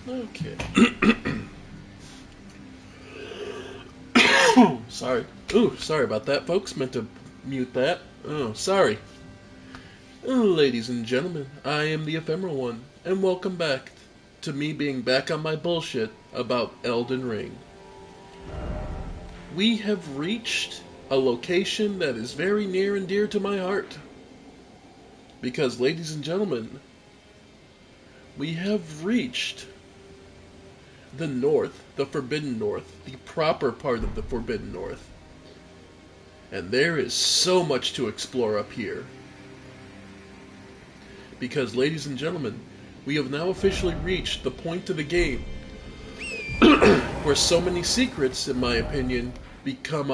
Okay. Sorry. Ooh, sorry about that, folks. Meant to mute that. Oh, sorry. Ladies and gentlemen, I am the Ephemeral One, and welcome back to me being back on my bullshit about Elden Ring. We have reached a location that is very near and dear to my heart. Because, ladies and gentlemen, we have reached the North, the Forbidden North, the proper part of the Forbidden North. And there is so much to explore up here. Because, ladies and gentlemen, we have now officially reached the point of the game where so many secrets, in my opinion, become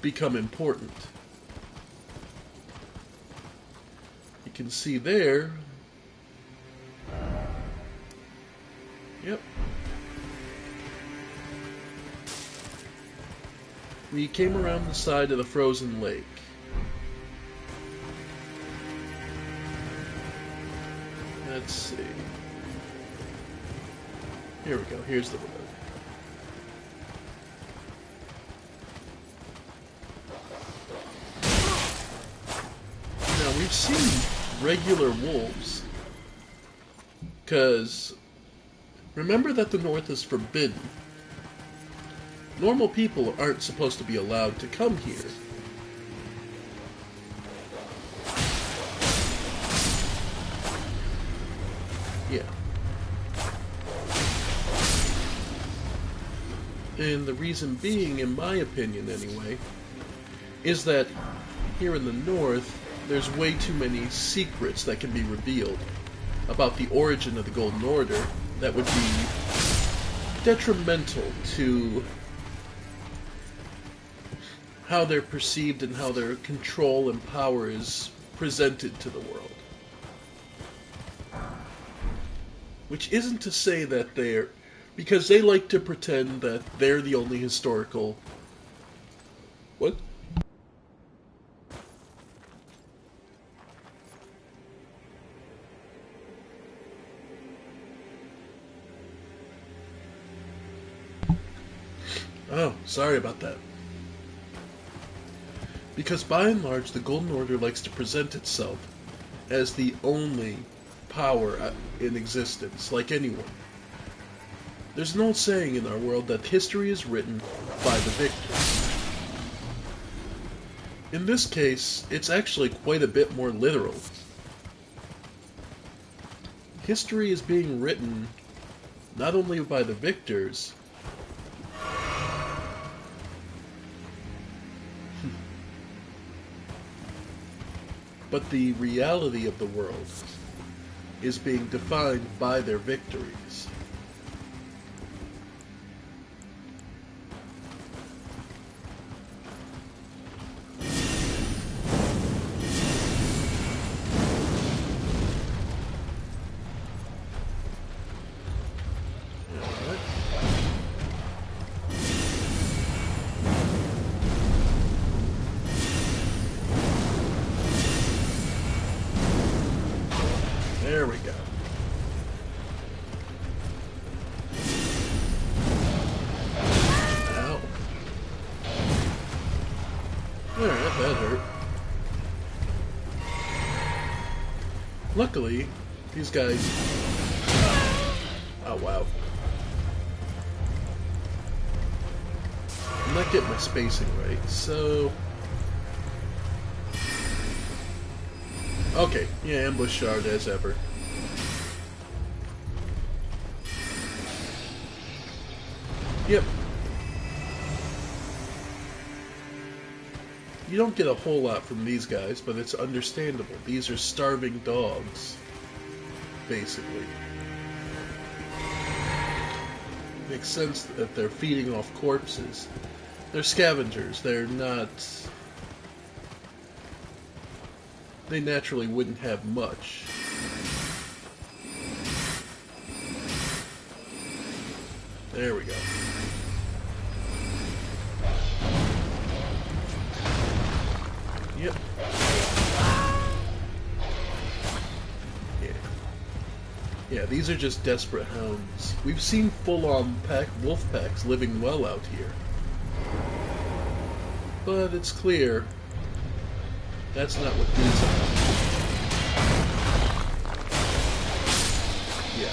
important. You can see there. Yep. We came around the side of the frozen lake. Let's see. Here we go. Here's the road. Now, we've seen regular wolves. Because remember that the North is forbidden. Normal people aren't supposed to be allowed to come here. Yeah. And the reason being, in my opinion anyway, is that here in the North, there's way too many secrets that can be revealed about the origin of the Golden Order that would be detrimental to how they're perceived and how their control and power is presented to the world. Which isn't to say that they're... because they like to pretend that they're the only historical... What? Oh, sorry about that. Because by and large, the Golden Order likes to present itself as the only power in existence, like anyone. There's an old saying in our world that history is written by the victor. In this case, it's actually quite a bit more literal. History is being written not only by the victors, but the reality of the world is being defined by their victories. There we go. Ow. Alright, that hurt. Luckily, these guys... Oh, wow. I'm not getting my spacing right, so... Okay, yeah, ambush shard as ever. Yep. You don't get a whole lot from these guys, but it's understandable. These are starving dogs, basically. Makes sense that they're feeding off corpses. They're scavengers, they're not... They naturally wouldn't have much. There we go. Yep. Yeah. Yeah, these are just desperate hounds. We've seen full-on wolf packs living well out here. But it's clear that's not what these are. Yeah.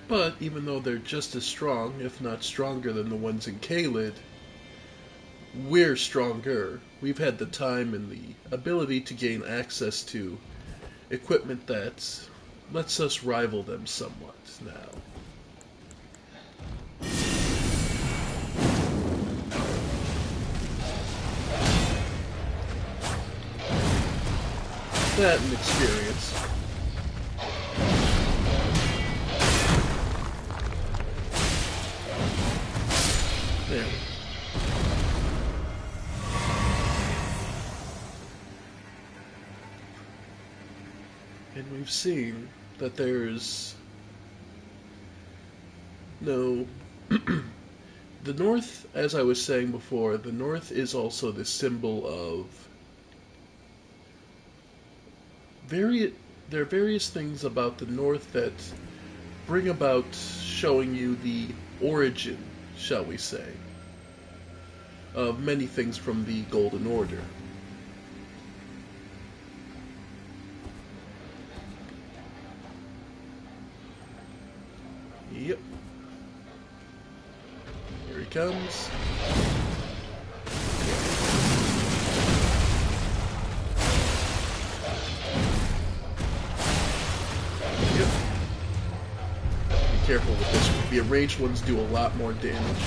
But even though they're just as strong, if not stronger than the ones in Caelid, we're stronger. We've had the time and the ability to gain access to equipment that lets us rival them somewhat now. That and experience. There we go. And we've seen that there's no... The North, as I was saying before, the North is also the symbol of... There are various things about the North that bring about showing you the origin, shall we say, of many things from the Golden Order. Yep. Here he comes. Yep. Be careful with this one. The enraged ones do a lot more damage.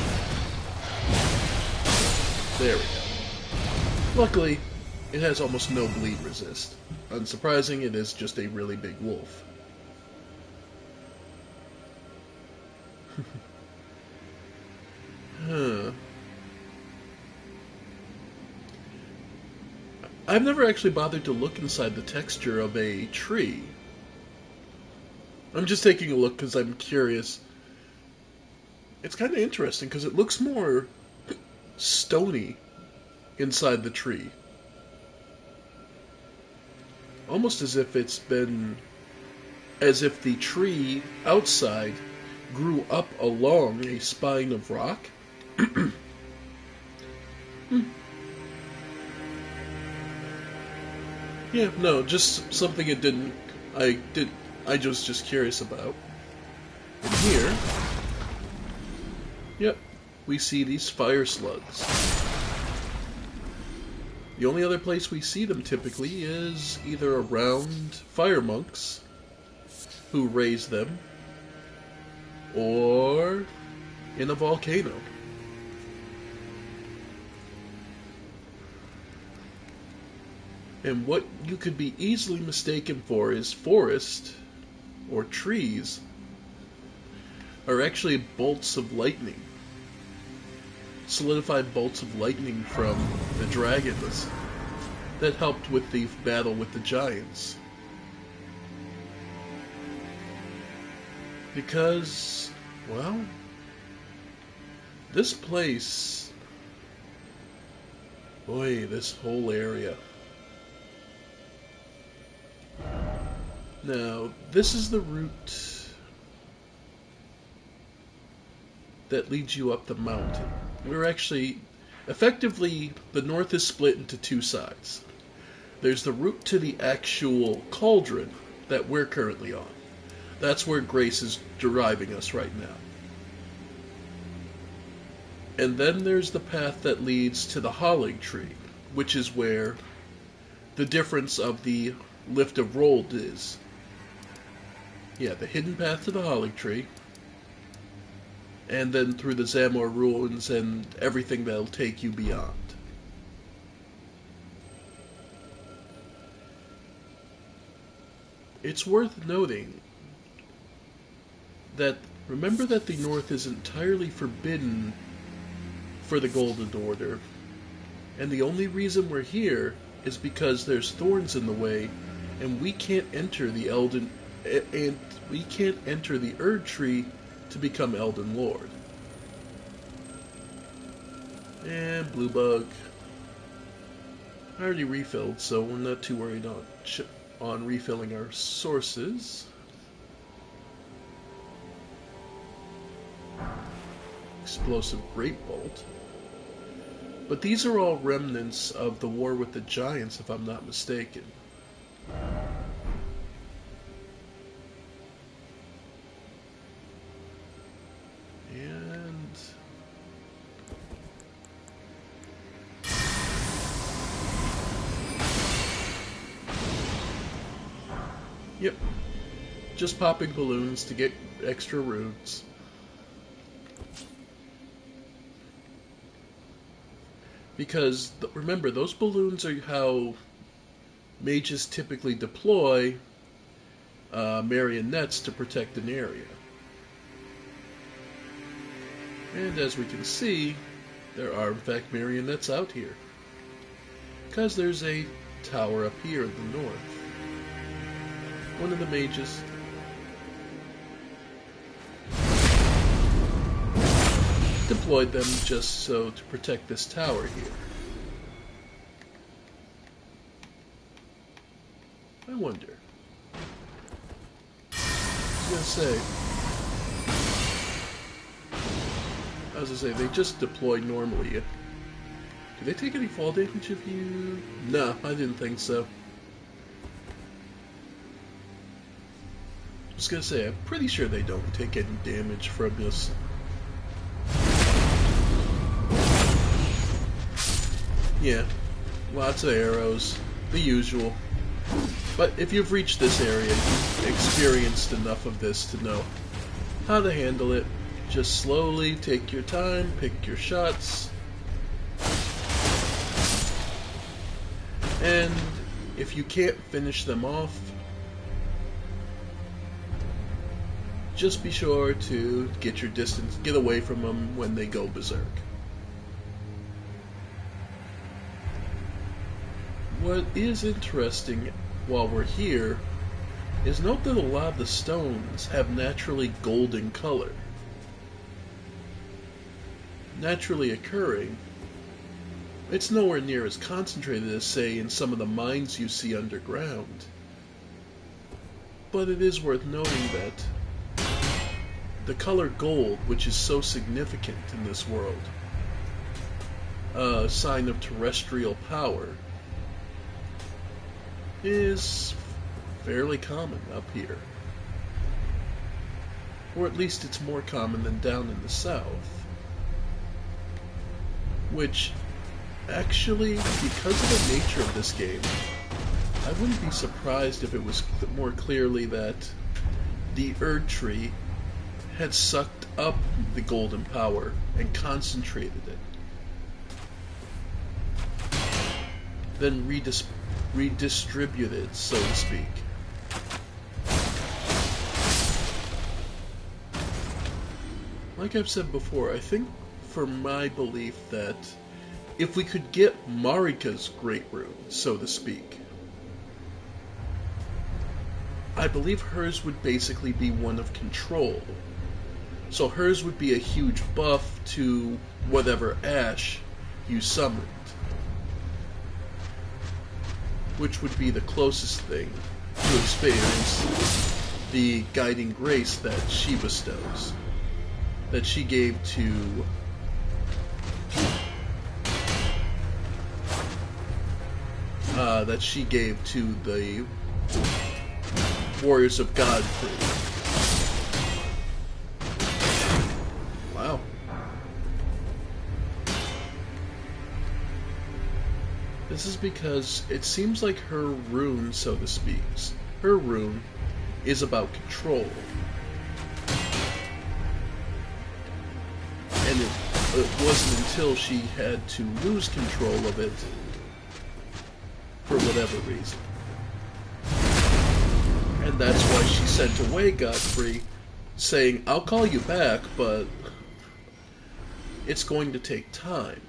There we go. Luckily, it has almost no bleed resist. Unsurprising, it is just a really big wolf. Huh. I've never actually bothered to look inside the texture of a tree. I'm just taking a look because I'm curious. It's kind of interesting because it looks more stony inside the tree. Almost as if it's been... as if the tree outside grew up along a spine of rock. Yeah, no, just something it didn't... I was just curious about. And here... Yep, we see these fire slugs. The only other place we see them typically is either around fire monks who raise them, or in a volcano. And what you could be easily mistaken for is forest or trees are actually bolts of lightning. Solidified bolts of lightning from the dragons that helped with the battle with the giants. Because, well, this place, boy, this whole area. Now, this is the route that leads you up the mountain. We're actually, effectively, the north is split into two sides. There's the route to the actual cauldron that we're currently on. That's where Grace is deriving us right now. And then there's the path that leads to the Holling Tree, which is where the difference of the Lift of Rold is. Yeah, the hidden path to the Holling Tree, and then through the Zamor ruins and everything that'll take you beyond. It's worth noting that, remember that the North is entirely forbidden for the Golden Order, and the only reason we're here is because there's thorns in the way, and we can't enter the Erd Tree to become Elden Lord. And blue bug. I already refilled, so we're not too worried on refilling our sources. Explosive Great Bolt. But these are all remnants of the war with the giants, if I'm not mistaken. And yep, just popping balloons to get extra runes. Because, remember, those balloons are how mages typically deploy marionettes to protect an area. And as we can see, there are in fact marionettes out here. Because there's a tower up here in the north. One of the mages deployed them just so to protect this tower here. I wonder. I was gonna say, they just deploy normally. Do they take any fall damage if you... No, I didn't think so. I was gonna say, I'm pretty sure they don't take any damage from this. Yeah, lots of arrows, the usual. But if you've reached this area, you've experienced enough of this to know how to handle it. Just slowly take your time, pick your shots. And if you can't finish them off, just be sure to get your distance, get away from them when they go berserk. What is interesting while we're here is note that a lot of the stones have naturally golden color. Naturally occurring. It's nowhere near as concentrated as, say, in some of the mines you see underground. But it is worth noting that the color gold, which is so significant in this world, a sign of terrestrial power, is fairly common up here. Or at least it's more common than down in the south. Which, actually, because of the nature of this game, I wouldn't be surprised if it was more clearly that the Erd Tree had sucked up the golden power and concentrated it. Then redistributed, so to speak. Like I've said before, I think for my belief that if we could get Marika's Great Rune, so to speak, I believe hers would basically be one of control. So hers would be a huge buff to whatever Ash you summoned, which would be the closest thing to experience the guiding grace that she bestows, that she gave to the Warriors of Godfrey. Wow. This is because it seems like her rune, so to speak, her rune is about control. And it wasn't until she had to lose control of it for whatever reason. And that's why she sent away Godfrey, saying, I'll call you back, but it's going to take time.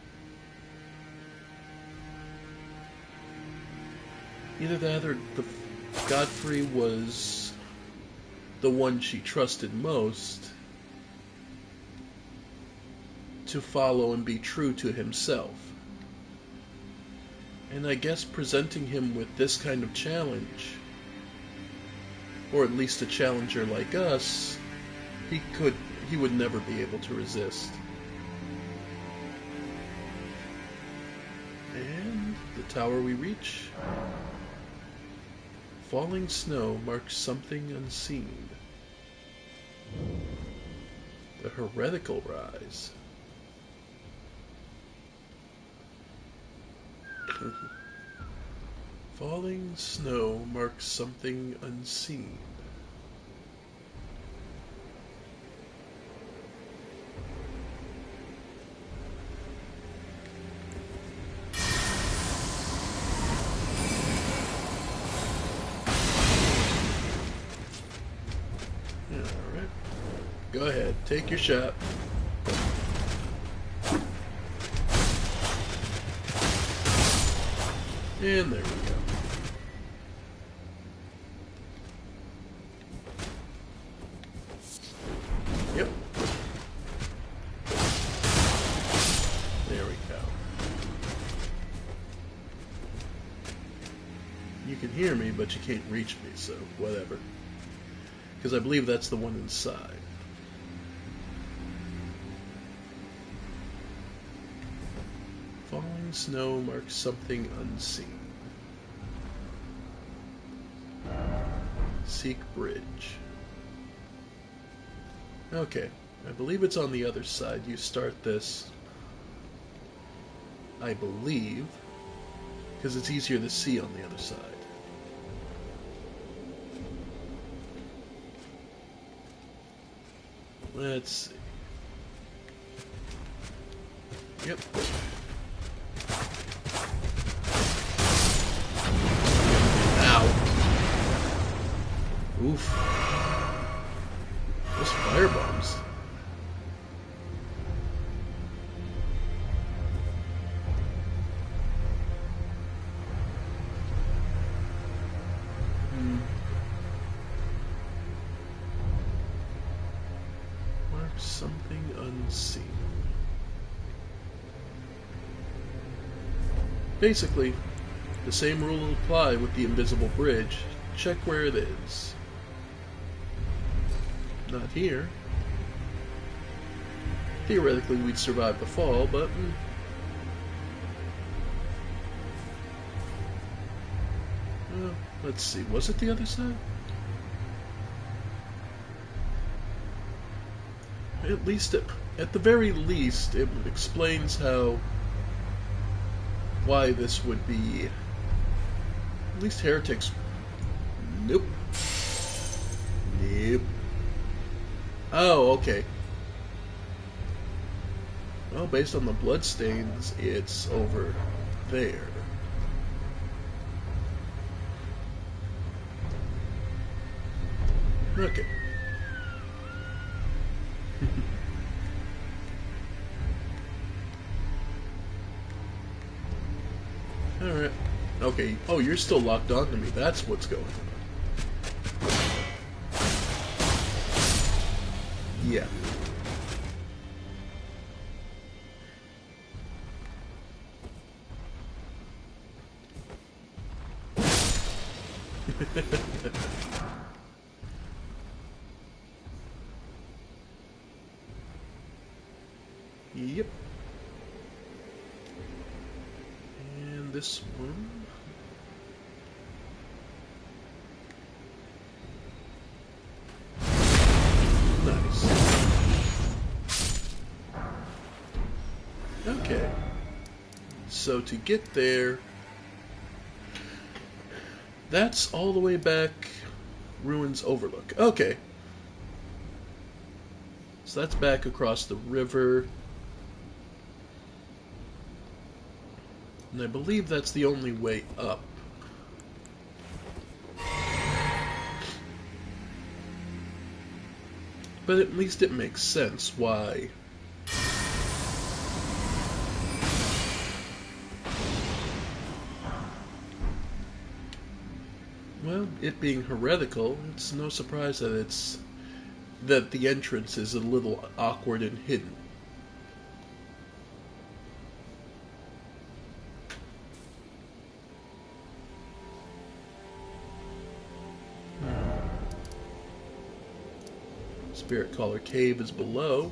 Either that or Godfrey was the one she trusted most to follow and be true to himself. And I guess presenting him with this kind of challenge, or at least a challenger like us, he would never be able to resist. And the tower we reach. Falling snow marks something unseen. The heretical rise. Falling snow marks something unseen. Alright. Go ahead, take your shot. And there we go. Yep. There we go. You can hear me, but you can't reach me, so whatever. Because I believe that's the one inside. Falling snow marks something unseen. Seek bridge. Okay, I believe it's on the other side. You start this, I believe, because it's easier to see on the other side. Let's see. Yep. Oof. Those firebombs. Mark something unseen. Basically, the same rule will apply with the invisible bridge. Check where it is. Not here. Theoretically, we'd survive the fall, but... let's see, was it the other side? At least, at the very least, it explains why this would be... At least heretics... Nope. Nope. Oh, okay. Well, based on the bloodstains, it's over there. Okay. Alright. Okay. Oh, you're still locked onto me. That's what's going on. Yeah. Yep. And this one. Nice. Okay. So to get there, that's all the way back Ruins Overlook. Okay. So that's back across the river. And I believe that's the only way up. But at least it makes sense why. Well, it being heretical, it's no surprise that the entrance is a little awkward and hidden. Spirit Caller Cave is below.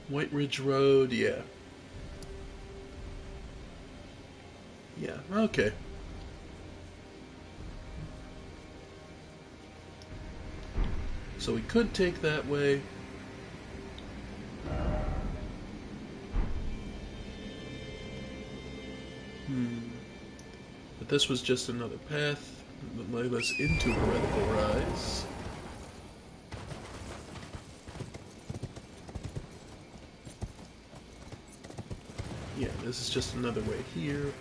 White Ridge Road, yeah. Yeah, okay. So we could take that way. But this was just another path that led us into Heretical Rise. Yeah, this is just another way here.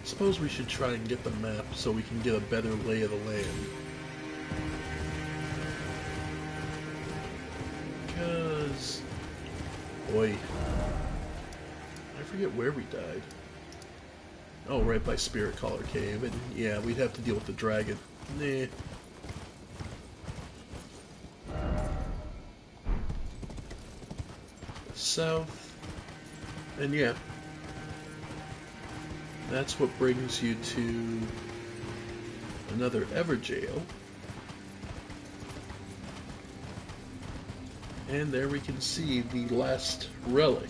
Suppose we should try and get the map so we can get a better lay of the land. Because... boy. I forget where we died. Oh, right by Spirit Caller Cave. And yeah, we'd have to deal with the dragon. Nah. South. And yeah. That's what brings you to another Everjail. And there we can see the last relic.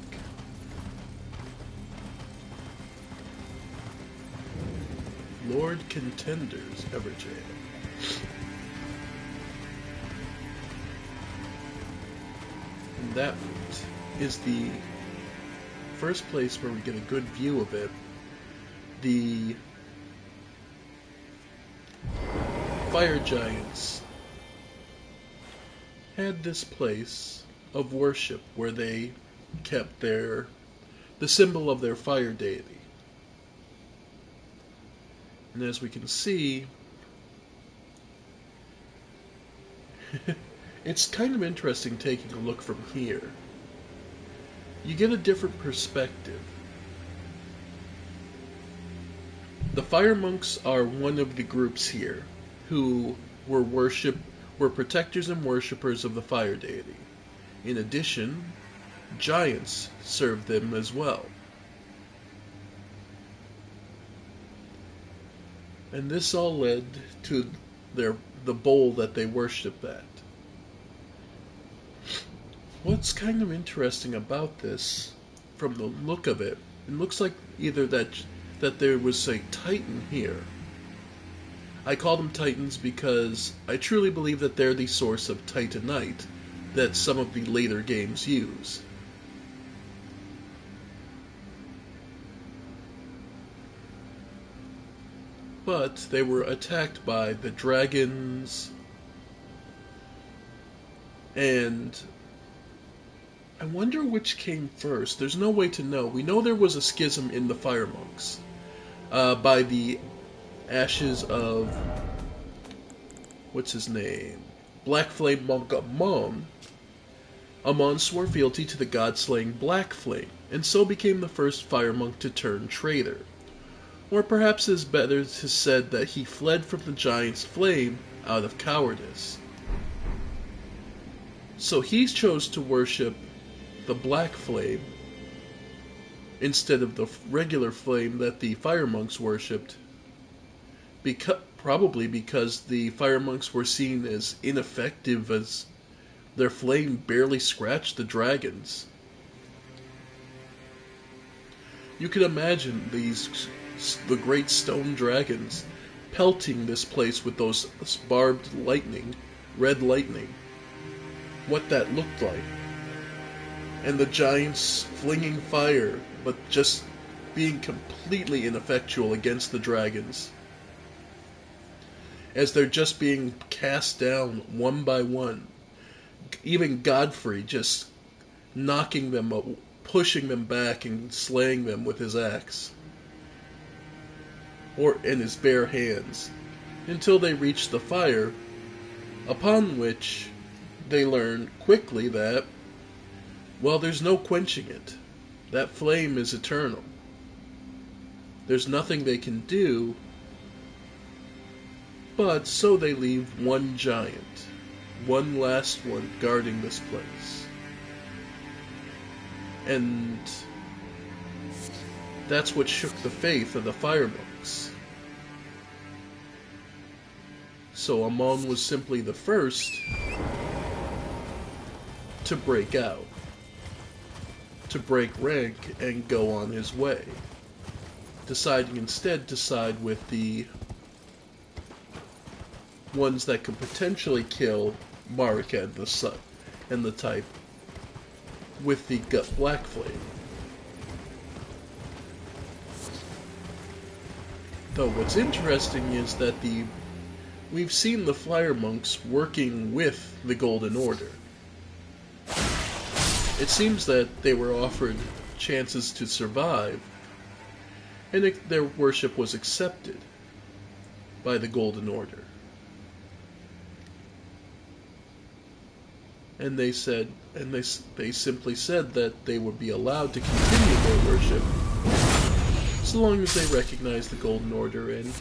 Lord Contender's Everjail. And that is the first place where we get a good view of it. The fire giants had this place of worship where they kept the symbol of their fire deity. And as we can see, it's kind of interesting taking a look from here. You get a different perspective. The fire monks are one of the groups here who were protectors and worshippers of the fire deity. In addition, giants served them as well. And this all led to the bowl that they worshipped at. What's kind of interesting about this, from the look of it, it looks like either that there was a titan here. I call them titans because I truly believe that they're the source of titanite that some of the later games use. But they were attacked by the dragons, and I wonder which came first. There's no way to know. We know there was a schism in the fire monks by the ashes of, what's his name? Black Flame Monk Amon. Amon swore fealty to the god-slaying Black Flame, and so became the first fire monk to turn traitor. Or perhaps it is better to said that he fled from the giant's flame out of cowardice. So he chose to worship the Black Flame instead of the regular flame that the fire monks worshipped, probably because the fire monks were seen as ineffective, as their flame barely scratched the dragons. You can imagine the great stone dragons pelting this place with those barbed lightning, red lightning. What that looked like. And the giants flinging fire, but just being completely ineffectual against the dragons. As they're just being cast down one by one. Even Godfrey just knocking them up, pushing them back and slaying them with his axe. Or in his bare hands. Until they reach the fire, upon which they learn quickly that, well, there's no quenching it. That flame is eternal. There's nothing they can do, but so they leave one giant, one last one, guarding this place. And That's what shook the faith of the fire monks. So Amon was simply the first to break out, to break rank and go on his way, deciding instead to side with the ones that could potentially kill Marika and the Sun and the type with the gut black flame. Though what's interesting is that we've seen the Flyer Monks working with the Golden Order. It seems that they were offered chances to survive, and their worship was accepted by the Golden Order. And they simply said that they would be allowed to continue their worship so long as they recognize the Golden Order and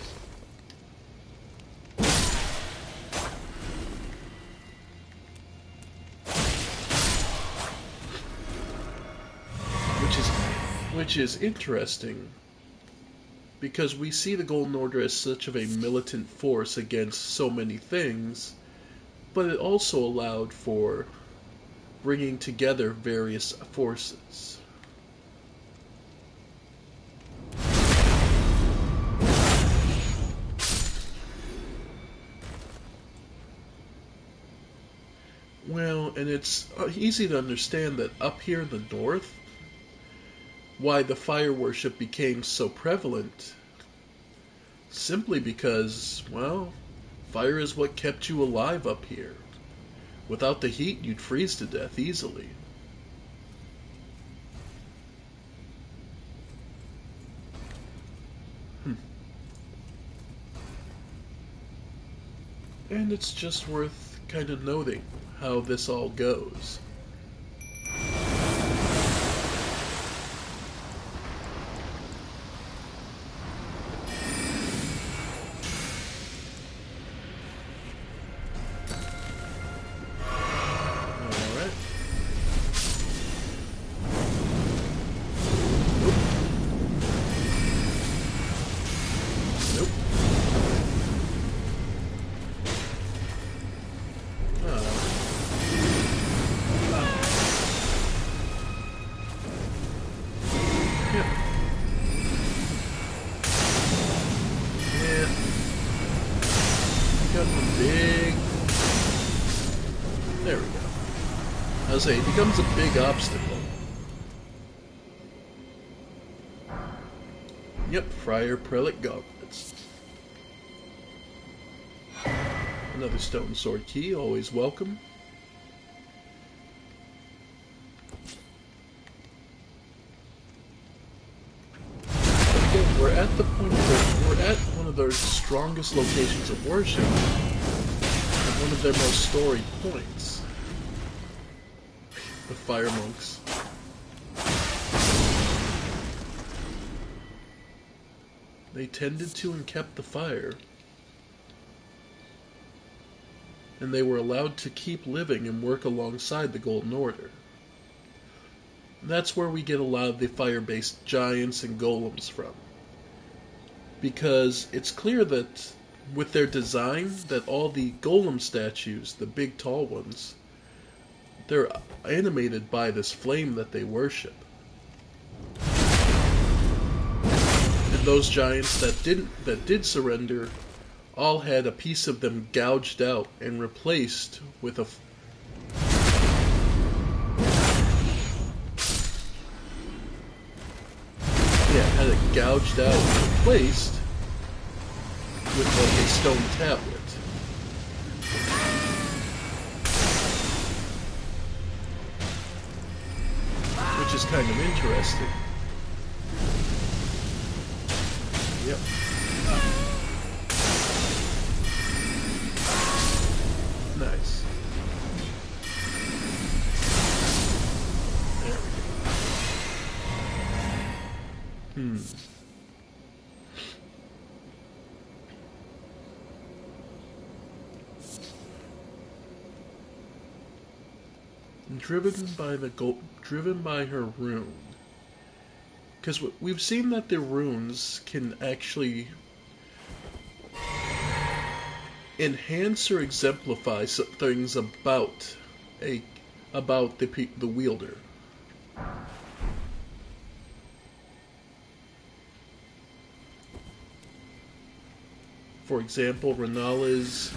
which is interesting because we see the Golden Order as such of a militant force against so many things, but it also allowed for bringing together various forces. Well, and it's easy to understand that up here in the north, why the fire worship became so prevalent. Simply because, well, fire is what kept you alive up here. Without the heat, you'd freeze to death easily. And it's just worth kind of noting how this all goes. There we go. I was saying, it becomes a big obstacle. Yep, Friar Prelate Gauntlets. Another stone sword key, always welcome. Again, we're at the point where we're at one of their strongest locations of worship, and one of their most storied points. The fire monks. They tended to and kept the fire, and they were allowed to keep living and work alongside the Golden Order. That's where we get a lot of the fire-based giants and golems from. Because it's clear that with their design, that all the golem statues, the big tall ones, they're animated by this flame that they worship. And those giants that did surrender all had a piece of them gouged out and replaced with a had it gouged out and replaced with like a stone tablet. Which is kind of interesting. Yep. Nice. There we go. Driven by her rune, Because we've seen that the runes can actually enhance or exemplify some things a about the wielder. For example, Renala was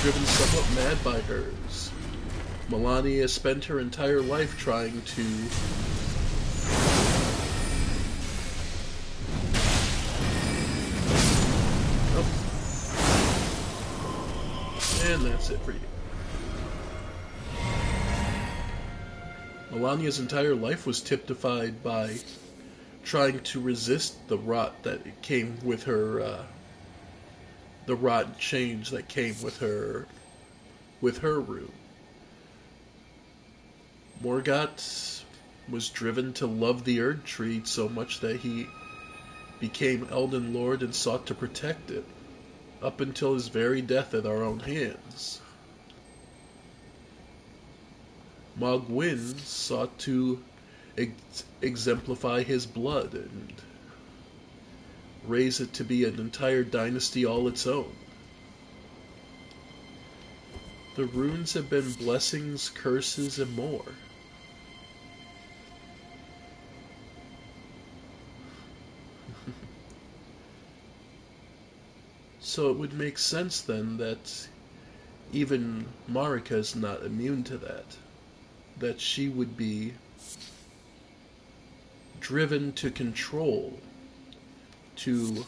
driven somewhat mad by hers. Melania spent her entire life trying to and that's it for you. Melania's entire life was typified by trying to resist the rot that came with her, the rot and change that came with her rune. Morgott was driven to love the Erd Tree so much that he became Elden Lord and sought to protect it, up until his very death at our own hands. Mogwyn sought to exemplify his blood and raise it to be an entire dynasty all its own. The runes have been blessings, curses, and more. So it would make sense then that even Marika is not immune to that. That she would be driven to control, to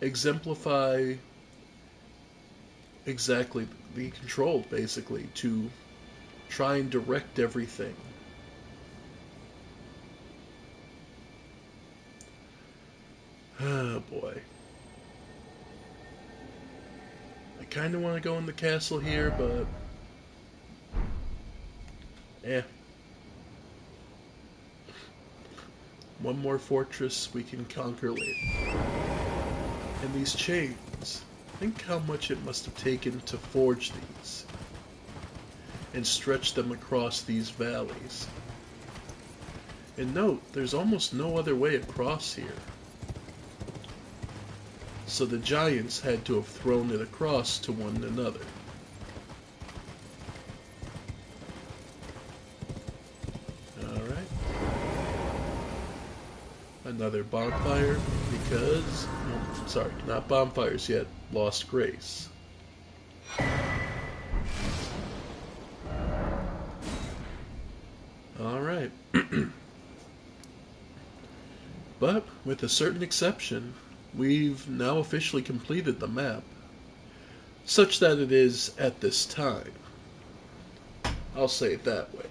exemplify exactly, be controlled basically, to try and direct everything. Oh boy. I kind of want to go in the castle here, but eh. One more fortress we can conquer later. And these chains, think how much it must have taken to forge these and stretch them across these valleys. And note, there's almost no other way across here. So the giants had to have thrown it across to one another. Alright. Another bonfire, because... no, sorry, not bonfires yet. Lost Grace. Alright. But, with a certain exception, we've now officially completed the map, such that it is at this time. I'll say it that way.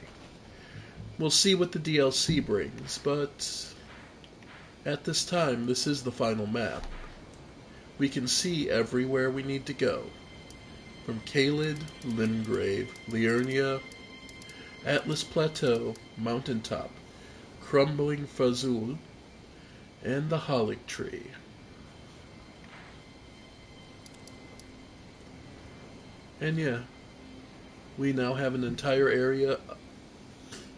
We'll see what the DLC brings, but at this time, this is the final map. We can see everywhere we need to go, from Caelid, Limgrave, Liurnia, Atlas Plateau, Mountaintop, Crumbling Fazul, and the Halig Tree. And yeah, we now have an entire area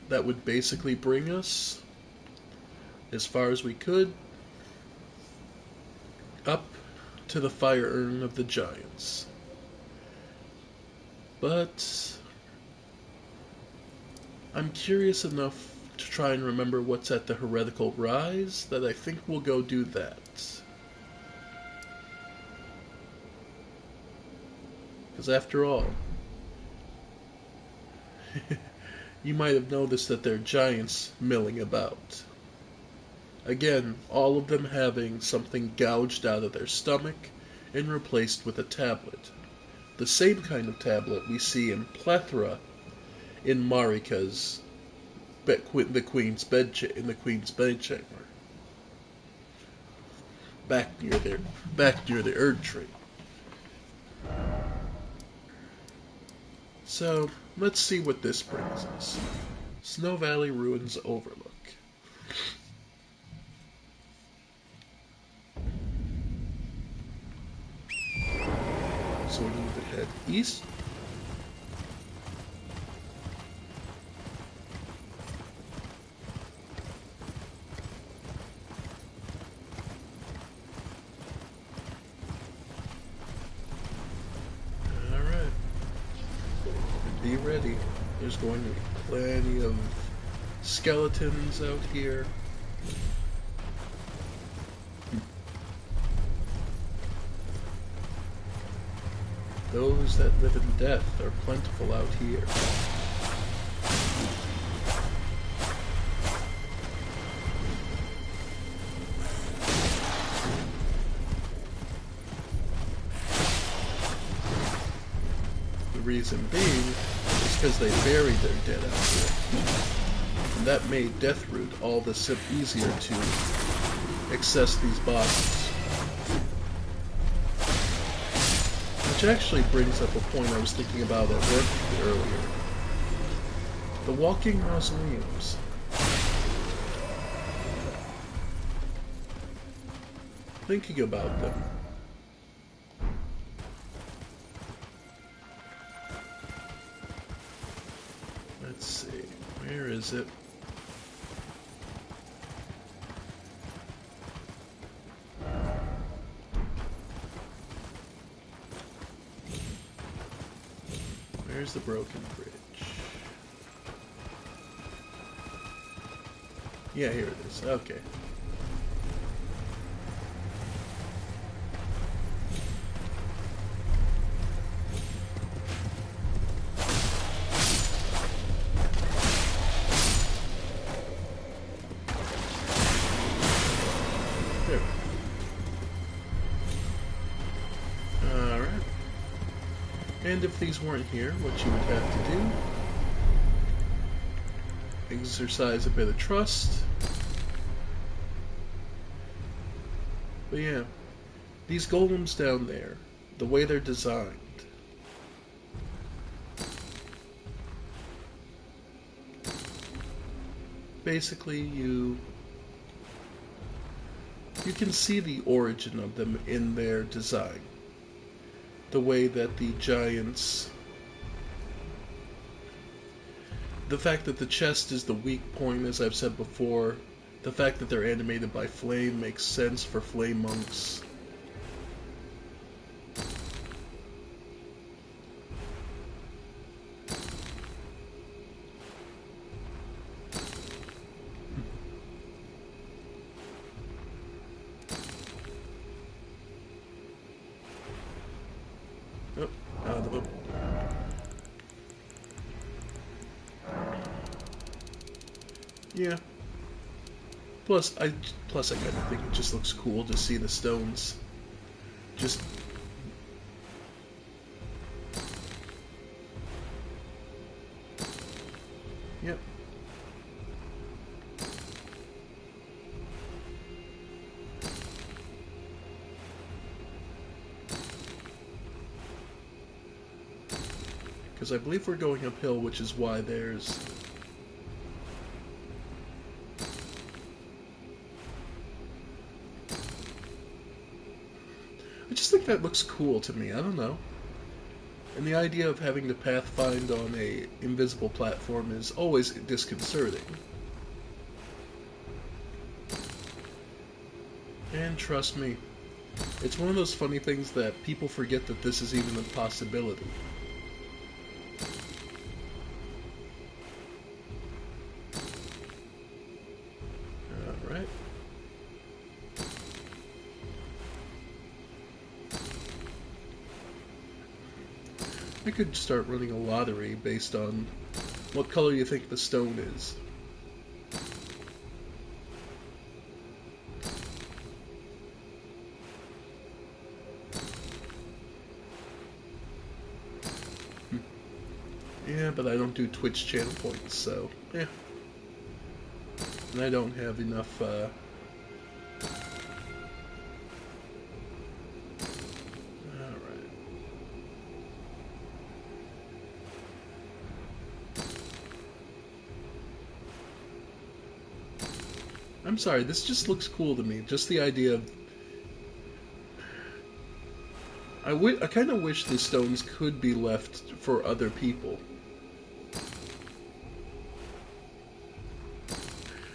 that would basically bring us, as far as we could, up to the fire urn of the giants. But I'm curious enough to try and remember what's at the Heretical Rise that I think we'll go do that. Because after all, you might have noticed that there are giants milling about. Again, all of them having something gouged out of their stomach and replaced with a tablet. The same kind of tablet we see in plethora in Marika's the Queen's bedchamber, back near the Erd Tree. So let's see what this brings us. Snow Valley Ruins Overlook. So we need to head east. ready. There's going to be plenty of skeletons out here. Those that live in death are plentiful out here. The reason being is because they buried their dead out here. And that made Deathroot all the easier to access these bodies. Which actually brings up a point I was thinking about at work earlier. The walking mausoleums. Thinking about them. Let's see, where is it? Where's the broken bridge? Yeah, here it is. Okay. There. Alright. And if these weren't here, what you would have to do, exercise a bit of trust. But yeah, these golems down there, the way they're designed, basically you can see the origin of them in their design. The way that the giants, the fact that the chest is the weak point, as I've said before, the fact that they're animated by flame makes sense for flame monks. Oh, out of them. Yeah. Plus I kind of think it just looks cool to see the stones. Just yep. Because I believe we're going uphill, which is why there's... I just think that looks cool to me, I don't know. And the idea of having to pathfind on a invisible platform is always disconcerting. And trust me, it's one of those funny things that people forget that this is even a possibility. Alright. I could start running a lottery based on what color you think the stone is. Yeah, but I don't do Twitch channel points, so, yeah. And I don't have enough, Alright. I'm sorry, this just looks cool to me. Just the idea of... I kind of wish the stones could be left for other people.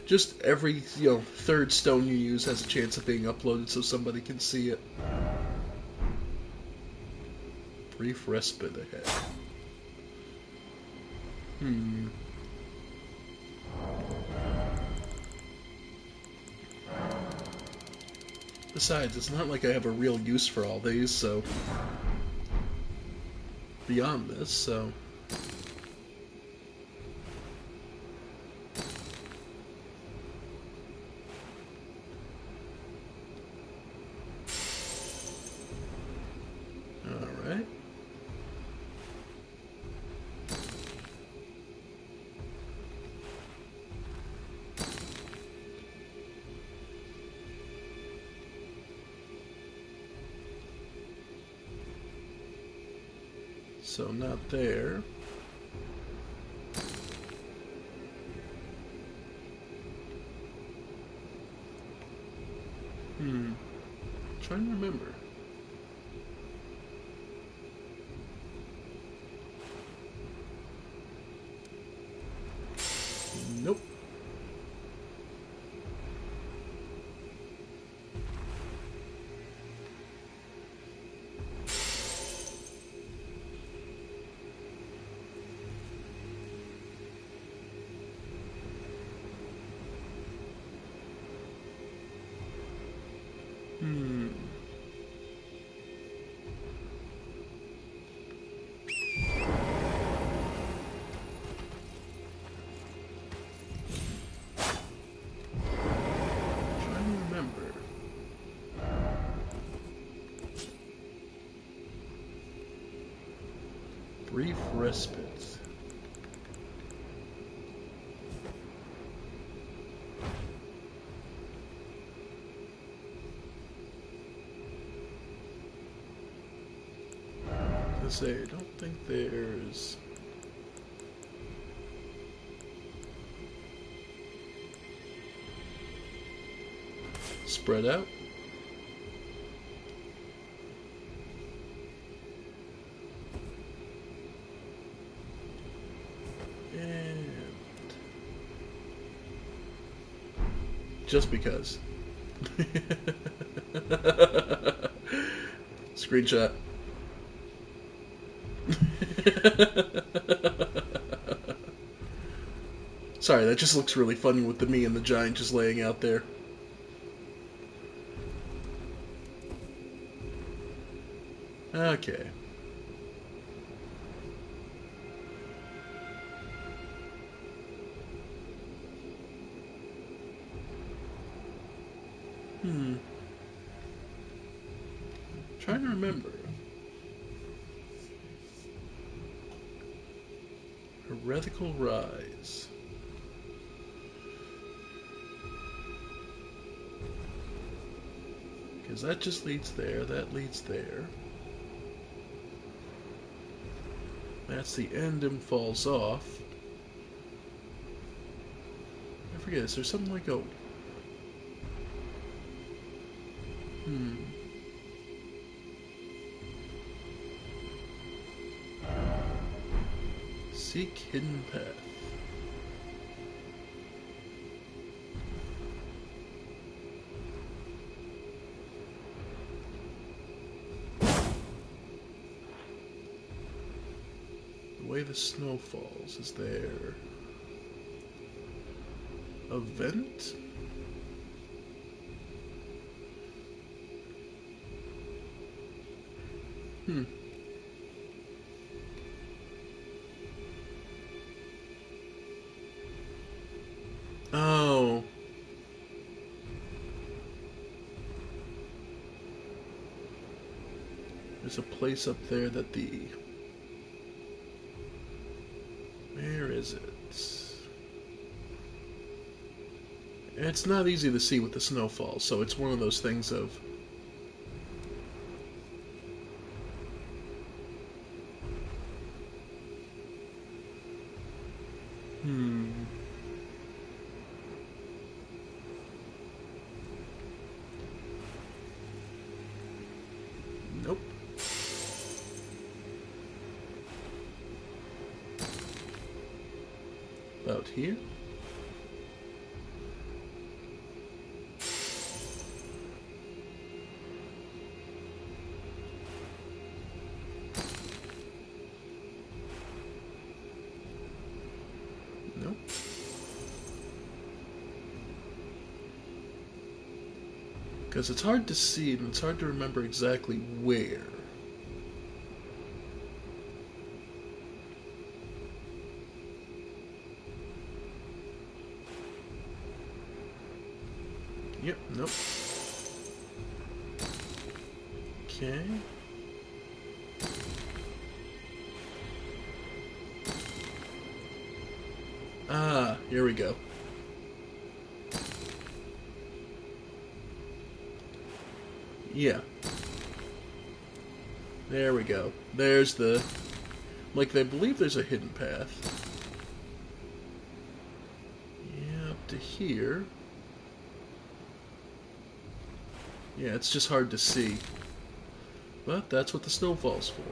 Just every, third stone you use has a chance of being uploaded so somebody can see it. Brief respite ahead. Hmm. Besides, it's not like I have a real use for all these, so... Beyond this, so... Alright. So not there. Trying to remember. Nope. Trying to remember. Brief respite. I say, I don't think there's... Spread out. And... Just because. Screenshot. Sorry, that just looks really funny with the me and the giant just laying out there. Okay. Trying to remember. Heretical Rise. Because that just leads there, that leads there. That's the end and falls off. I forget, is there something like a... Seek hidden path. The way the snow falls, is there a vent? Oh. There's a place up there that the... Where is it? It's not easy to see with the snowfall, so it's one of those things of... Nope. About here? Because it's hard to see and it's hard to remember exactly where. Yep, nope. Okay. Ah, here we go. Yeah. There we go. There's the... Like, I believe there's a hidden path. Yeah, up to here. Yeah, it's just hard to see. But that's what the snowfall's for.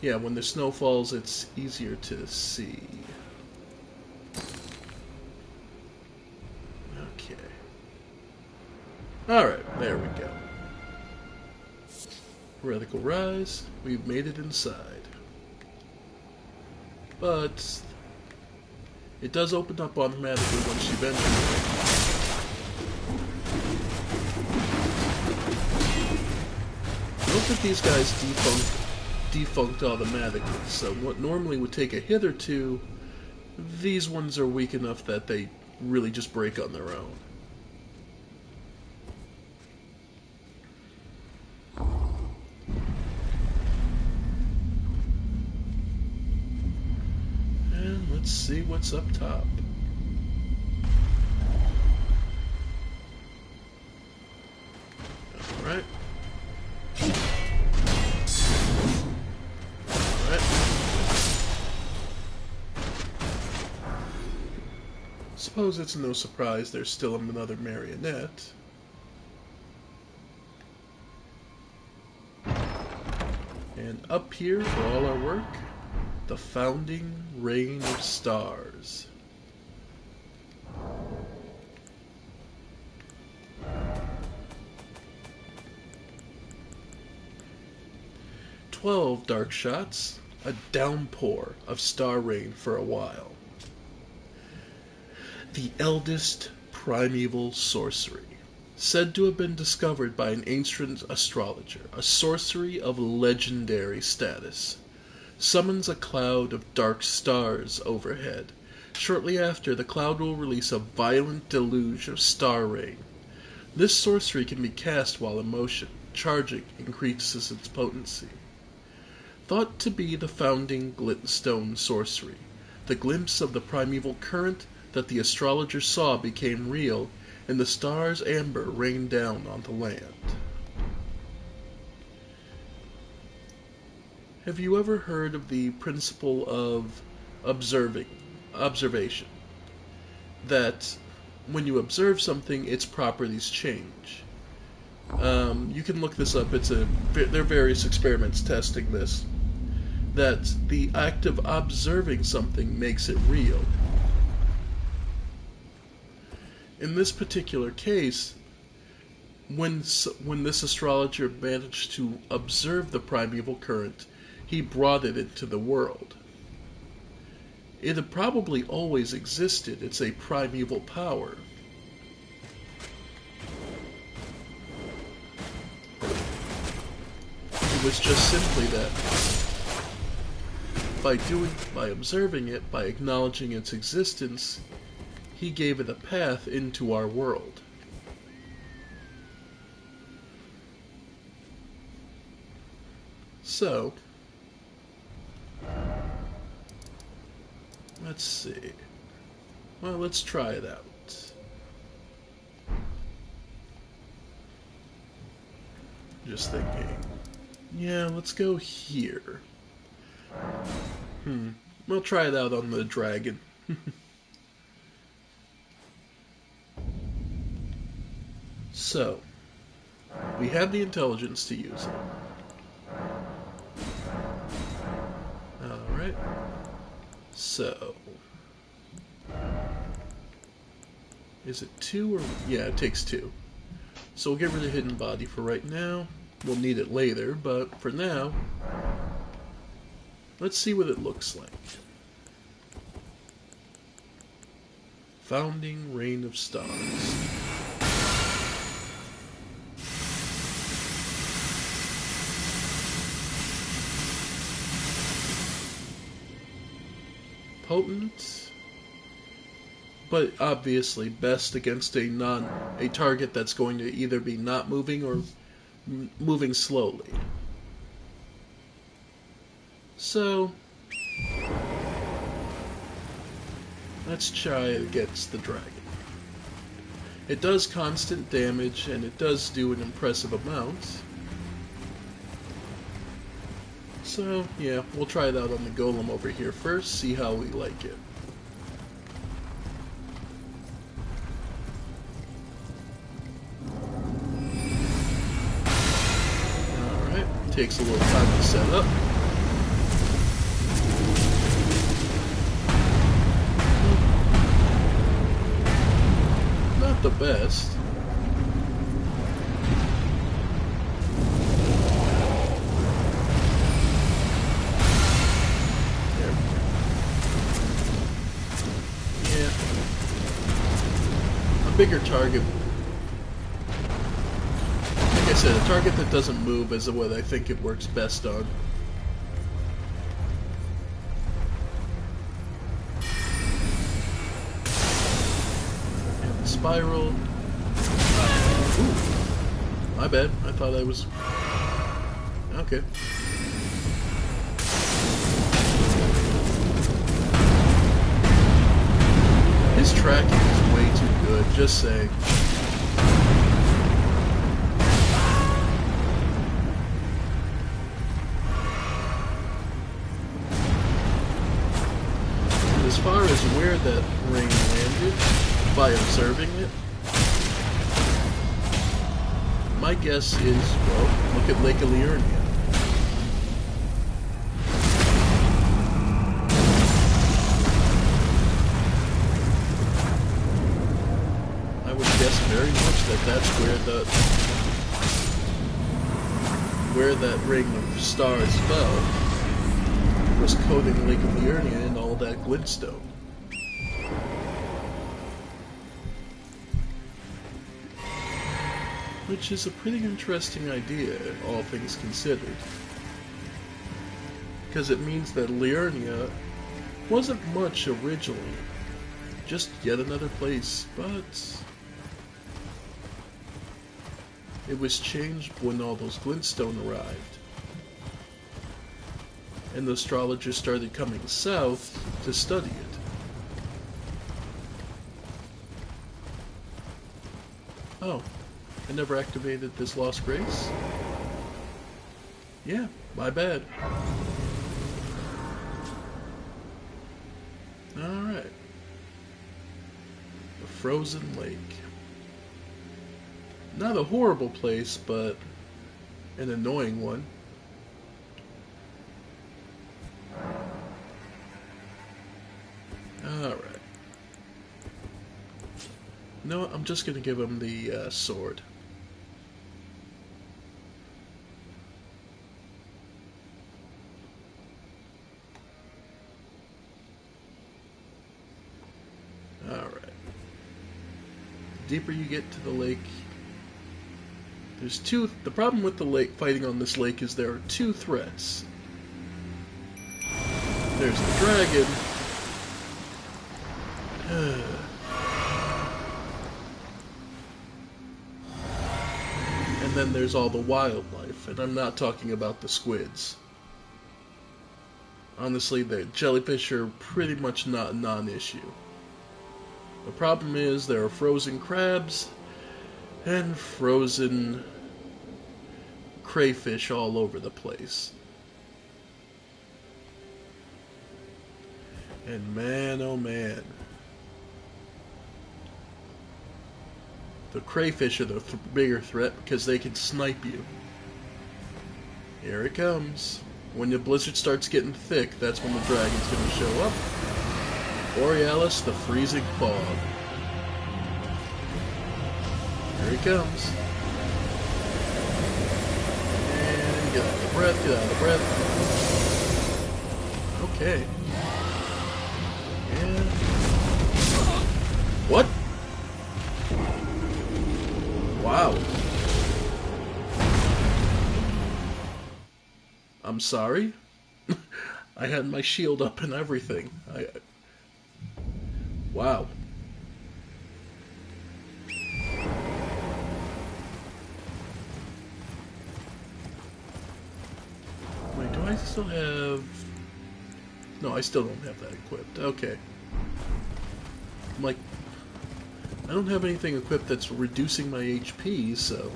Yeah, when the snow falls, it's easier to see. Okay. Alright, there we go. Heretical Rise. We've made it inside. But it does open up automatically once you've entered it. Note that these guys defunct automatically, so what normally would take a hit or two, these ones are weak enough that they really just break on their own. And let's see what's up top. Alright. Suppose it's no surprise there's still another marionette. And up here for all our work, the founding reign of stars. "12 dark shots, a downpour of star rain for a while. The eldest primeval sorcery, said to have been discovered by an ancient astrologer, a sorcery of legendary status, summons a cloud of dark stars overhead. Shortly after, the cloud will release a violent deluge of star rain. This sorcery can be cast while in motion. Charging increases its potency. Thought to be the founding glintstone sorcery, the glimpse of the primeval current that the astrologer saw became real, and the stars' amber rained down on the land." Have you ever heard of the principle of observation? That when you observe something, its properties change. You can look this up. There are various experiments testing this. That the act of observing something makes it real. In this particular case, when this astrologer managed to observe the primeval current, he brought it into the world. It had probably always existed. It's a primeval power. It was just simply that by observing it, by acknowledging its existence, he gave it a path into our world. So, let's see. Well, let's try it out. Just thinking. Yeah, let's go here. We'll try it out on the dragon. So, we have the intelligence to use it. Alright. So, is it 2 or... Yeah, it takes 2. So we'll get rid of Hidden Body for right now. We'll need it later, but for now, let's see what it looks like. Founding Reign of Stars. potent, but obviously best against a target that's going to either be not moving or moving slowly. So let's try against the dragon. It does constant damage, and it does do an impressive amount. So, yeah, we'll try it out on the golem over here first, see how we like it. Alright, takes a little time to set up. Not the best. Bigger target. Like I said, a target that doesn't move is what I think it works best on. And the spiral. Ooh. My bad. I thought I was... Okay. His tracking is way too good, just saying. And as far as where that ring landed, by observing it, my guess is, well, look at Lake Liurnia. Very much that's where that ring of stars fell, was coating Lake of Liurnia and all that glintstone. Which is a pretty interesting idea, all things considered. Because it means that Liurnia wasn't much originally, just yet another place, but it was changed when all those glintstone arrived. And the astrologers started coming south to study it. Oh, I never activated this Lost Grace? Yeah, my bad. Alright. The Frozen Lake. Not a horrible place, but an annoying one. Alright. You know what? I'm just going to give him the sword. Alright. The deeper you get to the lake, there's two. The problem with the lake, fighting on this lake, is there are two threats. There's the dragon. And then there's all the wildlife, and I'm not talking about the squids. Honestly, the jellyfish are pretty much not a non-issue. The problem is there are frozen crabs and frozen crayfish all over the place. And man, oh man. The crayfish are the bigger threat because they can snipe you. Here it comes. When the blizzard starts getting thick, that's when the dragon's going to show up. Borealis, the freezing fog. Here he comes. And get out of the breath, get out of the breath. Okay. And... what? Wow. I'm sorry? I had my shield up and everything. Wow. Wait, do I still have... No, I still don't have that equipped. Okay. I'm like, I don't have anything equipped that's reducing my HP, so...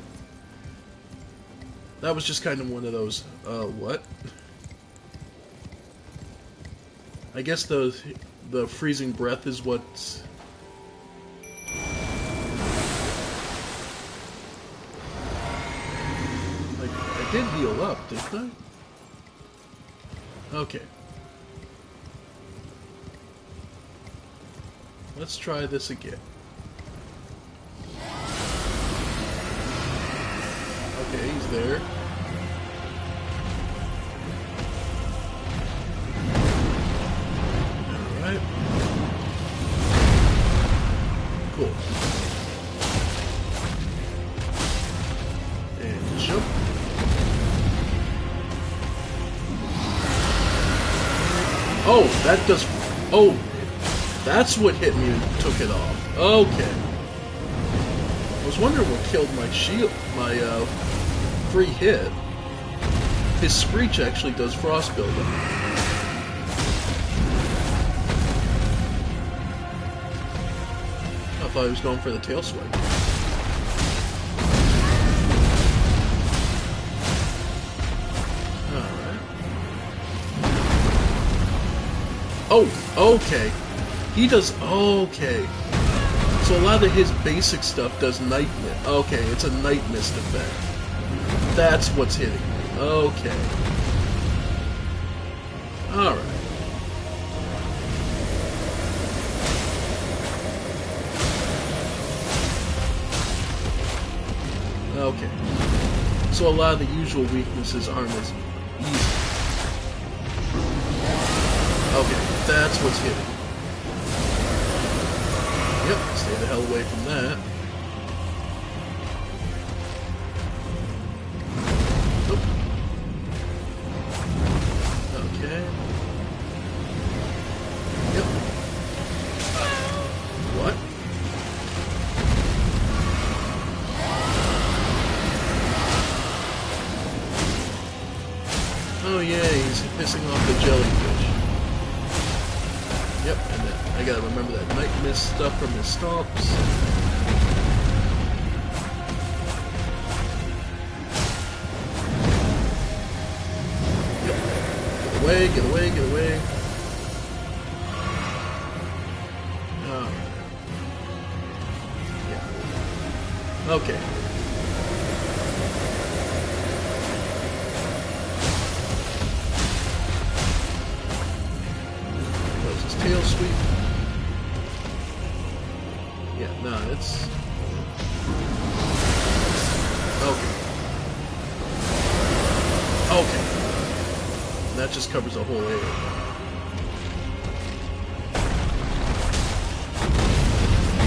That was just kind of one of those, what? I guess the freezing breath is what's... Like, I did heal up, didn't I? Okay. Let's try this again. Okay, he's there. Alright. Cool. And jump. Oh, that does... Oh, that's what hit me and took it off. Okay. I was wondering what killed my shield, my free hit. His Screech actually does frost buildup. I thought he was going for the tail swipe. Alright. Oh, okay. He does... Okay. So a lot of his basic stuff does Night Mist. Okay, it's a Night Mist effect. That's what's hitting me. Okay. Alright. Okay. So a lot of the usual weaknesses aren't as easy. Okay, that's what's hitting. Yep, stay the hell away from that. Oop. Okay. Yep. What? Oh yeah, he's pissing off the jellyfish. Yep, and then I gotta remember that Night Mist stuff from his stomps. Yep. Get away, get away, get away. Alright. Yeah. Okay. Close his tail sweep. Yeah, no, it's... Okay. Okay. And that just covers the whole area.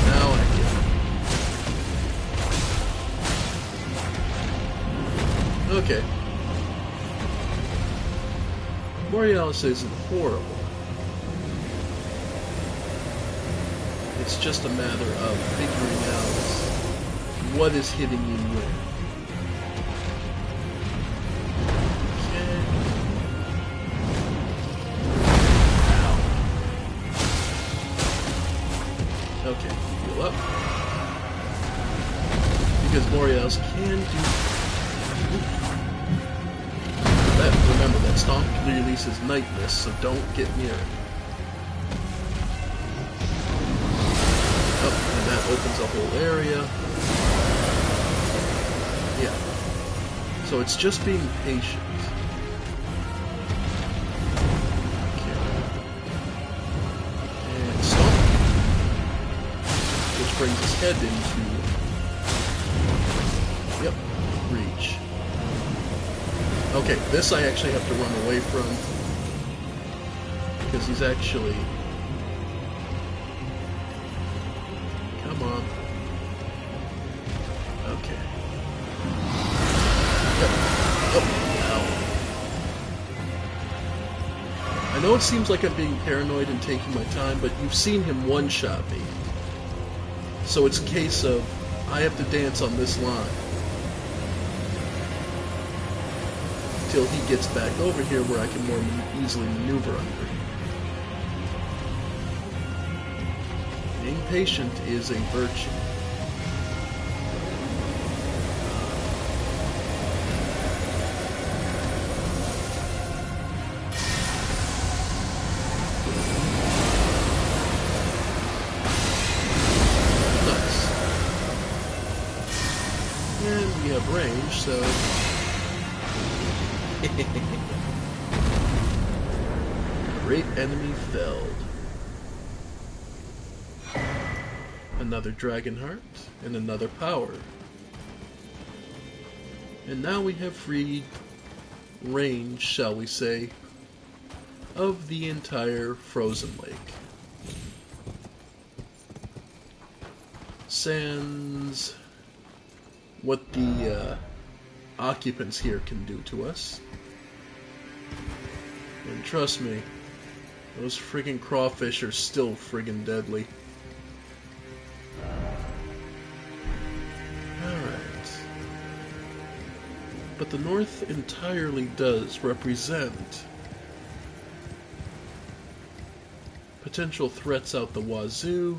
Now I get it. Okay. Borealis isn't horrible. It's just a matter of figuring out what is hitting you where. Okay. Okay, heal up. Because Borealis can do... That, remember, that stomp releases Night Mist, so don't get near it. And that opens a whole area. Yeah. So it's just being patient. Okay. And stomp. Which brings his head into... Yep. Reach. Okay, this I actually have to run away from. Because he's actually... Come on. Okay. Yep. Oh, ow. I know it seems like I'm being paranoid and taking my time, but you've seen him one-shot me. So it's a case of, I have to dance on this line till he gets back over here where I can more easily maneuver under. Being patient is a virtue. And we have range, so... Great enemy felled. Another dragon heart, and another power. And now we have freed range, shall we say, of the entire frozen lake. Sans what the occupants here can do to us. And trust me, those friggin' crawfish are still friggin' deadly. Alright. But the north entirely does represent potential threats out the wazoo.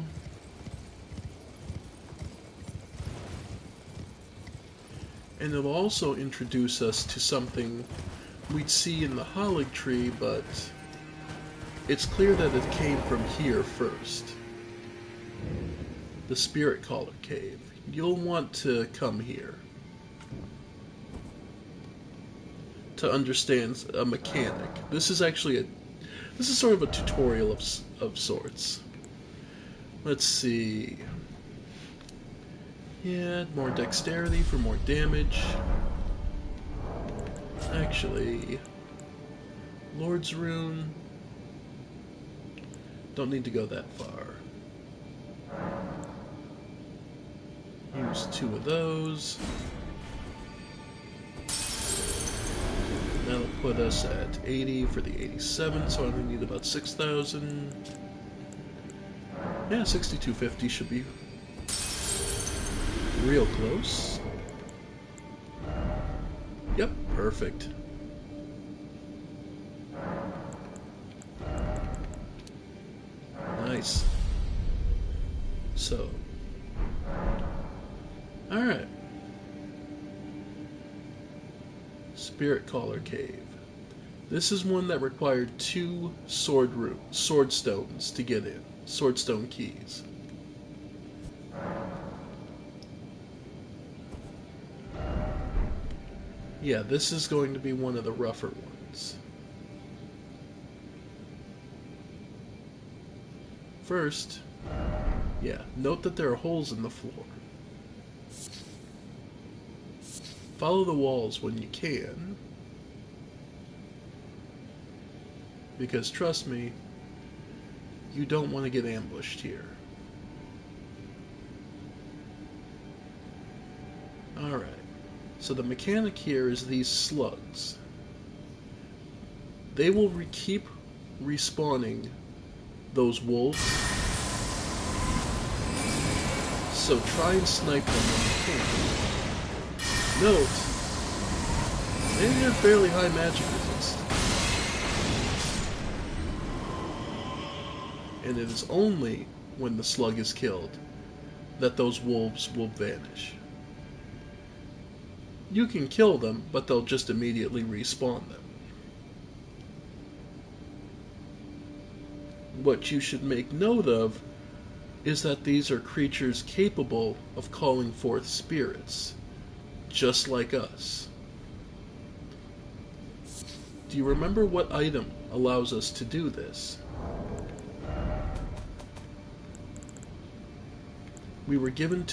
And it'll also introduce us to something we'd see in the Hollig tree, but it's clear that it came from here first. The Spirit Caller Cave. You'll want to come here to understand a mechanic. This is actually this is sort of a tutorial of sorts. Let's see. Yeah, more dexterity for more damage. Actually, Lord's Rune. Don't need to go that far. Use 2 of those. That'll put us at 80 for the 87, so I only need about 6,000. Yeah, 6250 should be real close. Yep, perfect. Nice. So, alright. Spirit Caller Cave. This is one that required 2 sword stones to get in. Swordstone keys. Yeah, this is going to be one of the rougher ones. First, yeah, note that there are holes in the floor. Follow the walls when you can, because trust me, you don't want to get ambushed here. Alright. So the mechanic here is these slugs. They will keep respawning those wolves. So try and snipe them when you can. Note, they have fairly high magic resist. And it is only when the slug is killed that those wolves will vanish. You can kill them, but they'll just immediately respawn them. What you should make note of is that these are creatures capable of calling forth spirits, just like us. Do you remember what item allows us to do this? We were given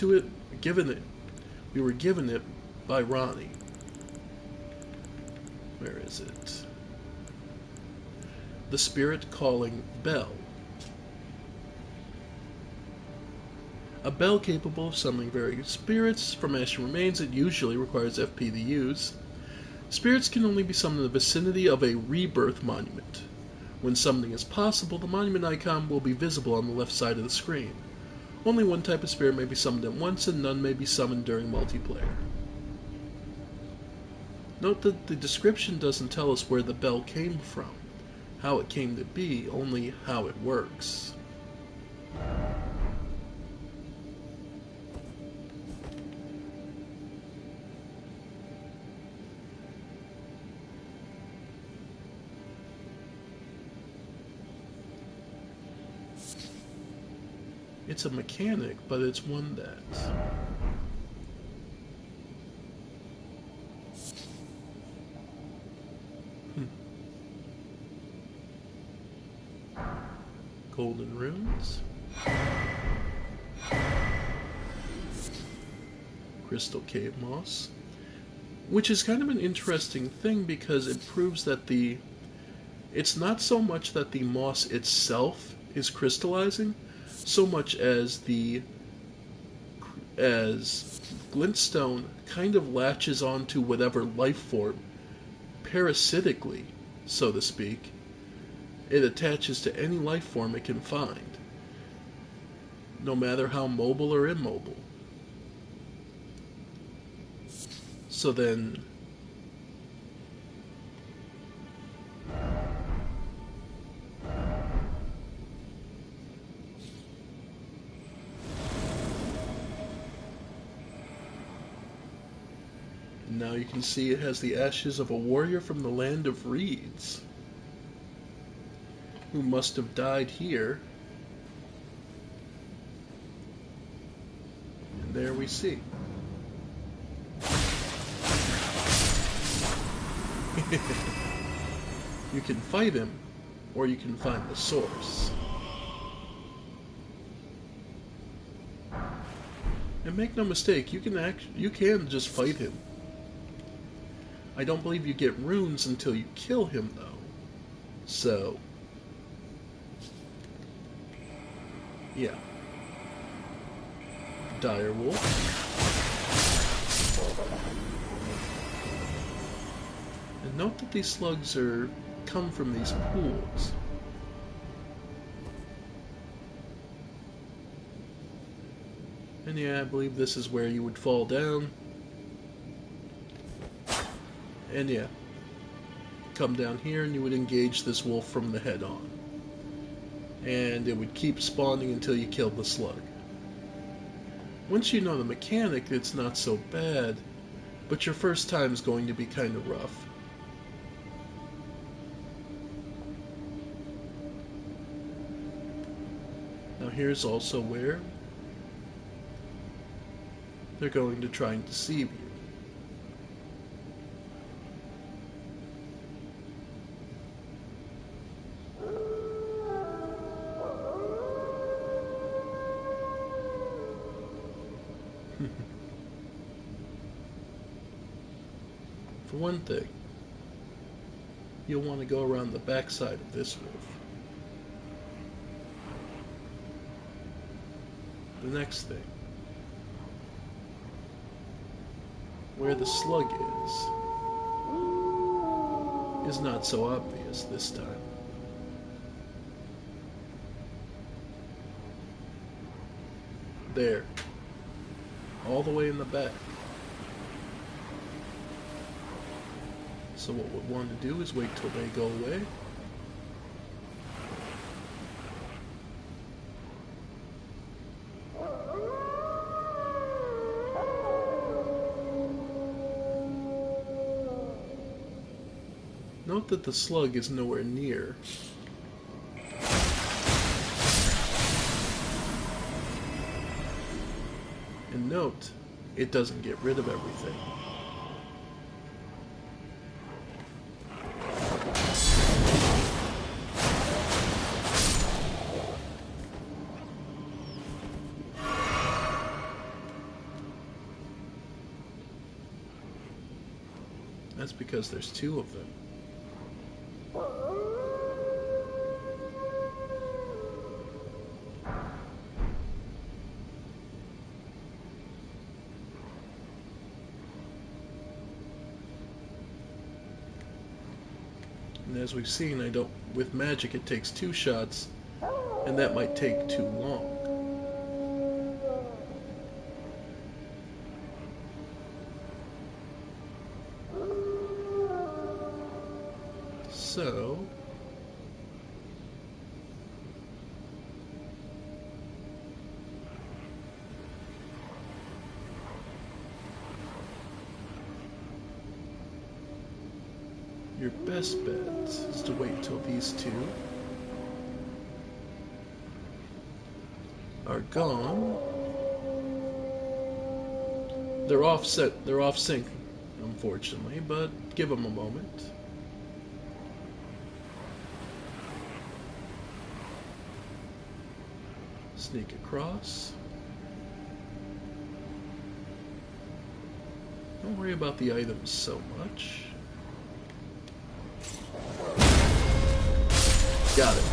it by Ronnie. Where is it? The Spirit Calling Bell. A bell capable of summoning various spirits from ashen remains. It usually requires FP to use. Spirits can only be summoned in the vicinity of a rebirth monument, When summoning is possible, the monument icon will be visible on the left side of the screen. Only one type of spirit may be summoned at once, and none may be summoned during multiplayer. Note that the description doesn't tell us where the bell came from, how it came to be, only how it works. It's a mechanic, but it's one that... Golden runes. Crystal cave moss. Which is kind of an interesting thing because it proves that it's not so much that the moss itself is crystallizing, so much as glintstone kind of latches onto whatever life form, parasitically, so to speak. It attaches to any life form it can find, no matter how mobile or immobile. So then, now you can see it has the ashes of a warrior from the land of reeds, who must have died here. And there we see. You can fight him, or you can find the source. And make no mistake, you can just fight him. I don't believe you get runes until you kill him, though. So, yeah. Dire Wolf. And note that these slugs come from these pools. And yeah, I believe this is where you would fall down. And yeah, come down here and you would engage this wolf from the head on. And it would keep spawning until you killed the slug. Once you know the mechanic, it's not so bad, but your first time is going to be kind of rough. Now here's also where they're going to try and deceive you. For one thing, you'll want to go around the backside of this wolf. The next thing, where the slug is not so obvious this time. There, all the way in the back. So what we'll want to do is wait till they go away. Note that the slug is nowhere near. And note, it doesn't get rid of everything. That's because there's two of them. as we've seen, I don't. With magic, it takes 2 shots, and that might take too long. So, your best bet is to wait until these 2 are gone. They're off sync, unfortunately, but give them a moment. Sneak across. Don't worry about the items so much. Got it.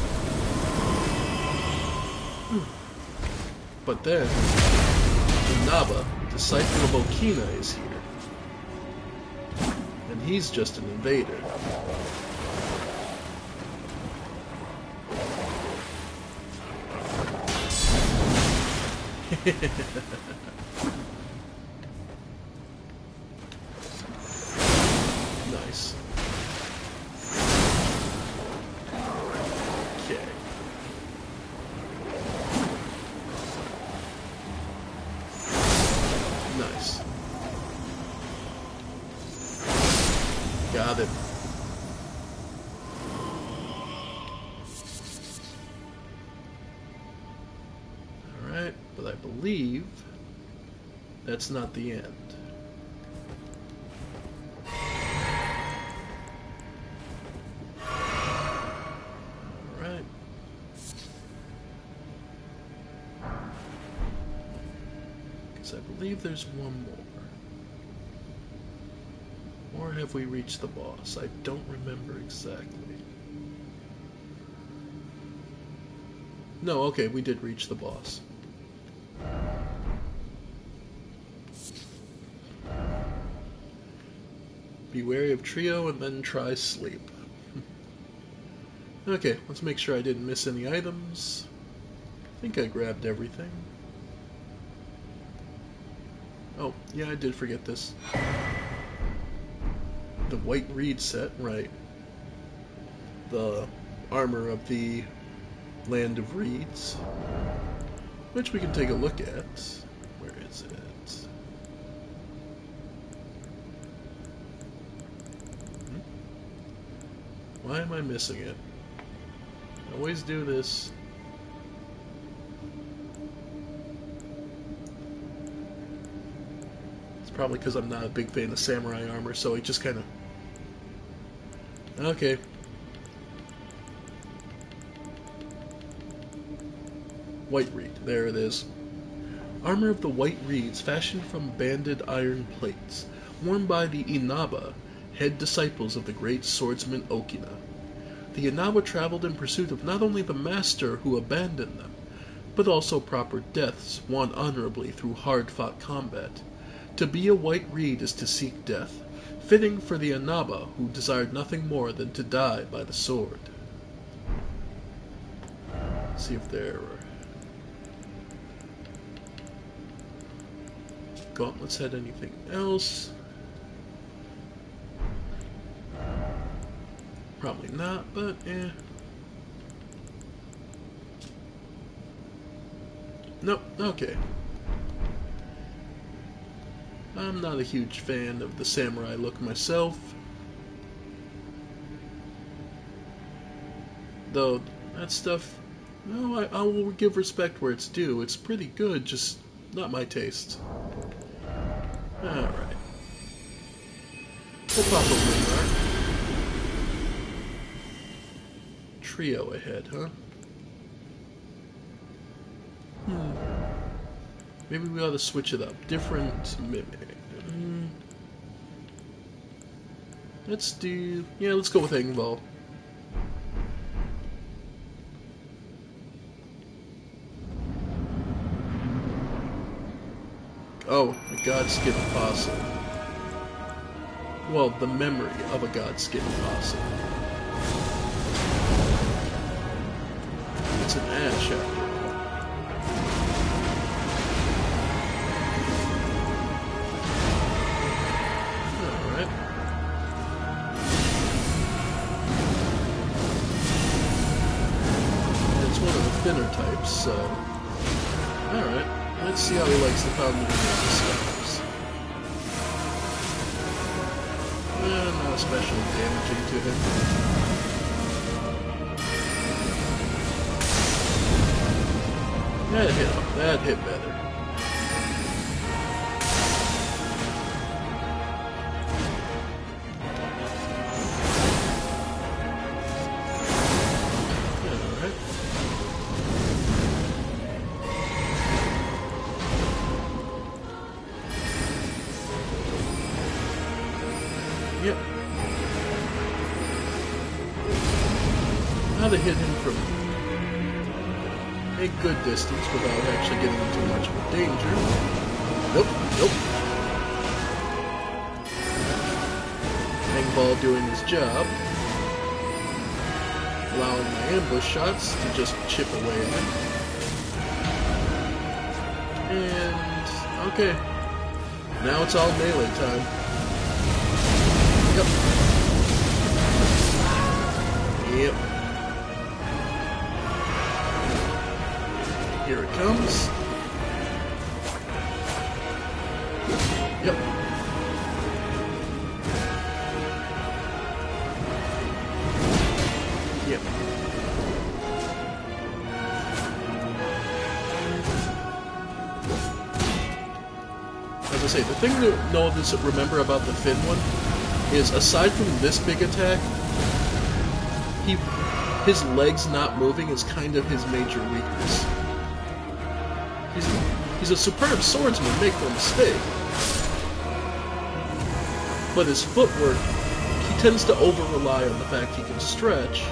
But then, Inaba, disciple of Okina, is here. And he's just an invader. Nice. Okay. Nice. Got it. Alright, but I believe that's not the end. Alright. Because I believe there's one more. Or have we reached the boss? I don't remember exactly. No, okay, we did reach the boss. Be wary of trio and then try sleep. Okay, let's make sure I didn't miss any items. I think I grabbed everything. Oh, yeah, I did forget this. The white reed set, right. The armor of the Land of Reeds, which we can take a look at. Where is it? Why am I missing it? I always do this. It's probably because I'm not a big fan of samurai armor, so I just kind of... Okay. White reed. There it is. Armor of the white reeds fashioned from banded iron plates, worn by the Inaba, head disciples of the great swordsman Okina. The Inaba traveled in pursuit of not only the master who abandoned them, but also proper deaths won honorably through hard-fought combat. To be a white reed is to seek death, fitting for the Inaba who desired nothing more than to die by the sword. Let's see if there are gauntlets had anything else. Probably not, but eh. Nope, okay. I'm not a huge fan of the samurai look myself. Though, that stuff, no, I will give respect where it's due. It's pretty good, just not my taste. Alright. We'll pop a ring arc. Trio ahead, huh? Maybe we ought to switch it up. Different mimic. Let's do... yeah, let's go with Engvall. Oh, a godskin possum. Well, the memory of a godskin possum. It's an ash after all. Alright. It's one of the thinner types, so... Alright. Let's see how he likes the pounding of the stars. Not especially damaging to him. That hit him. That hit better. Alright. Yep. Now they hit him from a good distance without actually getting into much of a danger. Nope, nope. Hangball doing his job. Allowing my ambush shots to just chip away at him. And... okay. Now it's all melee time. Yep. Yep. Here it comes. Yep. Yep. As I say, the thing to remember about the Finn one is, aside from this big attack, his legs not moving is kind of his major weakness. He's a superb swordsman, make no mistake. But his footwork, he tends to over-rely on the fact he can stretch.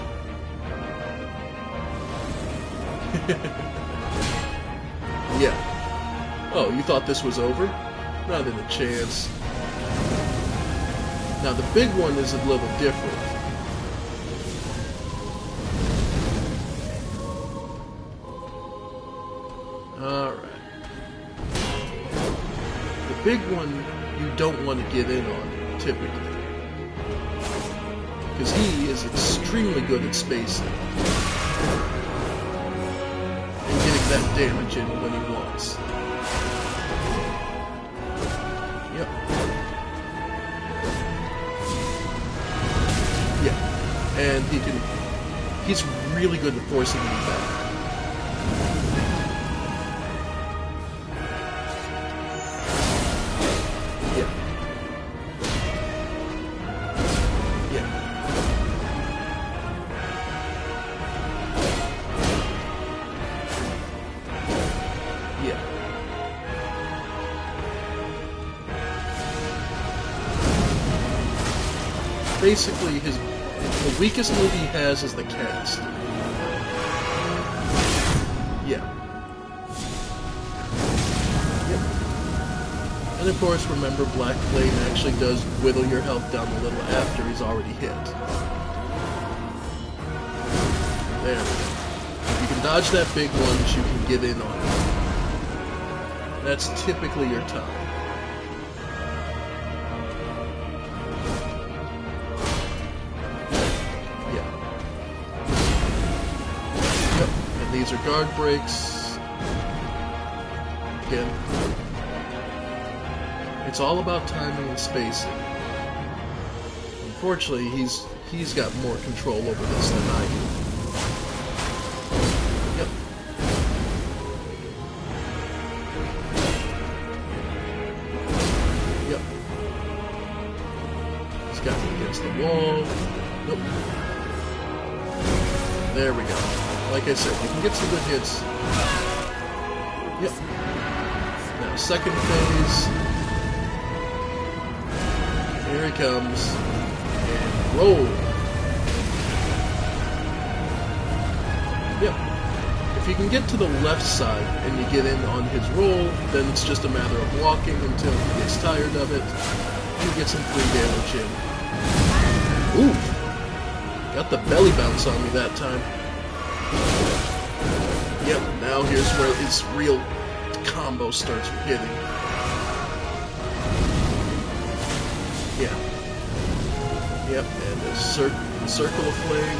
Yeah. Oh, you thought this was over? Not in a chance. Now the big one is a little different. Alright. The big one you don't want to get in on, typically. Because he is extremely good at spacing. And getting that damage in when he wants. Yep. Yeah. And he's really good at forcing me back. Basically, the weakest move he has is the cast. Yeah. Yep. And of course, remember, Black Flame actually does whittle your health down a little after he's already hit. There we go. If you can dodge that big one, you can get in on it. That's typically your time. These are guard breaks. Again, it's all about timing and spacing. Unfortunately, he's got more control over this than I do. Yep. Yep. He's got me against the wall. Nope. There we go. Like I said, you can get some good hits. Yep. Now, second phase. Here he comes. And roll. Yep. If you can get to the left side and you get in on his roll, then it's just a matter of walking until he gets tired of it. And you get some free damage in. Oof. Got the belly bounce on me that time. Yep, now here's where his real combo starts hitting. Yeah. Yep, and the circle of flame.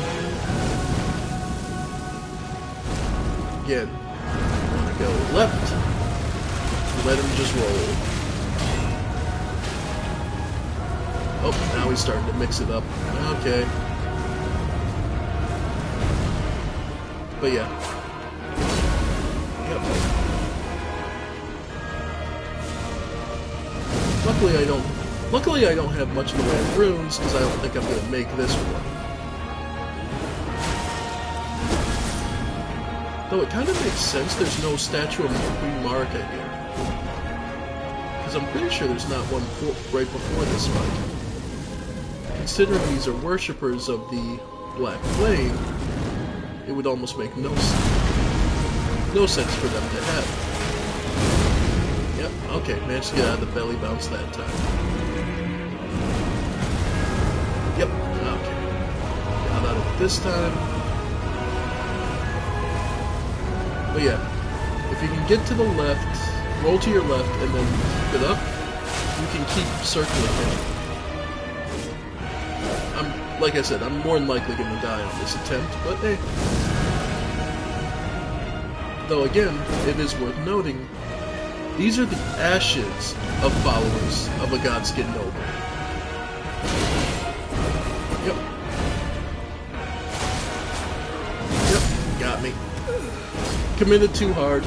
Again, want to go left. Let him just roll. Oh, now he's starting to mix it up. Okay. But yeah. Yep. Luckily I don't have much in the way of runes, because I don't think I'm gonna make this one. Though it kind of makes sense there's no statue of Queen Marika here. Because I'm pretty sure there's not one right before this fight. Considering these are worshippers of the Black Flame, it would almost make no sense for them to have. Yep, okay, managed to get out of the belly bounce that time. Yep, okay. Got out of it this time. But yeah, if you can get to the left, roll to your left, and then keep it up, you can keep circling it. Like I said, I'm more than likely going to die on this attempt, but hey. Though again, it is worth noting, these are the ashes of followers of a God-Skin Noble. Yep. Yep, got me. Committed too hard.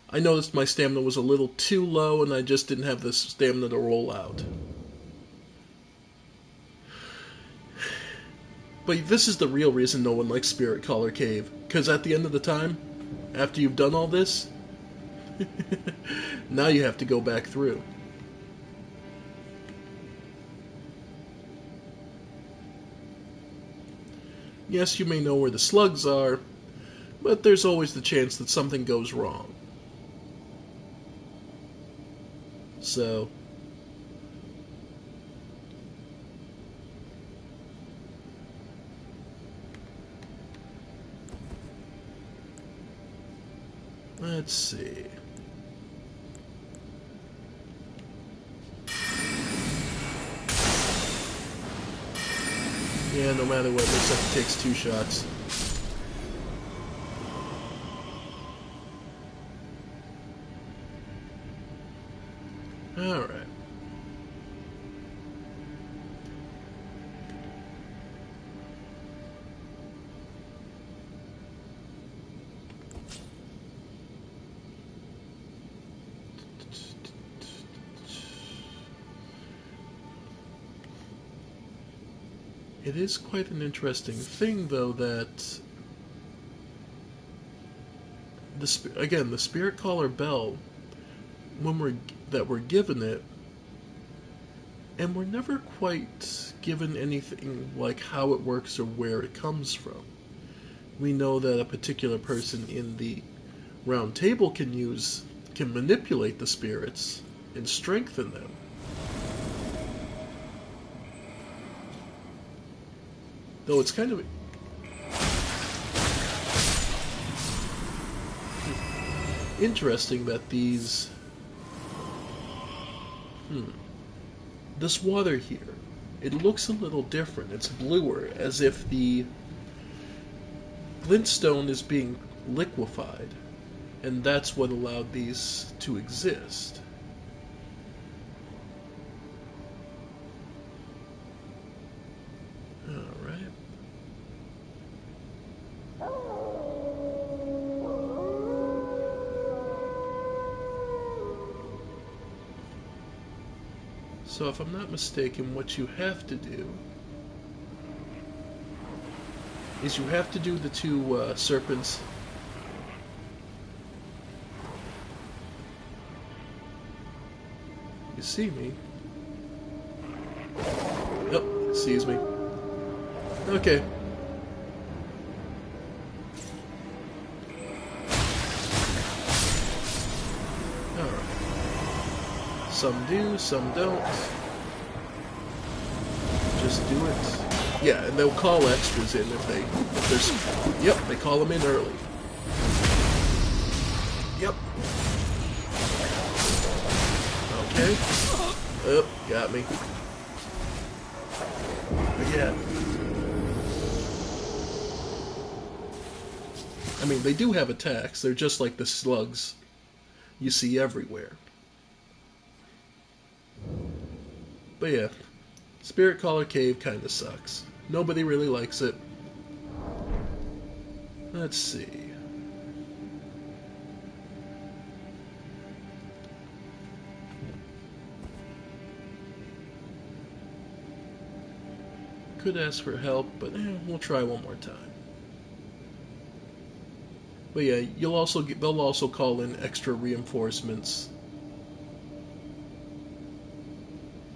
I noticed my stamina was a little too low and I just didn't have the stamina to roll out. But this is the real reason no one likes Spirit Caller Cave. Because at the end of the time, after you've done all this, now you have to go back through. Yes, you may know where the slugs are, but there's always the chance that something goes wrong. So, let's see. Yeah, no matter what, it looks like it takes 2 shots. Alright. It is quite an interesting thing, though, that the Spirit Caller Bell, when we're given it, and we're never quite given anything like how it works or where it comes from. We know that a particular person in the round table can manipulate the spirits and strengthen them. Though it's kind of interesting that these... This water here, it looks a little different. It's bluer, as if the glintstone is being liquefied, and that's what allowed these to exist. Alright. So if I'm not mistaken, what you have to do is you have to do the 2 serpents. You see me? Oh, it sees me. Okay. Alright. Some do, some don't. just do it. Yeah, and they'll call extras in if there's... Yep, they call them in early. Yep. Okay. Oh, got me. But yeah. I mean, they do have attacks. They're just like the slugs you see everywhere. But yeah, Spirit Caller Cave kind of sucks. Nobody really likes it. Let's see. Could ask for help, but we'll try one more time. But yeah, they'll also call in extra reinforcements,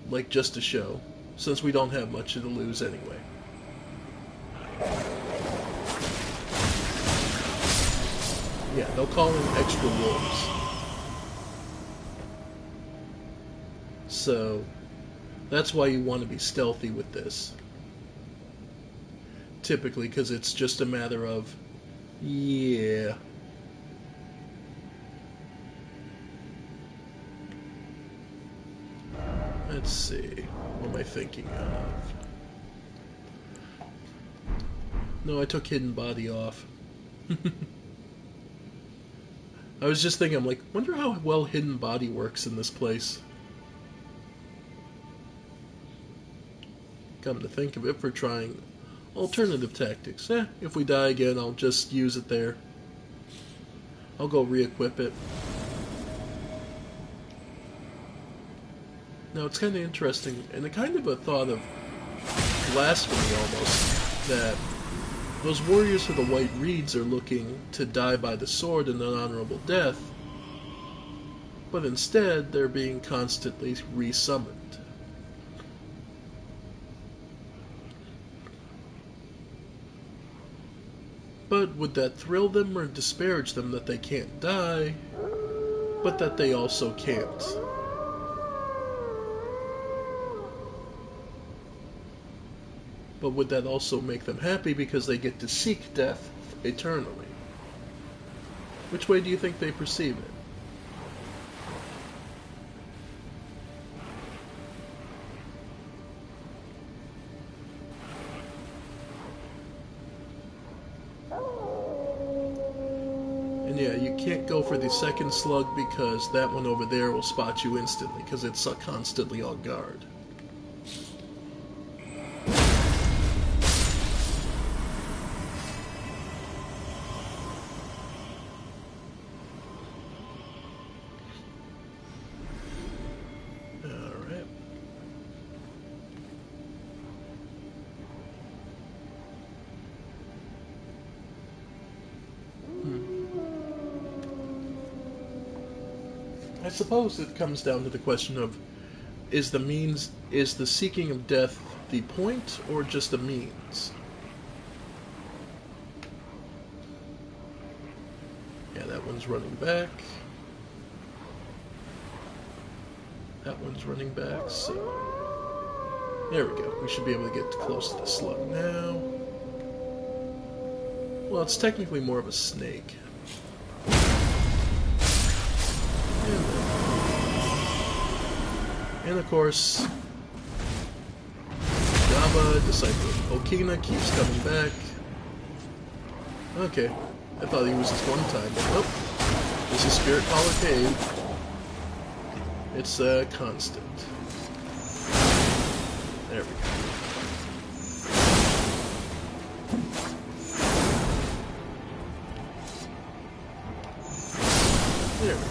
like just to show, since we don't have much to lose anyway. Yeah, they'll call in extra wolves. So that's why you want to be stealthy with this. Typically, because it's just a matter of, yeah. Let's see. What am I thinking of? No, I took Hidden Body off. I was just thinking, I'm like, wonder how well Hidden Body works in this place. Come to think of it, for trying alternative tactics. If we die again, I'll just use it there. I'll go re-equip it. Now, it's kind of interesting, and a kind of a thought of blasphemy almost, that those warriors of the White Reeds are looking to die by the sword in an honorable death, but instead they're being constantly resummoned. But would that thrill them or disparage them that they can't die, but that they also can't? But would that also make them happy because they get to seek death eternally? Which way do you think they perceive it? And yeah, you can't go for the second slug because that one over there will spot you instantly because it's constantly on guard. Alright. I suppose it comes down to the question of, is the seeking of death the point or just a means? Yeah, that one's running back. That one's running back, so... There we go. We should be able to get close to the slug now. Well, it's technically more of a snake. And of course, Java, Disciple of Okina, keeps coming back. Okay, I thought he was just one time, but nope. This is Spirit Caller Cave. It's constant. There we go. There we go.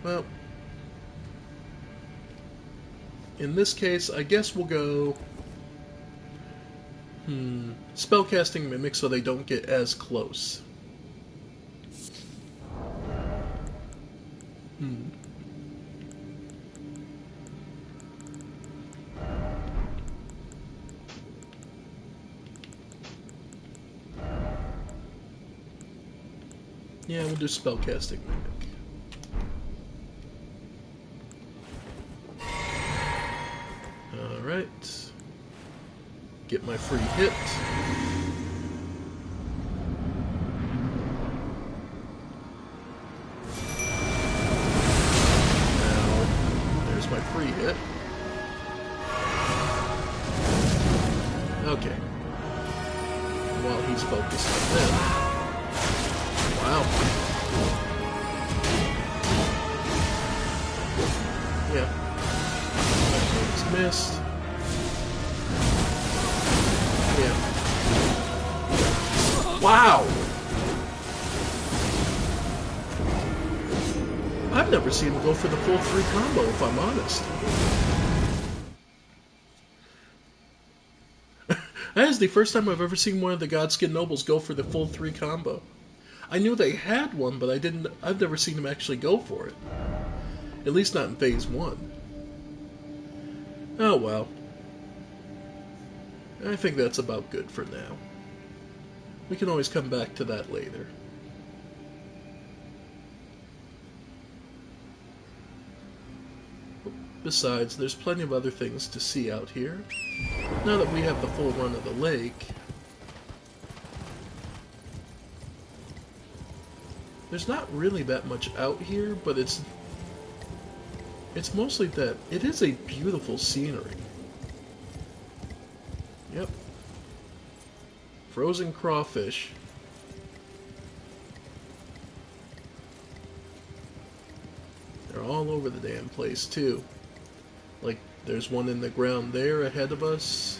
Well, in this case, I guess we'll go spellcasting Mimic so they don't get as close. Yeah, we'll do spellcasting Mimic. Alright. Get my free hit. Now, there's my free hit. Okay. While he's focused on them. Wow. Yeah. It's missed. Yeah. Wow! I've never seen him go for the full 3 combo, if I'm honest. That is the first time I've ever seen one of the Godskin Nobles go for the full 3 combo. I knew they had one, but I've never seen him actually go for it. At least not in Phase 1. Oh well. I think that's about good for now. We can always come back to that later. Besides, there's plenty of other things to see out here. Now that we have the full run of the lake, there's not really that much out here, but it's mostly that it is a beautiful scenery. Yep. Frozen crawfish. They're all over the damn place, too. Like, there's one in the ground there ahead of us.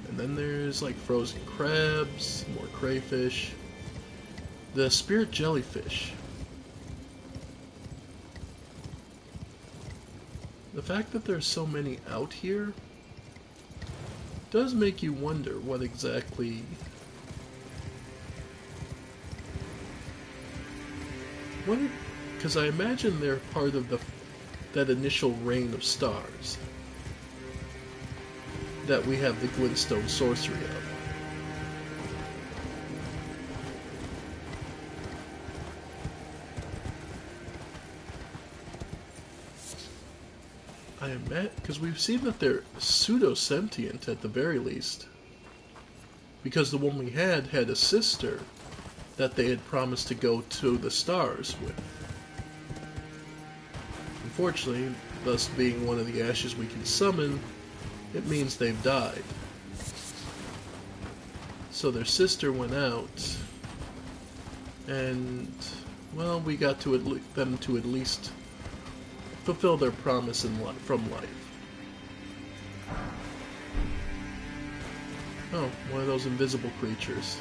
And then there's, like, frozen crabs, more crayfish. The spirit jellyfish. The fact that there's so many out here does make you wonder what exactly... Because I imagine they're part of that initial reign of stars that we have the glintstone sorcery of. I imagine, because we've seen that they're pseudo-sentient at the very least. Because the one we had a sister that they had promised to go to the stars with. Unfortunately, thus being one of the ashes we can summon, it means they've died. So their sister went out, and, well, we got them to at least fulfill their promise from life. Oh, one of those invisible creatures.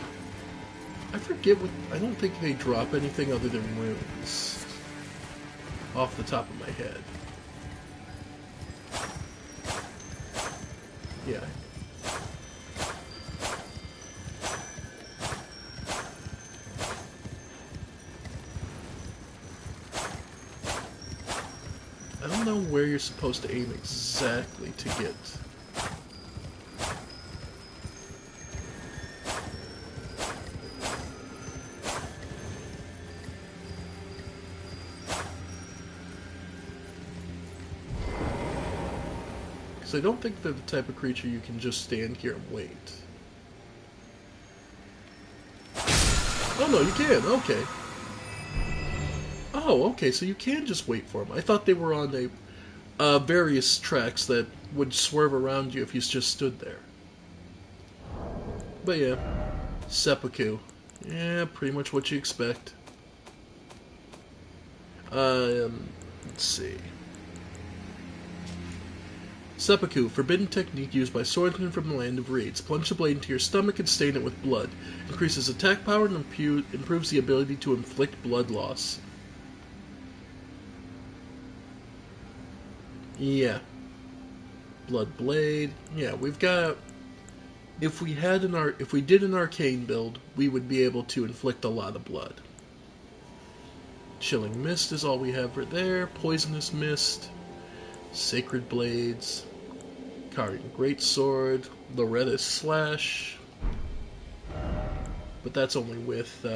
I forget I don't think they drop anything other than runes. Off the top of my head. Yeah. I don't know where you're supposed to aim exactly to get. Because I don't think they're the type of creature you can just stand here and wait. Oh no, you can, okay. Oh, okay, so you can just wait for them. I thought they were on various tracks that would swerve around you if you just stood there. But yeah, seppuku. Yeah, pretty much what you expect. Let's see. Seppuku, forbidden technique used by swordsmen from the land of reeds. Plunge the blade into your stomach and stain it with blood. Increases attack power and improves the ability to inflict blood loss. Yeah. Blood blade. Yeah, we've got... If we did an arcane build, we would be able to inflict a lot of blood. Chilling Mist is all we have right there. Poisonous Mist. Sacred Blades. Karian Greatsword. Loretta's Slash. But that's only with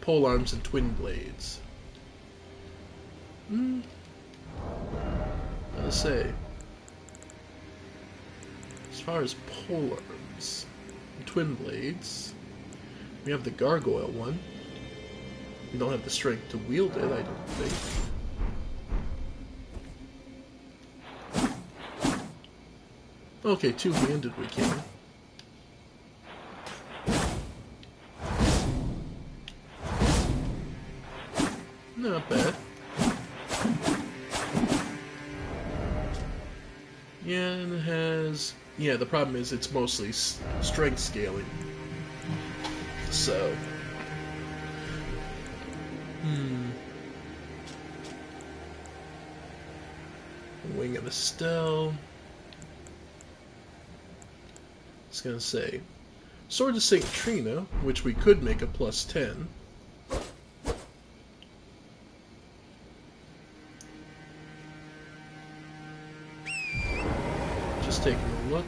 Polearms and Twin Blades. to say. As far as polearms, twin blades, we have the gargoyle one. We don't have the strength to wield it, I don't think. Okay, two-handed we can. Not bad. Yeah, and it has... Yeah, the problem is it's mostly strength scaling. So... Wing of Estelle. I was gonna say... Sword of St. Trina, which we could make a +10. Just taking a look.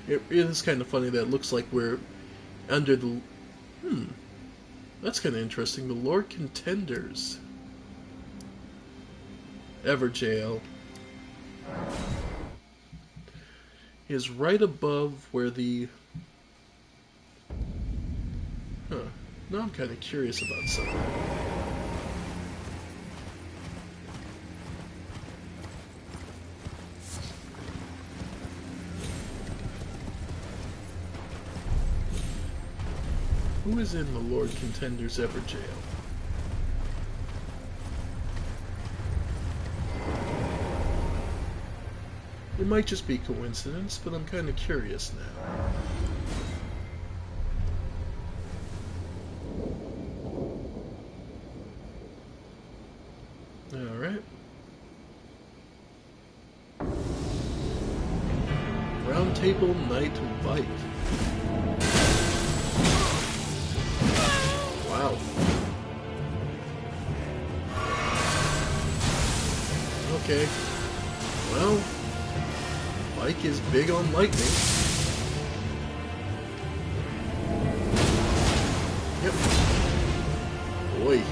It is kind of funny that it looks like we're under the... That's kind of interesting. The Lord Contenders. Everjail is right above where the... Now I'm kind of curious about something. Who is in the Lord Contenders Everjail? It might just be coincidence, but I'm kind of curious now. Alright. Round Table Knight Vike. Wow. Okay. Well, Mike is big on lightning. Yep. Boy.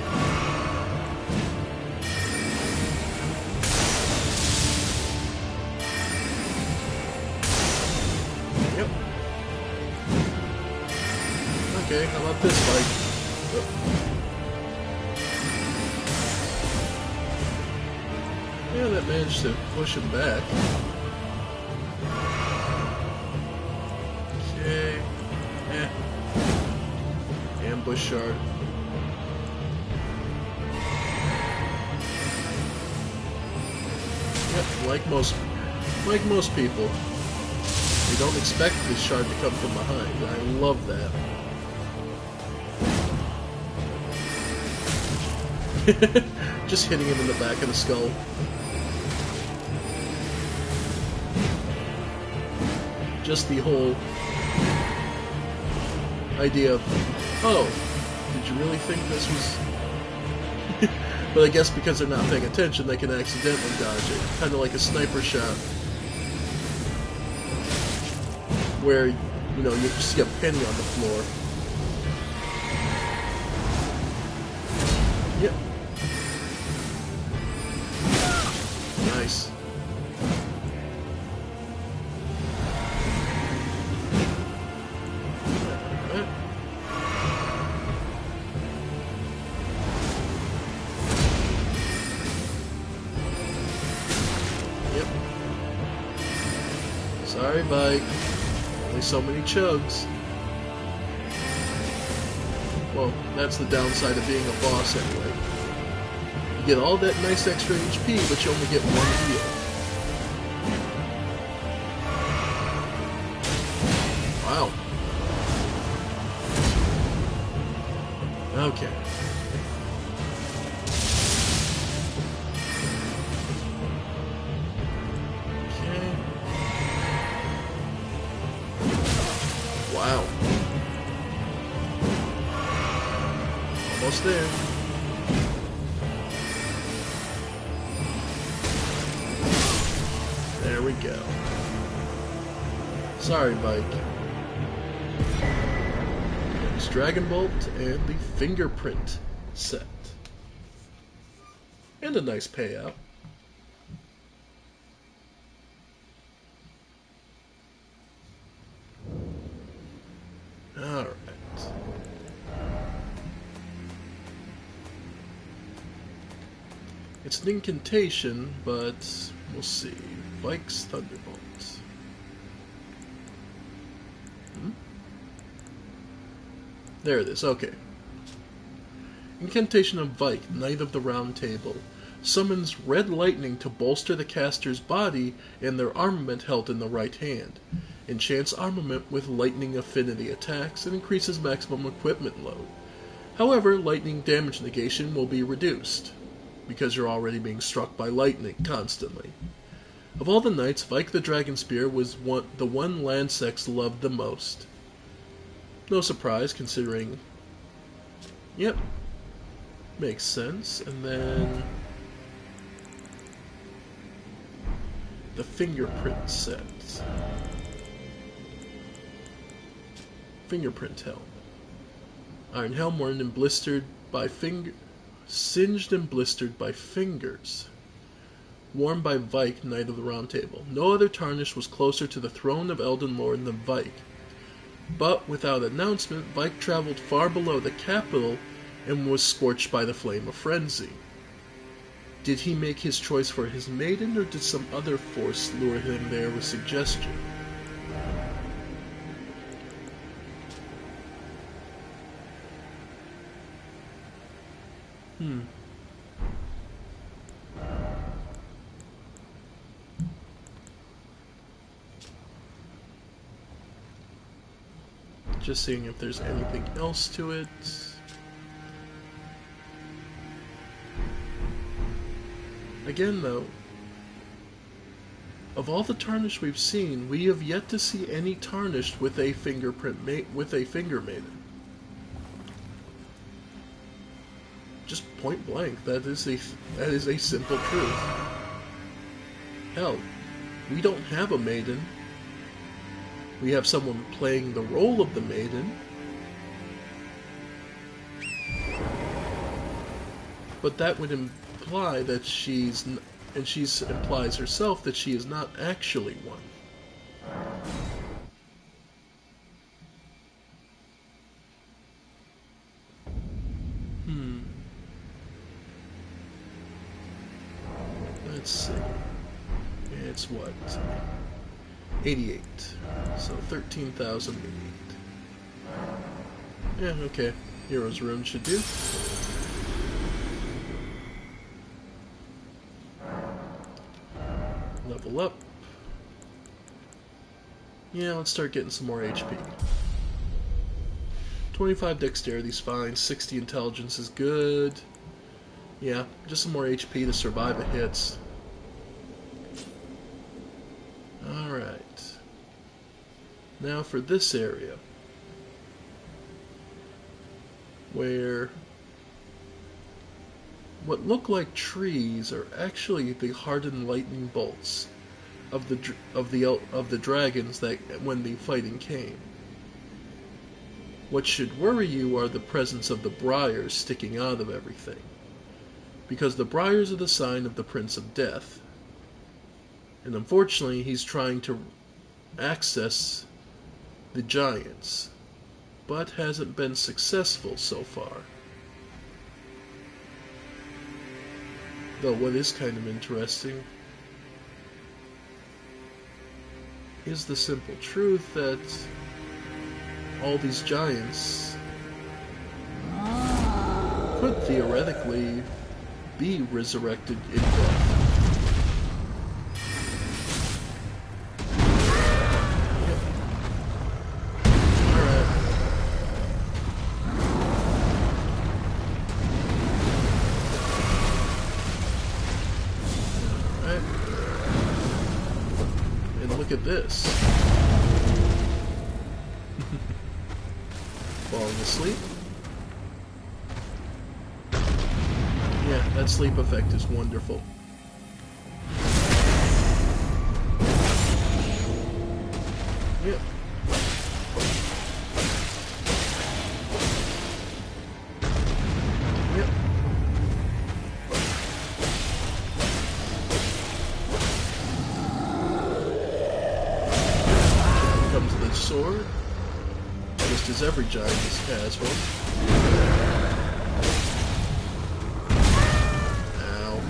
Yep. Okay, how about this, Mike? Yeah, that managed to push him back. Okay. Ambush shard. Yep, like most people. You don't expect this shard to come from behind. I love that. Just hitting him in the back of the skull. Just the whole idea of, oh, did you really think this was... But I guess because they're not paying attention, they can accidentally dodge it. Kind of like a sniper shot. Where, you know, you see a penny on the floor. Yep. Nice. Yep. Sorry, bike. Only so many chugs. Well, that's the downside of being a boss anyway. You get all that nice extra HP, but you only get one heal. Wow. Okay. Okay. Wow. Almost there. There we go. Sorry, Mike. There's Dragon Bolt and the Fingerprint set. And a nice payout. It's an incantation, but we'll see. Vike's Thunderbolt. There it is, okay. Incantation of Vike, Knight of the Round Table. Summons red lightning to bolster the caster's body and their armament held in the right hand. Enchants armament with lightning affinity attacks and increases maximum equipment load. However, lightning damage negation will be reduced, because you're already being struck by lightning constantly. Of all the knights, Vike the Dragonspear was the one Landsex loved the most. No surprise, considering... Yep. Makes sense. And then... the fingerprint set. Fingerprint helm. Iron helm worn and blistered by singed and blistered by fingers. Worn by Vike, Knight of the Round Table. No other tarnish was closer to the throne of Elden Lord than Vike. But without announcement, Vike traveled far below the capital and was scorched by the flame of frenzy. Did he make his choice for his maiden, or did some other force lure him there with suggestion? Just seeing if there's anything else to it. Again, though, of all the tarnished we've seen, we have yet to see any tarnished with a finger maiden. Just point blank, that is a simple truth. Hell, we don't have a maiden. We have someone playing the role of the maiden. But that would imply that she implies herself that she is not actually one. Let's see. It's what? 88. So 13,088. Yeah, okay. Hero's Rune should do. Level up. Yeah, let's start getting some more HP. 25 dexterity is fine, 60 intelligence is good. Yeah, just some more HP to survive the hits. Alright. Now for this area, where what look like trees are actually the hardened lightning bolts of the dragons that when the fighting came. What should worry you are the presence of the briars sticking out of everything, because the briars are the sign of the Prince of Death, and unfortunately he's trying to access the giants, but hasn't been successful so far. Though what is kind of interesting is the simple truth that all these giants could theoretically be resurrected in death. Look at this. Falling asleep. Yeah, that sleep effect is wonderful. Yep. Yep. Comes the sword, just as every giant has one. Ow.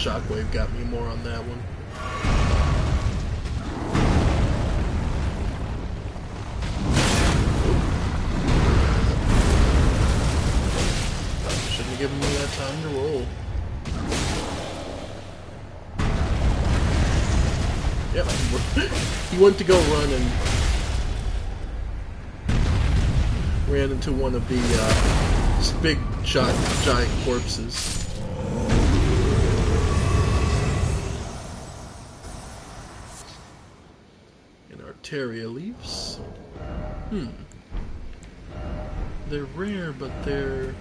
shockwave got me more on that one. Shouldn't have given me that time to roll. Yep, he went to go run and ran into one of the big giant corpses. And Arteria leaves. They're rare, but they're...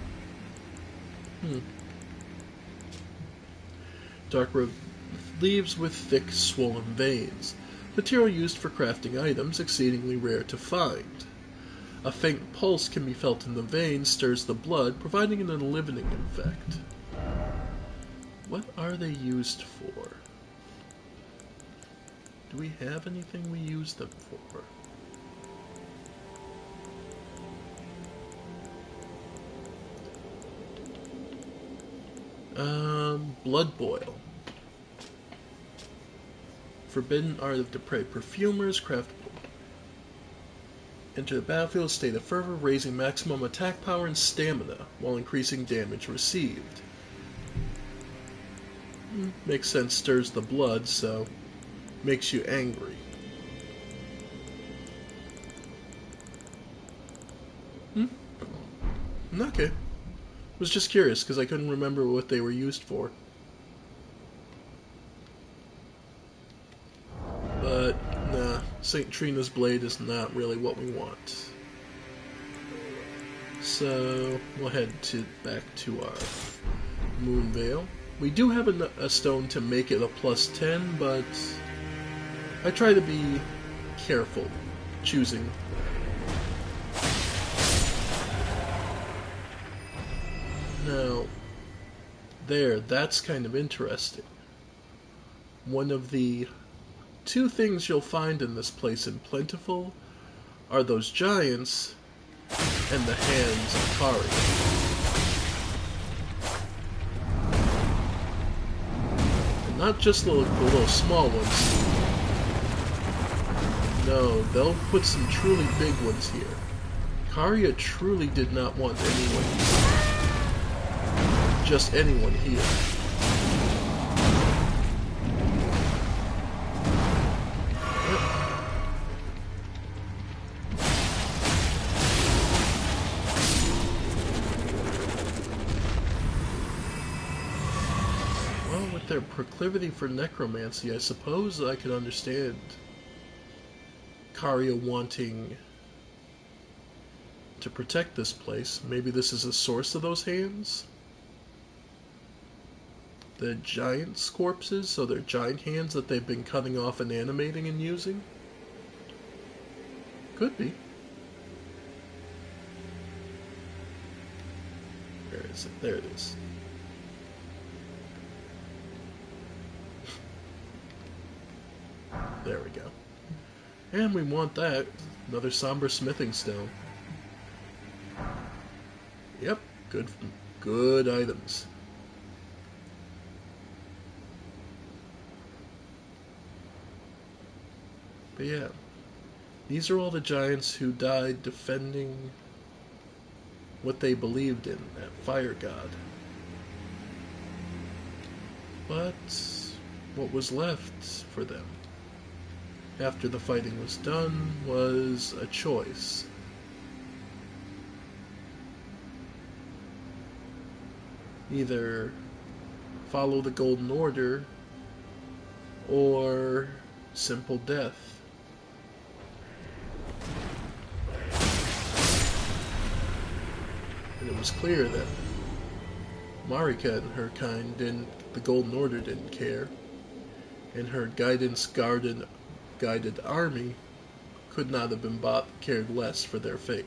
Dark red leaves with thick, swollen veins. Material used for crafting items, exceedingly rare to find. A faint pulse can be felt in the veins, stirs the blood, providing an enlivening effect. What are they used for? Do we have anything we use them for? Blood boil. Forbidden art of Dupre. Perfumers craft. Enter the battlefield, state of fervor, raising maximum attack power and stamina while increasing damage received. Makes sense, stirs the blood, so makes you angry. Okay. Was just curious because I couldn't remember what they were used for. But nah, St. Trina's blade is not really what we want. So we'll head back to our Moon Veil. We do have a stone to make it a +10, but I try to be careful choosing. Now, that's kind of interesting. One of the two things you'll find in this place in Plentiful are those giants and the hands of Kari. And not just the little small ones. No, they'll put some truly big ones here. Karia truly did not want anyone here. Just anyone here. Well, with their proclivity for necromancy, I suppose I could understand Karia wanting to protect this place. Maybe this is a source of those hands? The giant's corpses, so they're giant hands that they've been cutting off and animating and using? Could be. Where is it? There it is. There we go. And we want that. Another somber smithing stone. Yep, good items. But yeah, these are all the giants who died defending what they believed in, that fire god. But what was left for them after the fighting was done was a choice. Either follow the Golden Order or simple death. And it was clear that Marika and her kind the Golden Order didn't care, and her guided army could not have been cared less for their fate.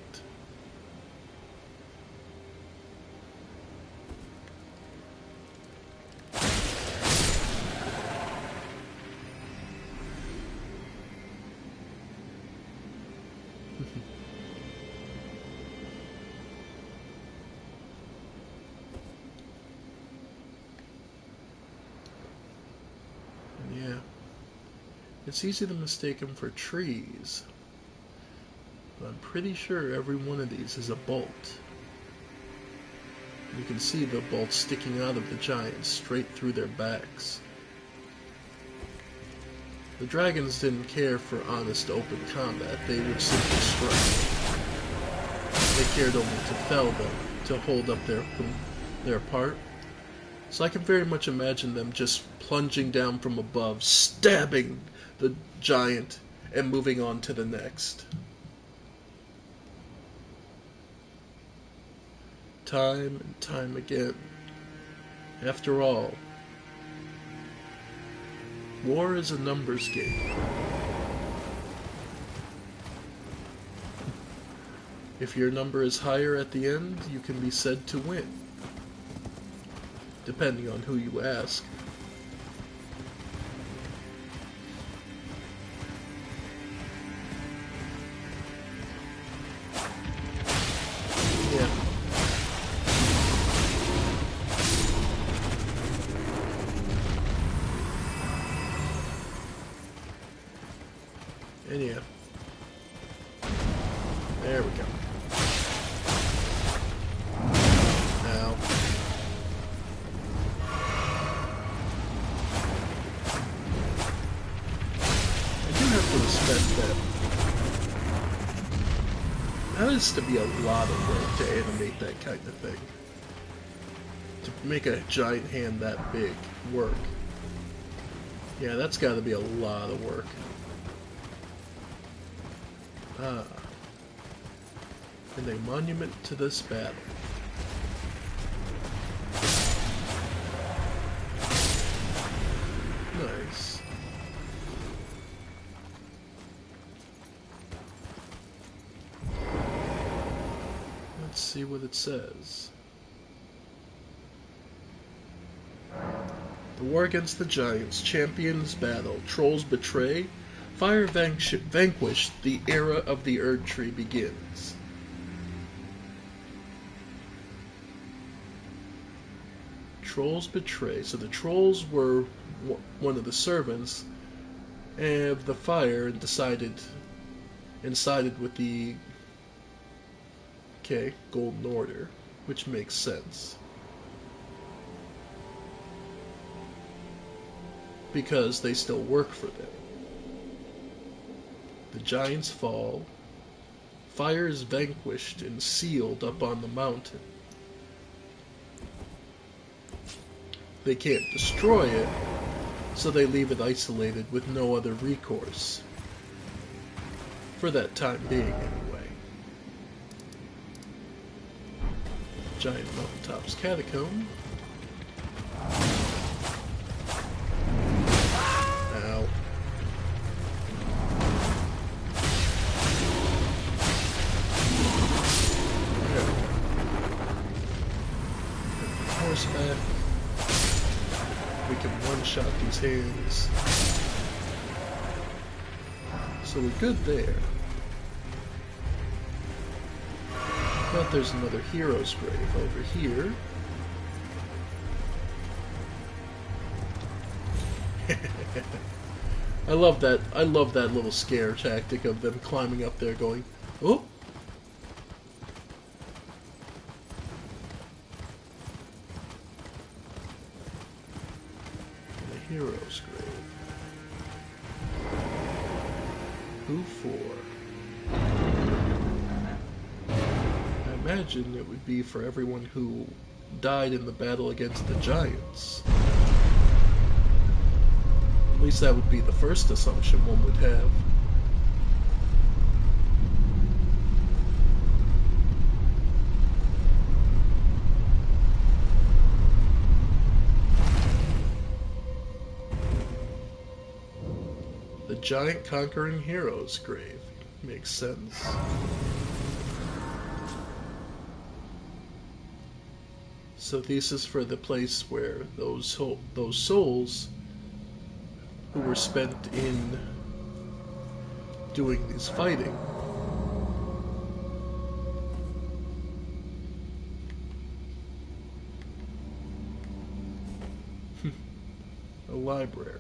It's easy to mistake them for trees, but I'm pretty sure every one of these is a bolt. You can see the bolts sticking out of the giants straight through their backs. The dragons didn't care for honest open combat, they would simply strike. They cared only to fell them, to hold up their part. So I can very much imagine them just plunging down from above, stabbing the giant, and moving on to the next. Time and time again. After all, war is a numbers game. If your number is higher at the end, you can be said to win, depending on who you ask. Yeah. Anyhow. There we go. Now. I do have to respect that. That is to be a lot of work to animate that kind of thing. To make a giant hand that big work. Yeah, that's gotta be a lot of work. Ah. And a monument to this battle. Nice. Let's see what it says. The war against the giants, champions battle, trolls betray, fire vanquished, the era of the Erd Tree begins. Trolls betray. So the trolls were one of the servants of the fire and sided with the Golden Order, which makes sense. Because they still work for them. The giants fall, fire is vanquished and sealed up on the mountain. They can't destroy it, so they leave it isolated with no other recourse. For that time being, anyway. Giant Mountaintop's Catacomb. Ow. Horseback. We can one-shot these hands. So we're good there. But there's another hero's grave over here. I love that little scare tactic of them climbing up there going, oh! Hero's grave. Who for? I imagine it would be for everyone who died in the battle against the giants. At least that would be the first assumption one would have. The giant conquering hero's grave. Makes sense. So this is for the place where those souls who were spent in doing this fighting a library.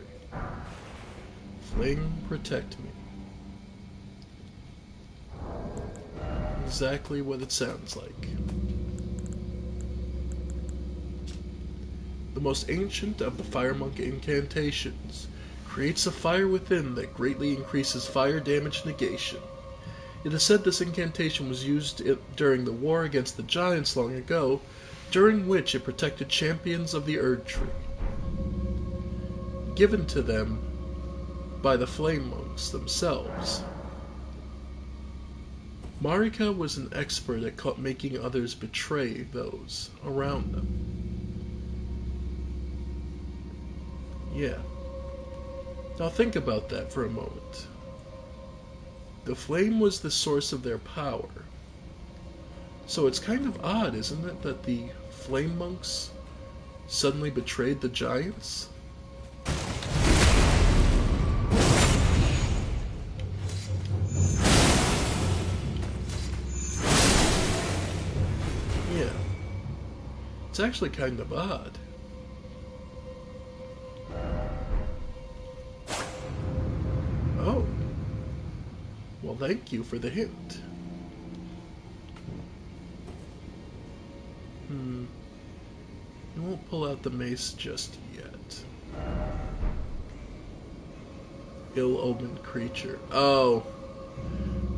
Flame, protect me. Exactly what it sounds like. The most ancient of the Fire Monk incantations creates a fire within that greatly increases fire damage negation. It is said this incantation was used during the war against the giants long ago, during which it protected champions of the Erd Tree. Given to them by the Flame Monks themselves. Marika was an expert at making others betray those around them. Yeah. Now think about that for a moment. The flame was the source of their power. So it's kind of odd, isn't it, that the flame monks suddenly betrayed the giants? Yeah. It's actually kind of odd. Oh. Well, thank you for the hint. I won't pull out the mace just yet. Ill-omened creature. Oh.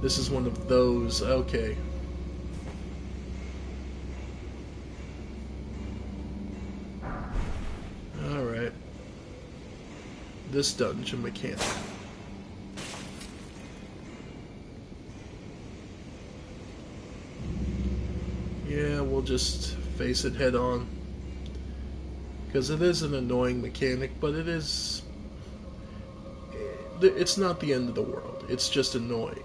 This is one of those. Okay. Alright. This dungeon mechanic. Yeah, we'll just face it head on. Because it is an annoying mechanic, but it is... It's not the end of the world. It's just annoying.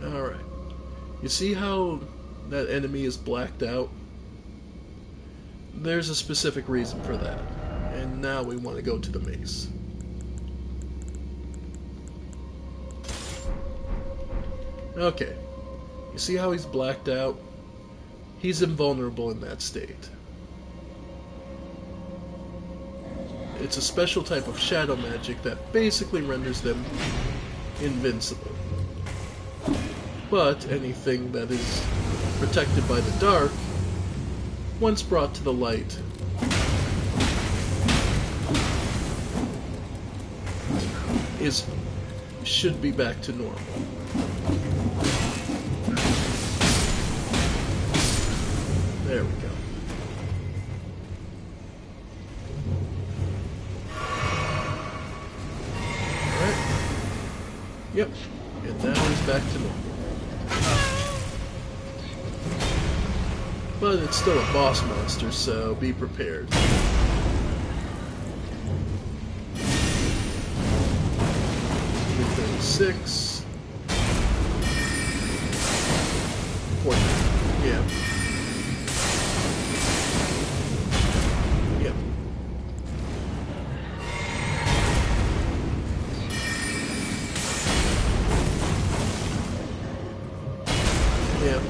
Alright. You see how that enemy is blacked out? There's a specific reason for that. And now we want to go to the mace. Okay. You see how he's blacked out? He's invulnerable in that state. It's a special type of shadow magic that basically renders them invincible. But anything that is protected by the dark, once brought to the light, should be back to normal. There we go. Alright. Yep. And now he's back to normal. But it's still a boss monster, so be prepared. 36. 40. Yeah. Yep. Yeah.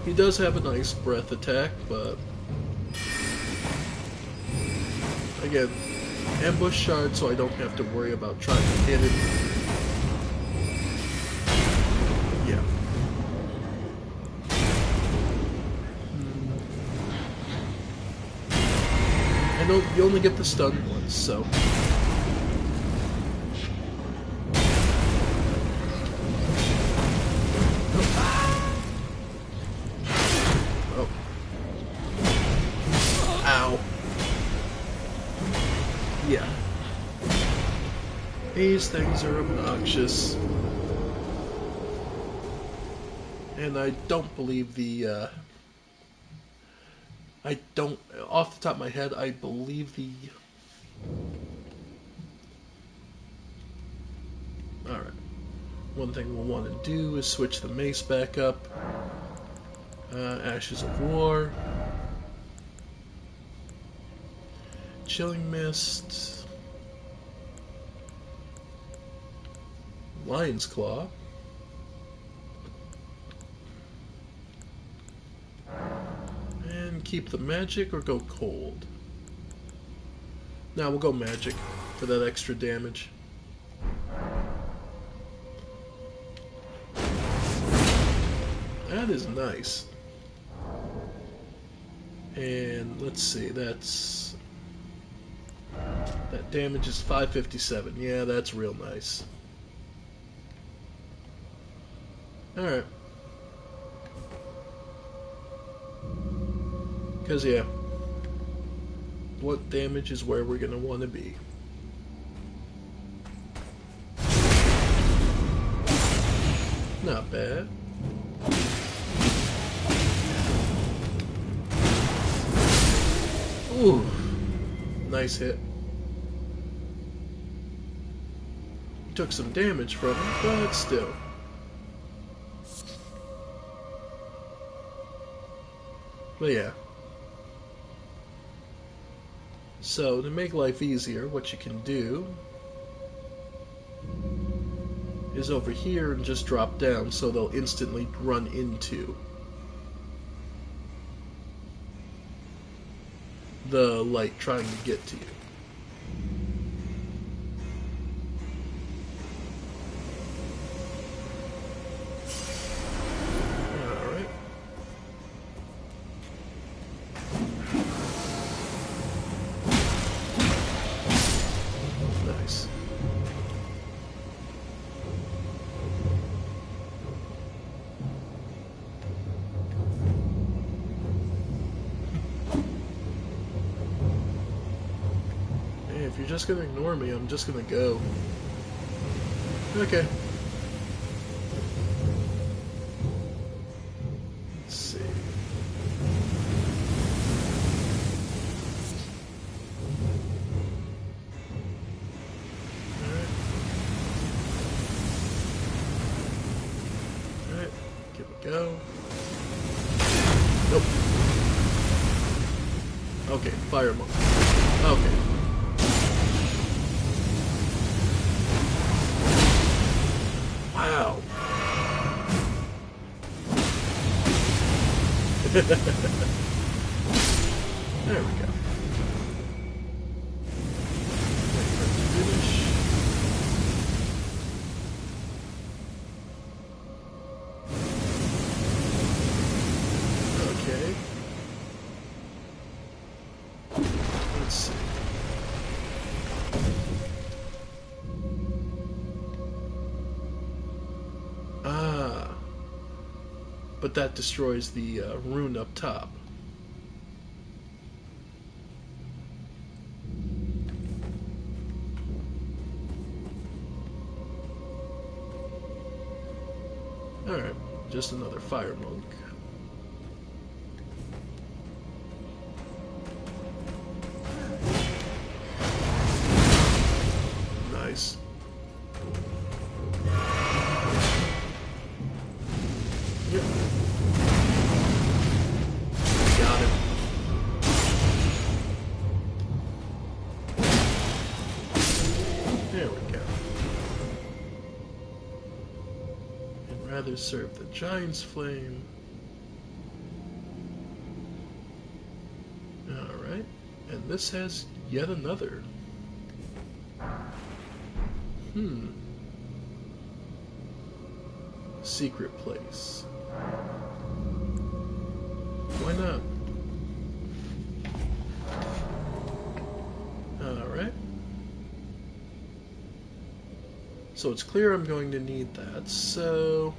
He does have a nice breath attack, but again, ambush shard, so I don't have to worry about trying to hit it. Yeah. I know you only get the stun once, so. Ow. Yeah. These things are obnoxious. And I don't believe the, I don't, off the top of my head, I believe the... Alright. One thing we'll want to do is switch the mace back up. Ashes of War. Chilling Mist. Lion's Claw. and keep the magic or go cold? Now we'll go magic for that extra damage. That is nice. And let's see, that damage is 557. Yeah, that's real nice. Alright. Because, yeah, blunt damage is where we're going to want to be. Not bad. Ooh, nice hit. Took some damage from him, but still. But yeah. So, to make life easier, what you can do is over here and just drop down so they'll instantly run into the light trying to get to you. Alright. Nice. If you're just gonna ignore me, I'm just gonna go. Okay. Let's see. Alright. Alright. Give it a go. Nope. Okay, fire monk. Okay. Wow. There we go. Finish. Okay. Let's see. But that destroys the rune up top. Alright, just another fire monk. Nice. Yep. Got it. There we go. And rather serve the giant's flame. Alright. And this has yet another. Secret place. Why not? Alright. So it's clear I'm going to need that, so...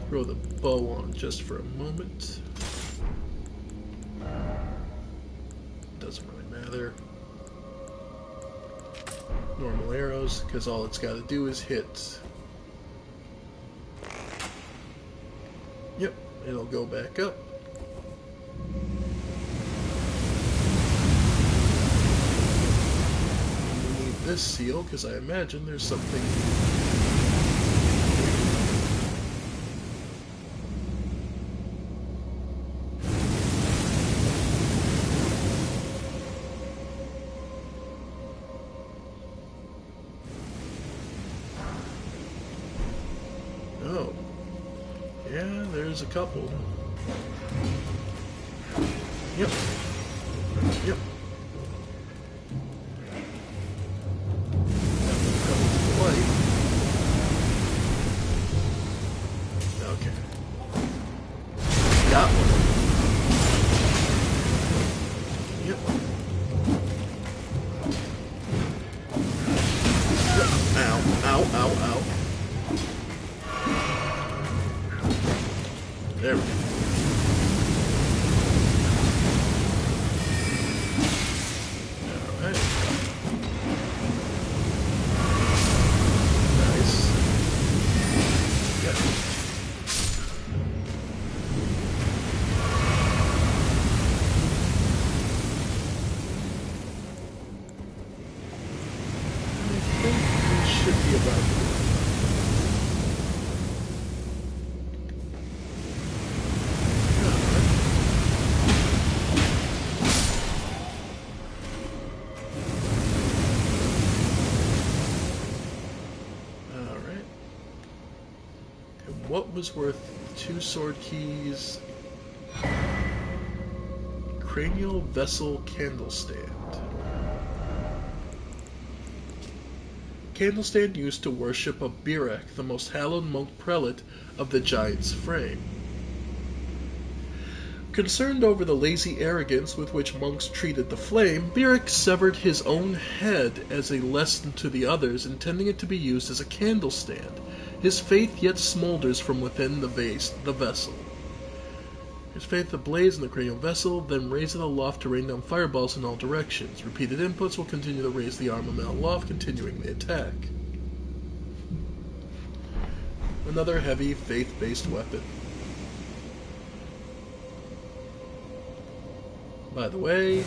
Throw the bow on just for a moment. Doesn't really matter. Normal arrows, because all it's got to do is hit. Yep, it'll go back up. We need this seal, because I imagine there's something... Oh. Yeah, there's a couple. Yep. Yep. Coming to the light. Okay. Got one. Yep. Yep. Ow. Ow, ow, ow. There we go. Alright. Nice. Yeah. I think we should be about to what was worth 2 sword keys? Cranial vessel candlestand. Candlestand used to worship a Birek, the most hallowed monk prelate of the Giant's frame. Concerned over the lazy arrogance with which monks treated the flame, Birek severed his own head as a lesson to the others, intending it to be used as a candlestand. His faith yet smolders from within the vessel. His faith ablaze in the cranial vessel, then raise it aloft to rain down fireballs in all directions. Repeated inputs will continue to raise the armament aloft, continuing the attack. Another heavy, faith-based weapon. By the way, you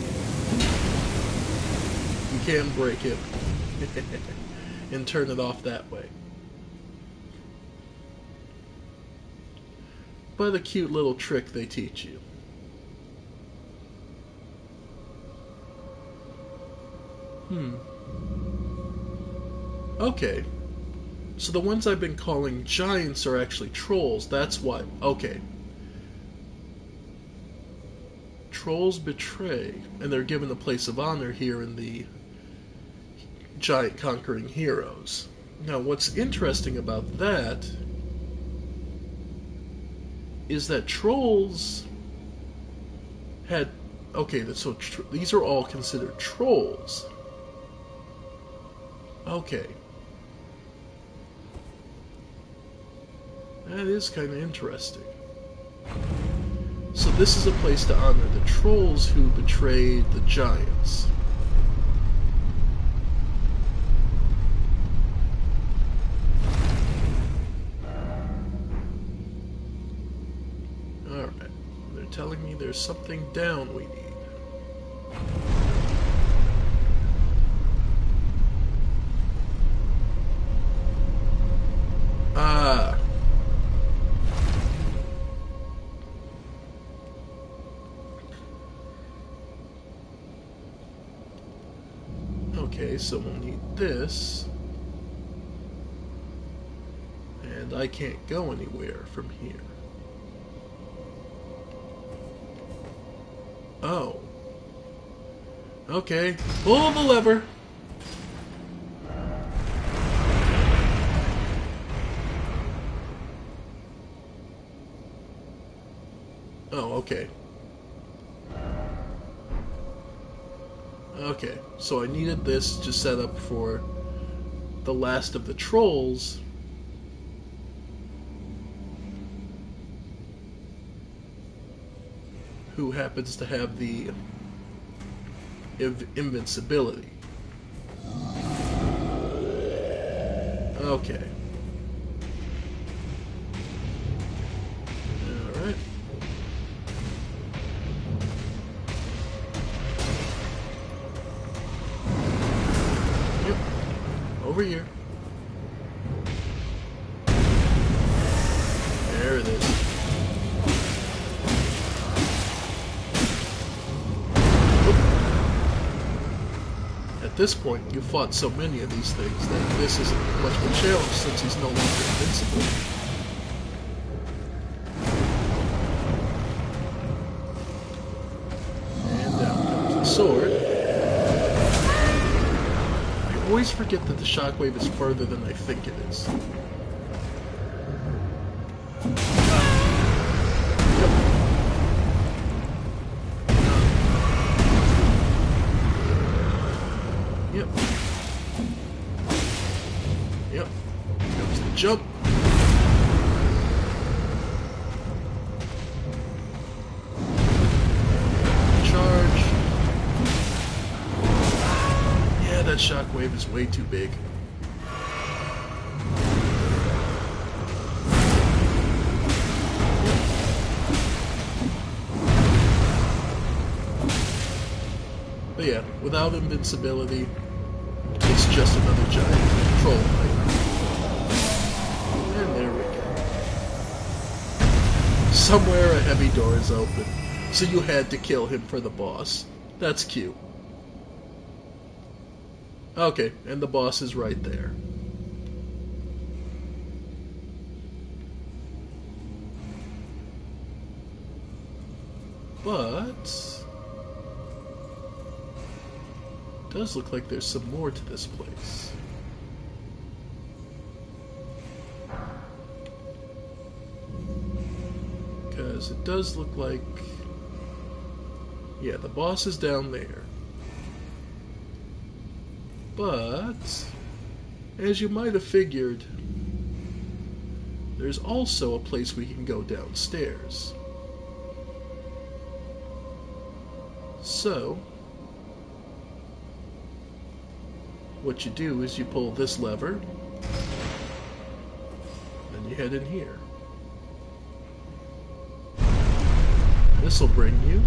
can break it and turn it off that way. By the cute little trick they teach you. Okay. So the ones I've been calling giants are actually trolls. That's why. Okay. Trolls betray, and they're given a place of honor here in the Giant Conquering Heroes. Now, what's interesting about that is that trolls had... Okay, so these are all considered trolls. Okay. That is kind of interesting. So this is a place to honor the trolls who betrayed the giants. Alright. They're telling me there's something down we need. Ah. Okay, so we'll need this. And I can't go anywhere from here. Oh. Okay, pull the lever. Oh, okay. Okay, so I needed this to set up for the last of the trolls. Who happens to have the invincibility. Okay. Alright. Yep. Over here. There it is. At this point, you've fought so many of these things that this isn't much of a challenge since he's no longer invincible. forget that the shockwave is further than I think it is. Yep. Yep. Goes the jump. Charge. Yeah, that shockwave is way too big. But yeah, without invincibility, it's just another giant troll fight. And there we go. Somewhere a heavy door is open, so you had to kill him for the boss. That's cute. Okay, and the boss is right there. But it does look like there's some more to this place. Because it does look like... yeah, the boss is down there. But, as you might have figured, there's also a place we can go downstairs. So, what you do is you pull this lever, and you head in here. This will bring you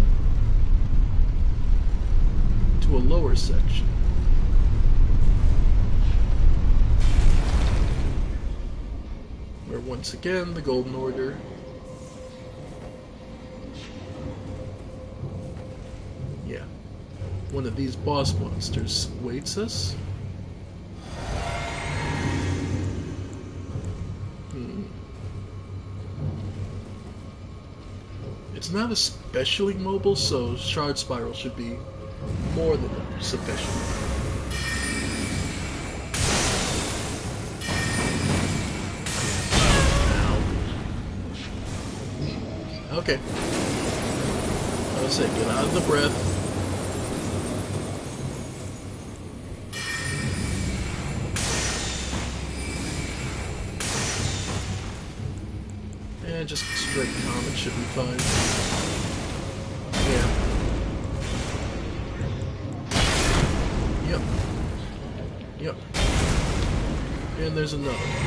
to a lower section. Where once again the Golden Order one of these boss monsters waits us. It's not especially mobile, so Shard Spiral should be more than sufficient. Okay. I would say get out of the breath. And just straight comet should be fine. Yeah. Yep. Yep. And there's another one.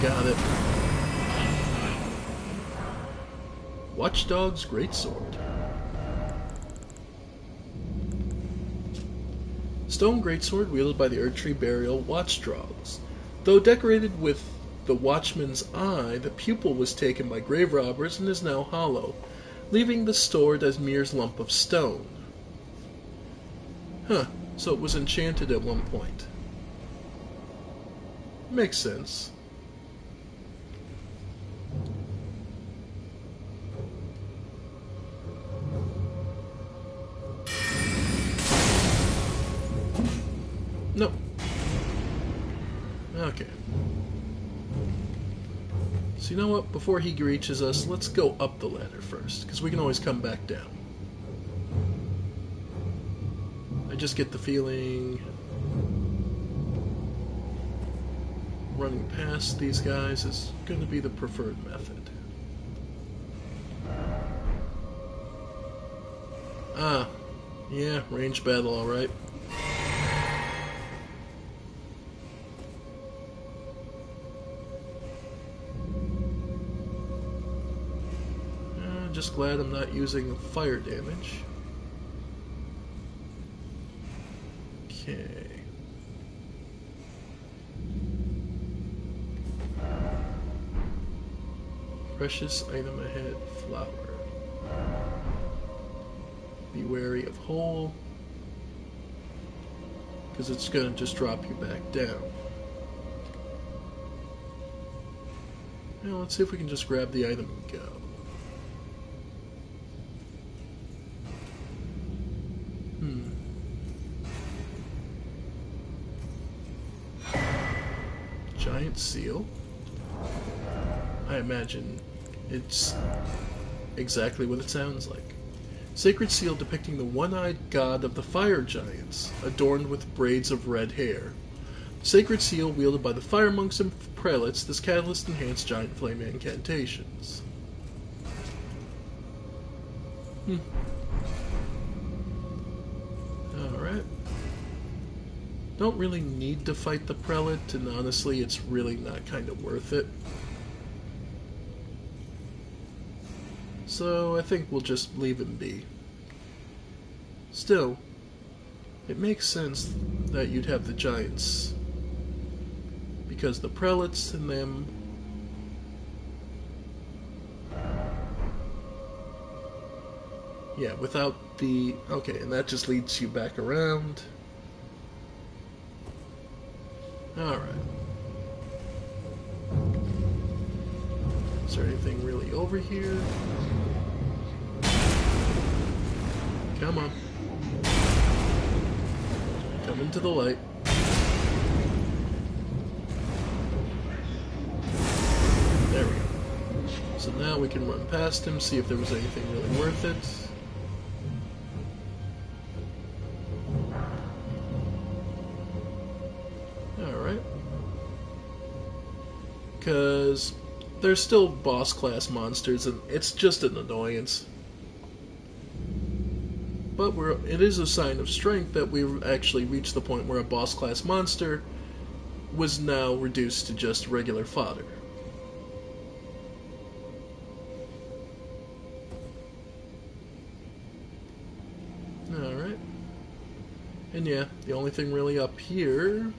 Got it. Watchdog's Greatsword. Stone greatsword wielded by the Erdtree Burial Watchdogs. Though decorated with the Watchman's Eye, the pupil was taken by grave robbers and is now hollow, leaving the stored as mere lump of stone. Huh, so it was enchanted at one point. Makes sense. Nope. Okay. So you know what? Before he reaches us, let's go up the ladder first, because we can always come back down. I just get the feeling running past these guys is going to be the preferred method. Ah, yeah, range battle, alright. Just glad I'm not using fire damage. Okay. Precious item ahead, flower. Be wary of hole, because it's going to just drop you back down. Now let's see if we can just grab the item and go. Giant seal. I imagine it's exactly what it sounds like. Sacred seal depicting the one-eyed god of the fire giants, adorned with braids of red hair. Sacred seal wielded by the fire monks and prelates, this catalyst enhanced giant flame incantations. Alright. Don't really need to fight the prelate, and honestly, it's really not kind of worth it. So I think we'll just leave him be. Still, it makes sense that you'd have the giants, because the prelates and them... Yeah, without the... Okay, and that just leads you back around. Alright. Is there anything really over here? Come on. Come into the light. There we go. So now we can run past him, see if there was anything really worth it. Because they're still boss class monsters and it's just an annoyance. But it is a sign of strength that we've actually reached the point where a boss class monster was now reduced to just regular fodder. Alright. And yeah, the only thing really up here,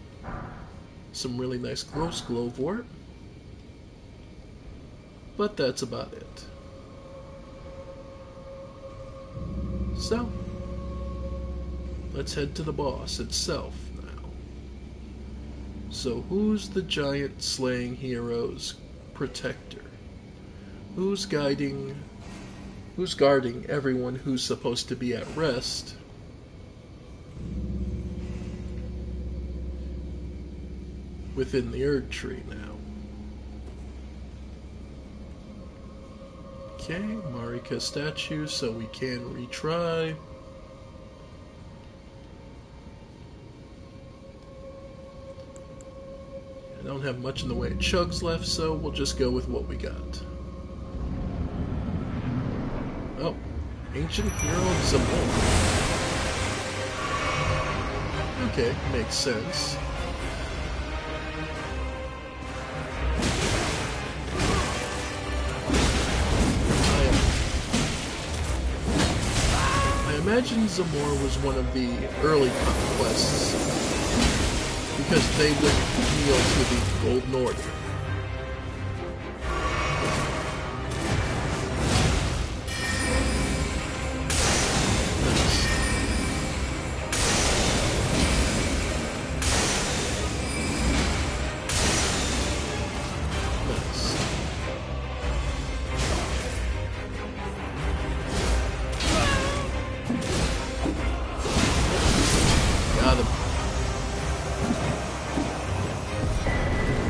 some really nice gross glowwort. But that's about it. So, let's head to the boss itself now. So who's the giant slaying hero's protector? Who's guarding everyone who's supposed to be at rest? Within the Erd Tree now. Okay, Marika statue, so we can retry. I don't have much in the way of chugs left, so we'll just go with what we got. Oh, Ancient Hero Zamor. Okay, makes sense. I imagine Zamor was one of the early conquests, because they would kneel to the Golden Order.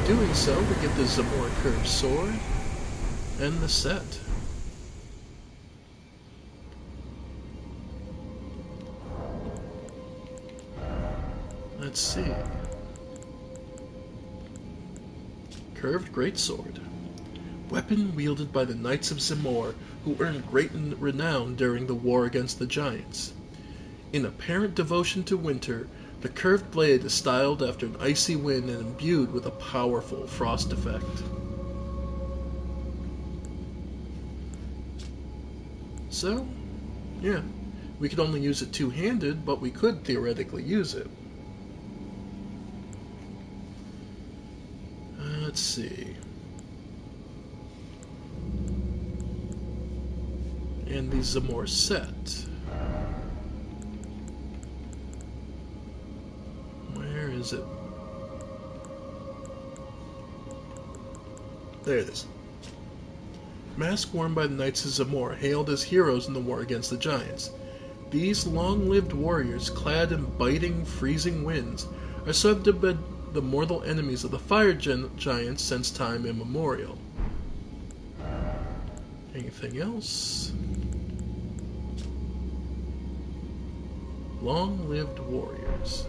Doing so, we get the Zamor curved sword and the set. Let's see. Curved greatsword. Weapon wielded by the Knights of Zamor, who earned great renown during the war against the Giants. In apparent devotion to winter, the curved blade is styled after an icy wind and imbued with a powerful frost effect. So, yeah, we could only use it two-handed, but we could theoretically use it. Let's see. and the Zamor set. Where is it? There it is. Mask worn by the Knights of Zamor, hailed as heroes in the war against the giants. These long-lived warriors, clad in biting, freezing winds, are said to have been the mortal enemies of the fire giants since time immemorial. Anything else? Long-lived warriors.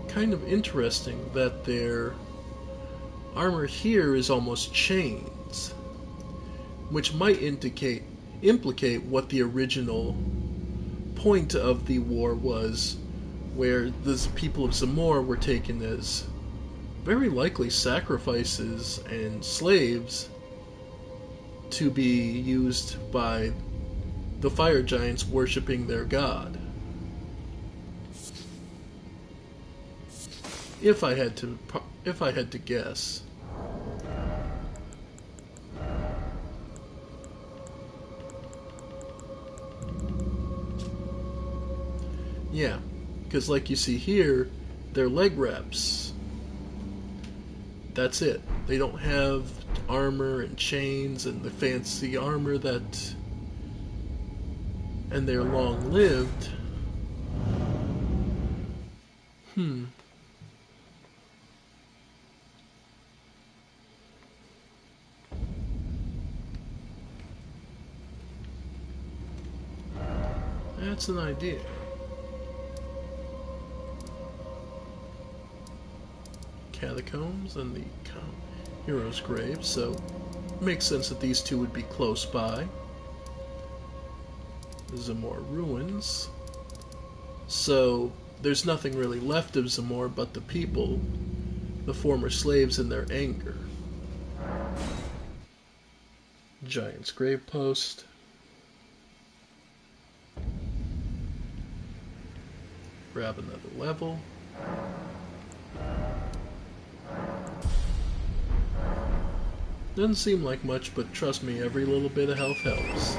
Kind of interesting that their armor here is almost chains, which might implicate what the original point of the war was, where the people of Zamor were taken as very likely sacrifices and slaves to be used by the fire giants worshipping their god. If I had to guess. Yeah, because like you see here, they're leg wraps. That's it. They don't have armor and chains and the fancy armor that... and they're long-lived. That's an idea. Catacombs and the hero's grave, so it makes sense that these two would be close by. Zamor ruins. So there's nothing really left of Zamor but the people, the former slaves in their anger. Giant's grave post. Grab another level. Doesn't seem like much, but trust me, every little bit of health helps.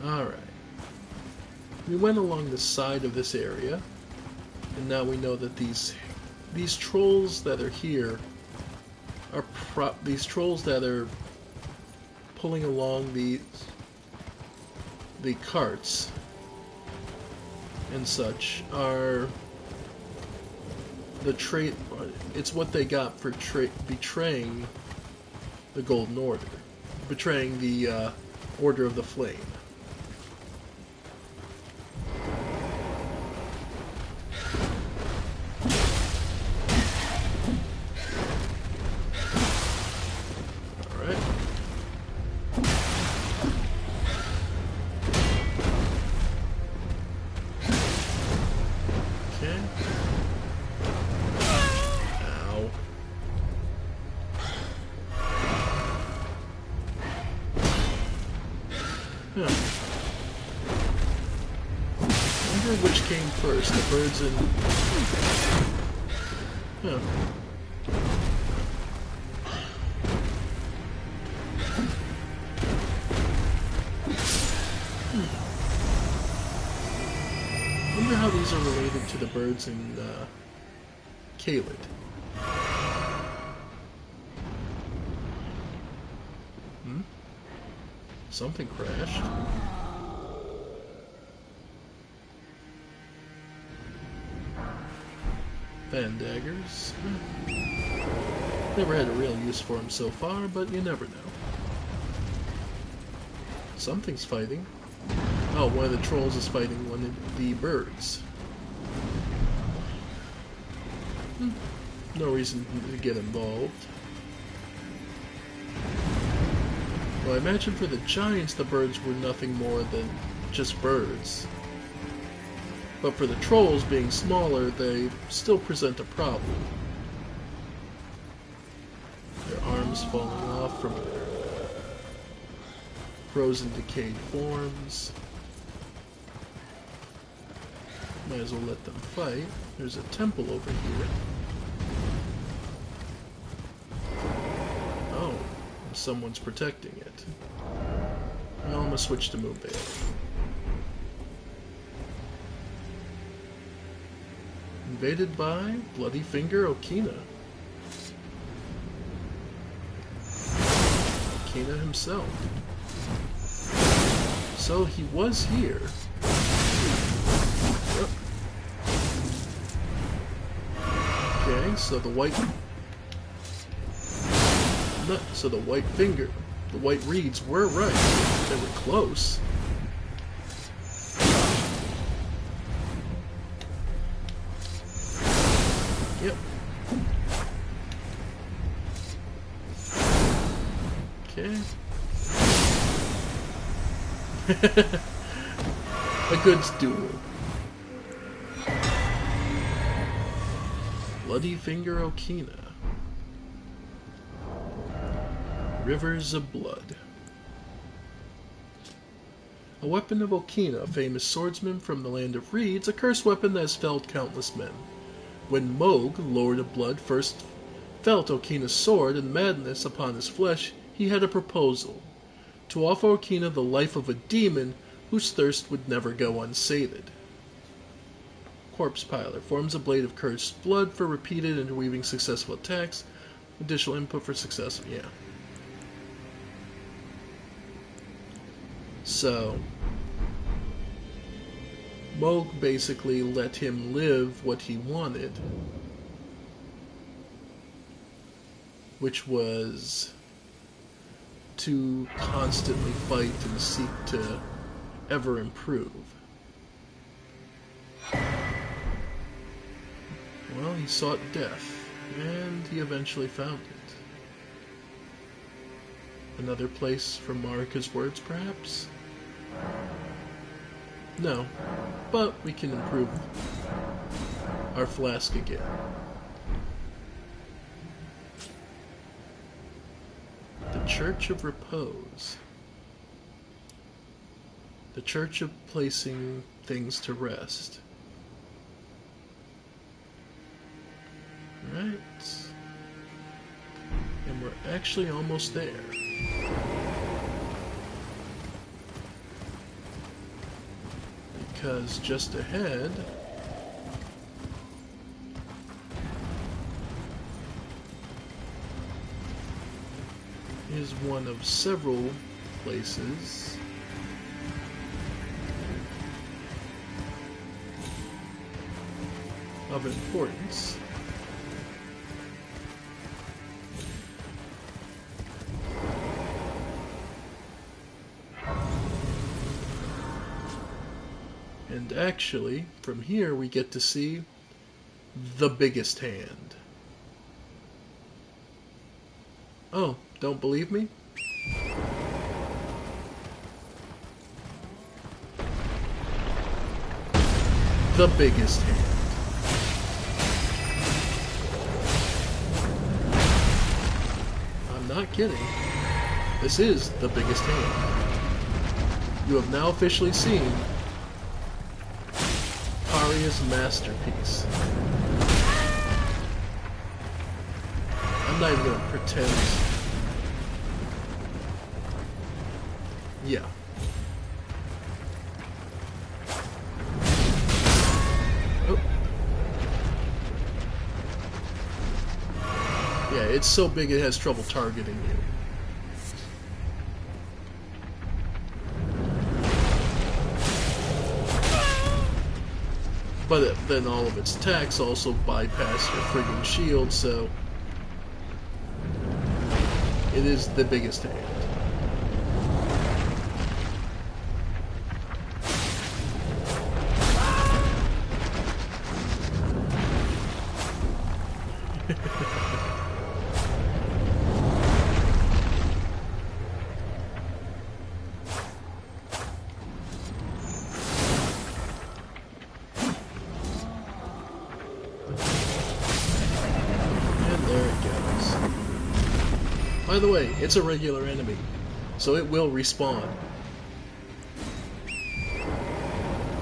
Alright. We went along the side of this area, and now we know that these trolls that are here are these trolls that are pulling along the carts and such are it's what they got for betraying the Golden Order, betraying the Order of the Flame. Which came first, the birds and... Huh. Wonder how these are related to the birds in Caelid. Something crashed. Fan daggers. Never had a real use for them so far, but you never know. Something's fighting. Oh, one of the trolls is fighting one of the birds. No reason to get involved. Well, I imagine for the giants the birds were nothing more than just birds. But for the trolls, being smaller, they still present a problem. Their arms falling off from their frozen, decayed forms. Might as well let them fight. There's a temple over here. Oh, someone's protecting it. Well, I'm gonna switch to Moonveil. Invaded by Bloody Finger Okina. Okina himself. So he was here. Yep. Okay, so the white reeds were right. They were close. Yep. Okay. A good duel. Bloody Finger Okina. Rivers of Blood. A weapon of Okina, a famous swordsman from the land of reeds, a cursed weapon that has felled countless men. When Moog, Lord of Blood, first felt Okina's sword and madness upon his flesh, he had a proposal: to offer Okina the life of a demon whose thirst would never go unsated. Corpse Piler forms a blade of cursed blood for repeated interweaving successful attacks. Additional input for success, yeah. So, Moog basically let him live what he wanted, which was to constantly fight and seek to ever improve. Well, he sought death, and he eventually found it. Another place for Marika's words, perhaps? No, but we can improve our flask again. The Church of Repose. The Church of Placing Things to Rest. Right. And we're actually almost there. Because just ahead is one of several places of importance. And actually, from here we get to see the biggest hand. Oh, don't believe me? The biggest hand. I'm not kidding. This is the biggest hand. You have now officially seen Arya's masterpiece. I'm not even gonna pretend. Yeah. Oh. Yeah, it's so big it has trouble targeting you. But then all of its attacks also bypass your friggin' shield, so it is the biggest hand. By the way, it's a regular enemy, so it will respawn.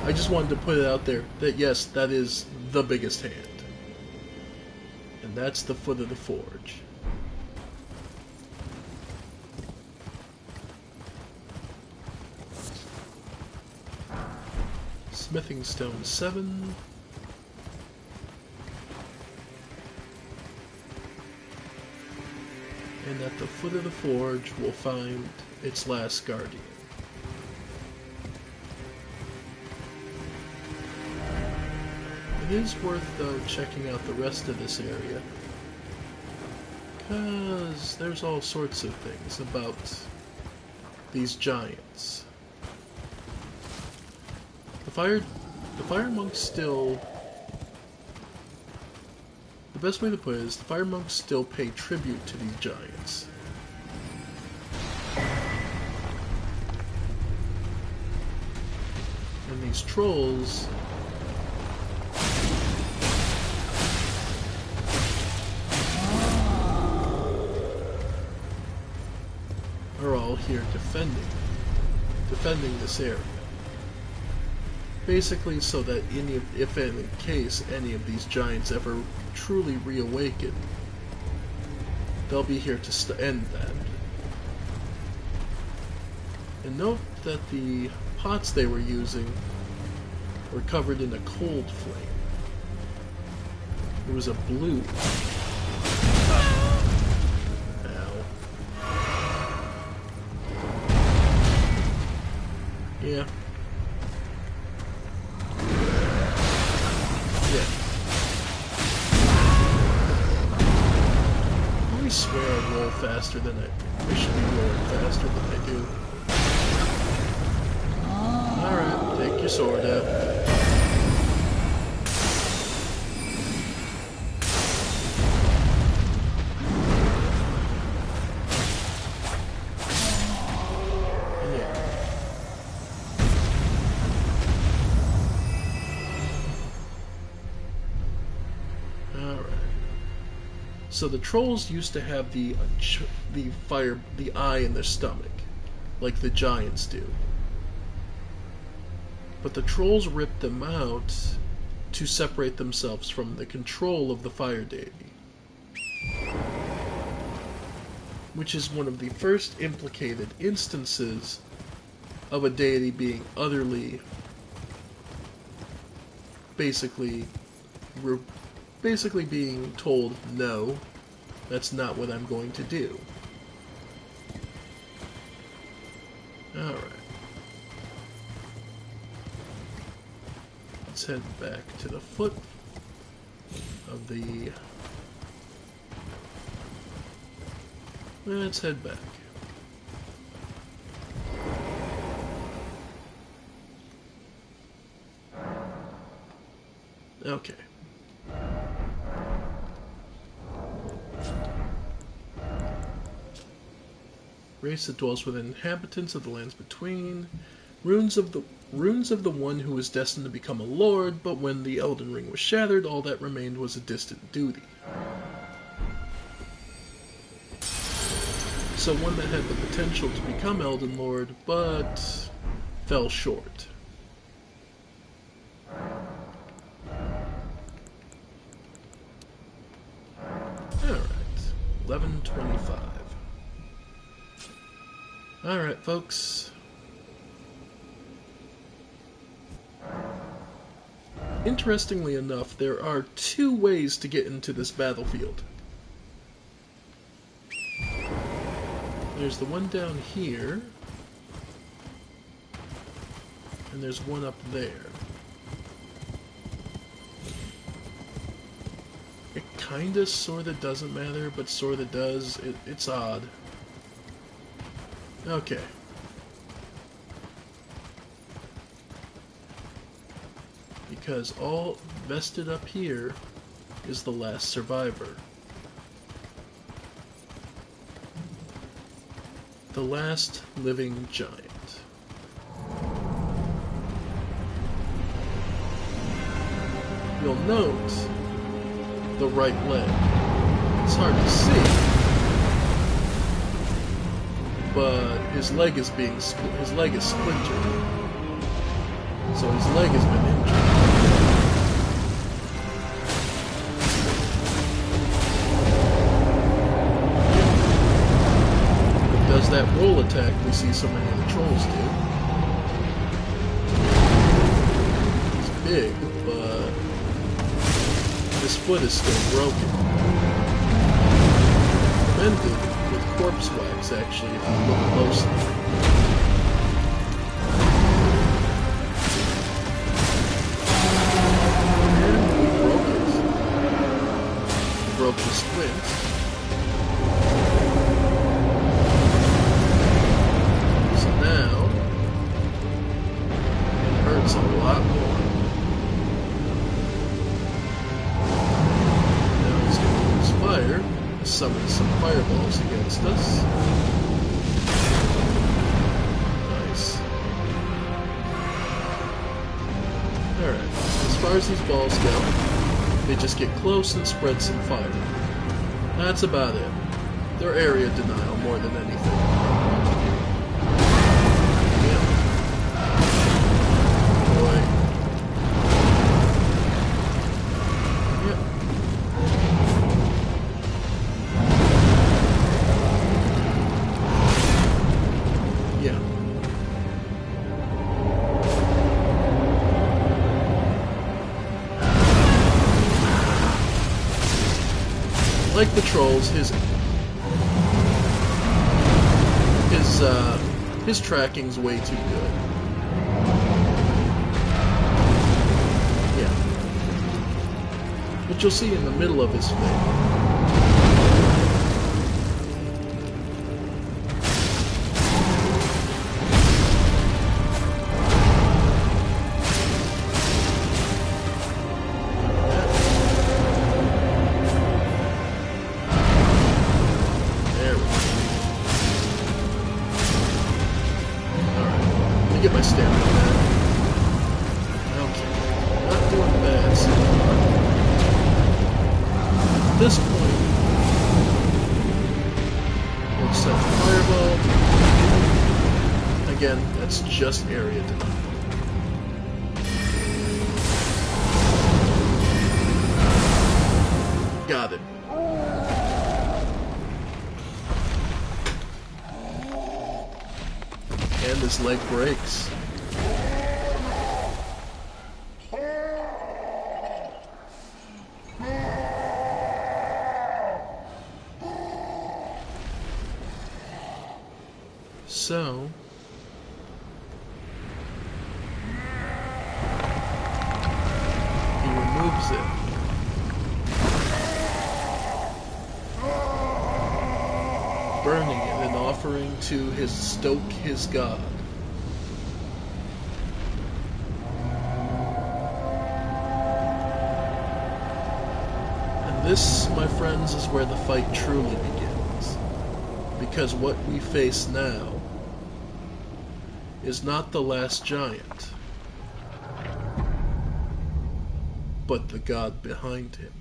I just wanted to put it out there that yes, that is the biggest hand. And that's the foot of the forge. Smithing stone 7. And at the foot of the forge we'll find its last guardian. It is worth, though, checking out the rest of this area, because there's all sorts of things about these giants. The fire monks still... The best way to put it is the fire monks still pay tribute to these giants. And these trolls... are all here defending this area. Basically so that if in case any of these giants ever truly reawaken, they'll be here to end that. And note that the pots they were using were covered in a cold flame. It was a blue. Yeah. I swear I roll faster than I should be rolling faster than I do. Alright, take your sword out. So the trolls used to have the eye in their stomach, like the giants do. But the trolls ripped them out to separate themselves from the control of the fire deity, which is one of the first implicated instances of a deity being utterly, basically being told, no, that's not what I'm going to do. Alright. Let's head back to the foot of the... Let's head back. Okay. Race that dwells with inhabitants of the lands between. Runes of the one who was destined to become a lord, but when the Elden Ring was shattered, all that remained was a distant duty. So one that had the potential to become Elden Lord, but fell short. Alright, 11:25. Alright, folks. Interestingly enough, there are two ways to get into this battlefield. There's the one down here, and there's one up there. It kinda sorta doesn't matter, but sorta does. It's odd. Okay. Because all vested up here is the last survivor. The last living giant. You'll note the right leg. It's hard to see, but his leg is splintered. So his leg has been injured. It does that roll attack we see so many of the trolls do. He's big, but his foot is still broken. Mended with corpse wax, actually, if you look closely. Broke the squint. So now it hurts a lot more. Now he's going to use fire, summon some fireballs against us. Nice. Alright, as far as these balls go, they just get close and spread some fire. That's about it. They're area denial more than anything. Yeah. Boy. Yep. Yeah. Like the trolls, his tracking's way too good. Yeah. But you'll see in the middle of his face. Get my stamina back. Okay. Not doing bad so far. At this point, we'll set the fireball. Again, that's just area denial. Got it. And his leg breaks. So he removes it. Burning it and offering to stoke his god. And this, my friends, is where the fight truly begins. Because what we face now is not the last giant, but the god behind him.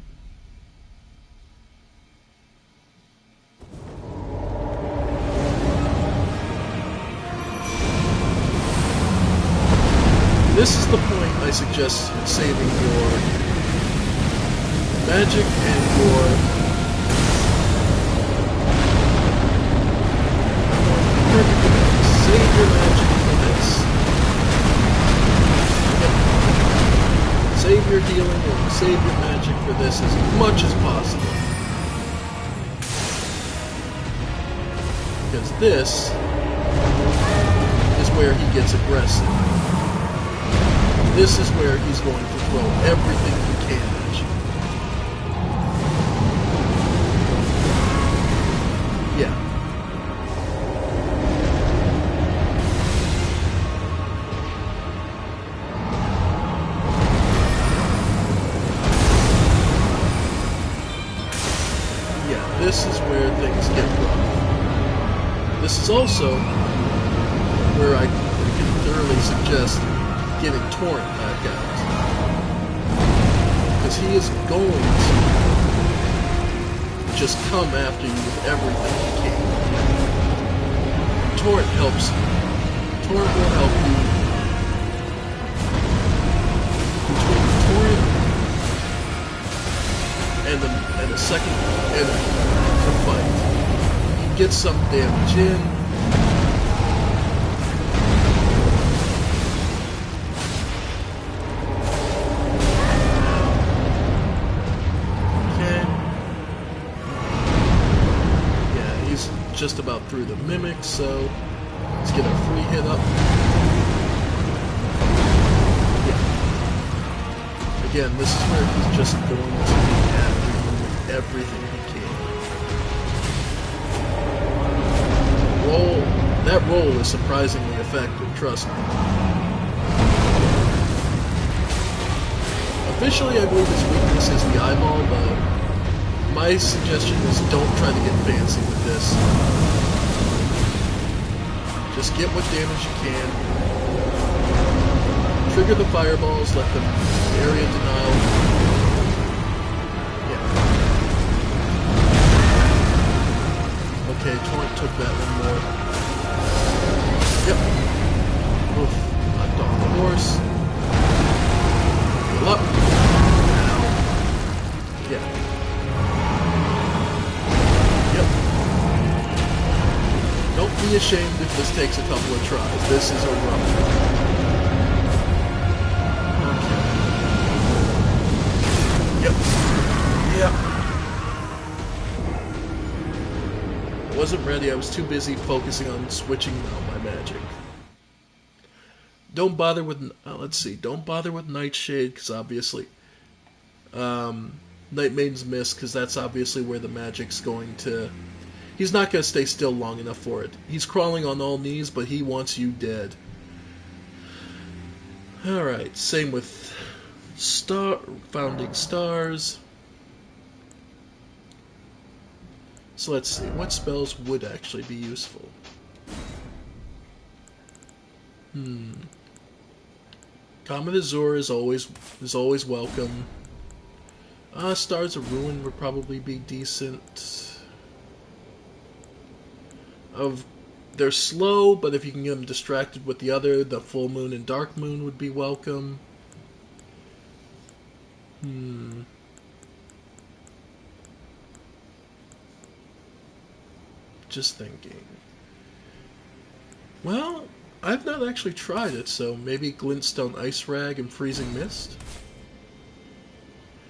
This is the point I suggest saving your magic and your save your magic for this. Yep. Save your healing and save your magic for this as much as possible. Because this is where he gets aggressive. This is where he's going to throw everything he can at you. Yeah. Yeah, this is where things get rough. This is also where I can thoroughly suggest getting Torrent back out. Because he is going to just come after you with everything he can. Torrent helps you. Torrent will help you between the torrent and the second enemy to fight. You get some damage in. Just about through the mimic, so let's get a free hit up. Yeah. Again, this is where he's just going to be after you with everything he can. That roll is surprisingly effective, trust me. Officially, I believe his weakness is the eyeball, but my suggestion is don't try to get fancy with this. Just get what damage you can. Trigger the fireballs, let them area denial. Yeah. Okay, Torrent took that one more. Yep. Oof. Knocked off the horse. Good luck. Ow. Yeah. Don't be ashamed if this takes a couple of tries. This is a rough one. Okay. Yep. I wasn't ready. I was too busy focusing on switching out my magic. Don't bother with... let's see. Don't bother with Nightshade, because obviously... Night Maiden's Mist, because that's obviously where the magic's going to... He's not going to stay still long enough for it. He's crawling on all knees, but he wants you dead. Alright, same with Founding Stars. So let's see, what spells would actually be useful? Comet Azure is always welcome. Stars of Ruin would probably be decent. They're slow, but if you can get them distracted with the other, the Full Moon and Dark Moon would be welcome. Just thinking. Well, I've not actually tried it, so maybe Glintstone Ice Rag and Freezing Mist?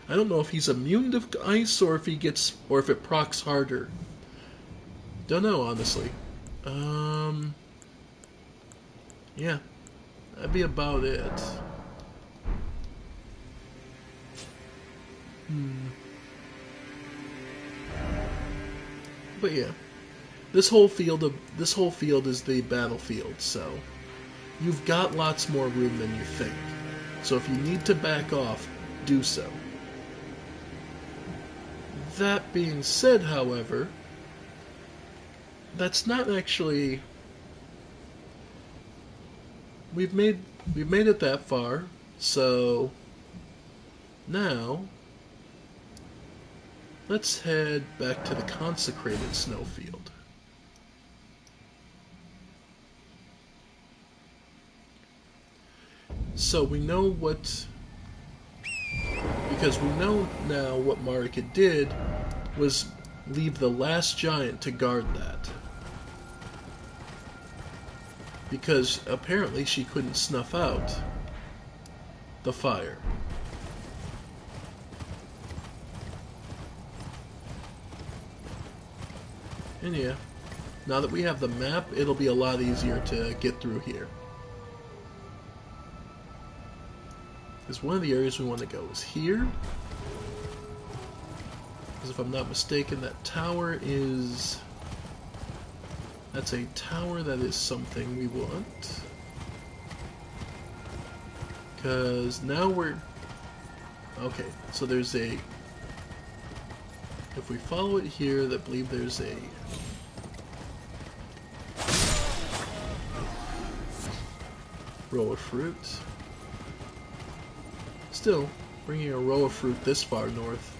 I don't know if he's immune to ice or if it procs harder. Don't know, honestly. Yeah, that'd be about it. But yeah, this whole field is the battlefield, so you've got lots more room than you think. So if you need to back off, do so. That being said, however, that's not actually... We've made it that far, so now let's head back to the consecrated snowfield. So we know because we know now what Marika did was leave the last giant to guard that. Because apparently she couldn't snuff out the fire. And yeah, now that we have the map, it'll be a lot easier to get through here. Because one of the areas we want to go is here. Because if I'm not mistaken, that tower is... That's a tower that is something we want. Because now we're... Okay, so there's a... If we follow it here, I believe there's a... row of fruit. Still, bringing a row of fruit this far north.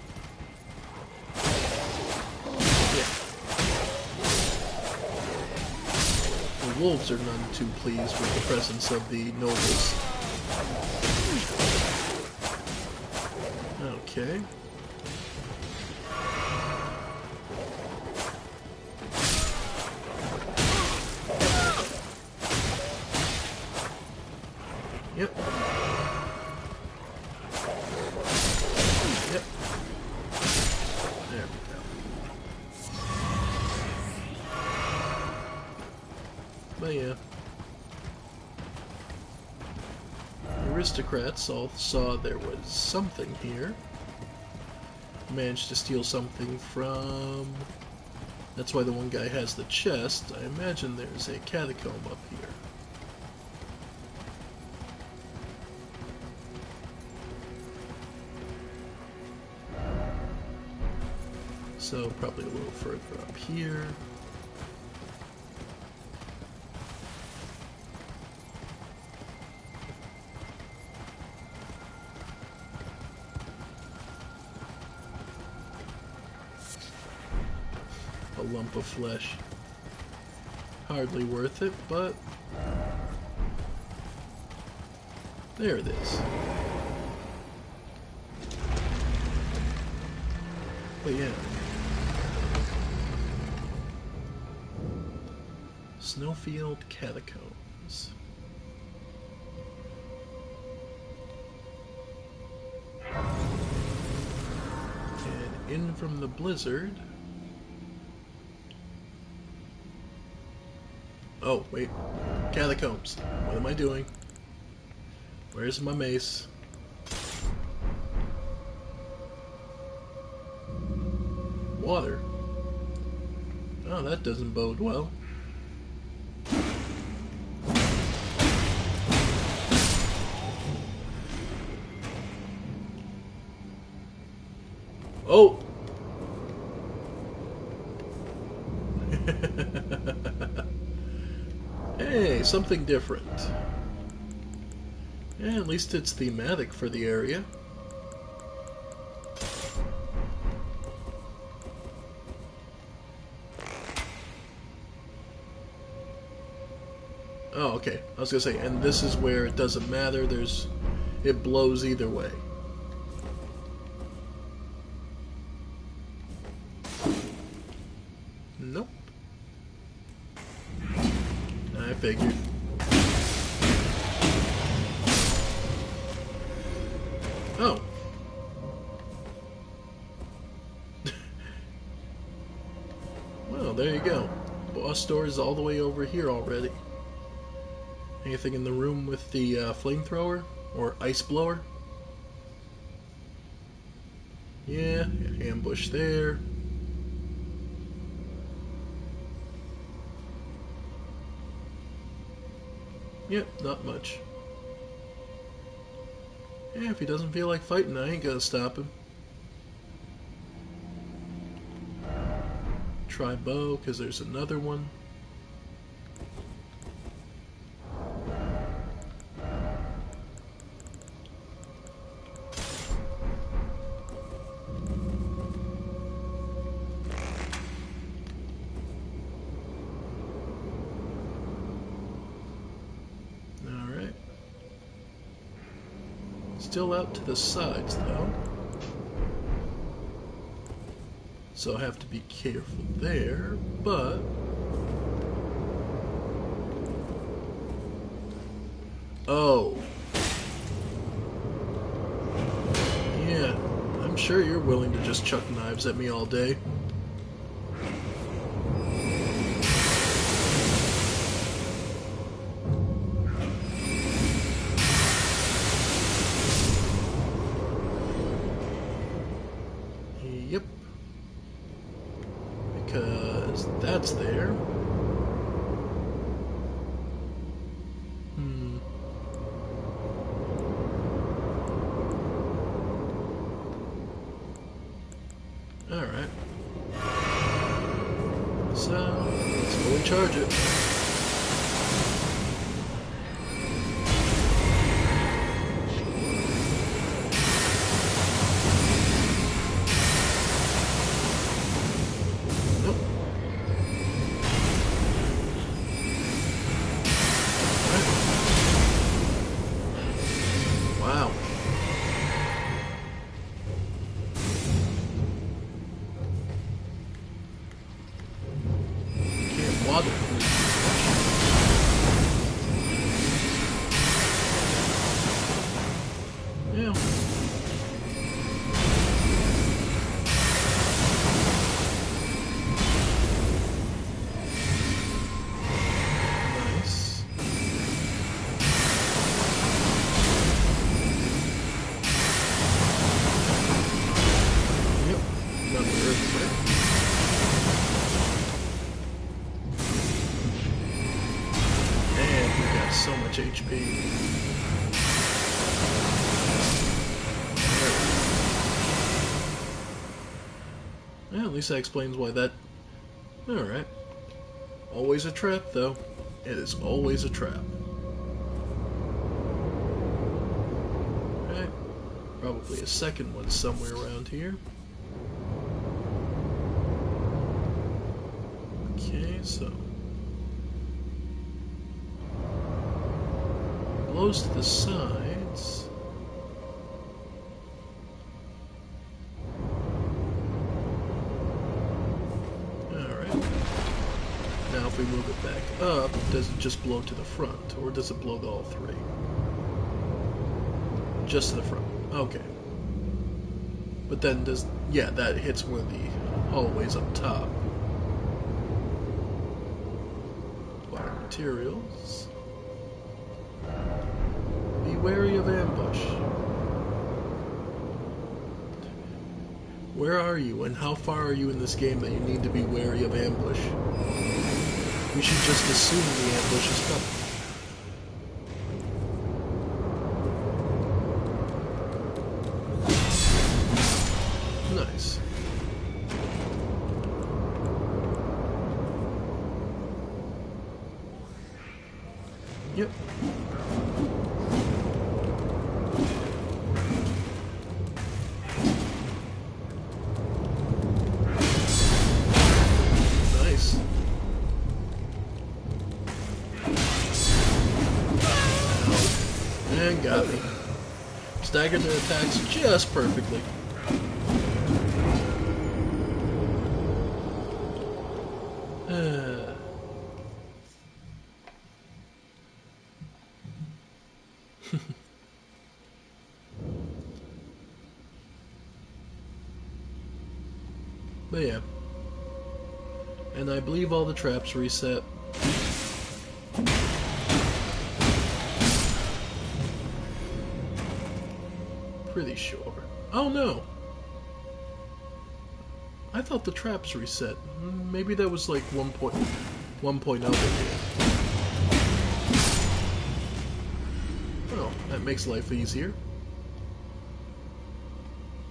The wolves are none too pleased with the presence of the nobles. Okay. Yep. Yep. There we go. But yeah. The aristocrats all saw there was something here. Managed to steal something from... That's why the one guy has the chest. I imagine there's a catacomb up here. So probably a little further up here. A lump of flesh. Hardly worth it, but there it is. But yeah. Snowfield Catacombs. And in from the blizzard. Oh, wait. Catacombs. What am I doing? Where's my mace? Water. Oh, that doesn't bode well. Oh! Hey, something different. Yeah, at least it's thematic for the area. Oh, okay. I was gonna say, and this is where it doesn't matter. It blows either way. Nope. I figured. Oh. Well, there you go. Boss door is all the way over here already. Anything in the room with the flamethrower? Or ice blower? Yeah, ambush there. Yep, not much. Yeah, if he doesn't feel like fighting, I ain't gonna stop him. Try bow, because there's another one. Alright. Still out to the sides, though. So I have to be careful there, but... Oh. Yeah, I'm sure you're willing to just chuck knives at me all day. Yep. Because that's there. Alright. So, let's go and charge it. Nope. Wow. at least that explains why that... Alright. Always a trap, though. It is always a trap. Alright. Probably a second one somewhere around here. Okay, so... blows to the sides. Now if we move it back up, does it just blow to the front? Or does it blow to all three? Just to the front. Okay. But then does... yeah, that hits one of the hallways up top. Water materials. Be wary of ambush. Where are you, and how far are you in this game that you need to be wary of ambush? We should just assume the ambush is coming. Nice. Yep. Nice. And got me. Staggered their attacks just perfectly. But yeah. And I believe all the traps reset. Pretty sure. Oh no! I thought the traps reset. Maybe that was like 1.0 here. Oh, that makes life easier.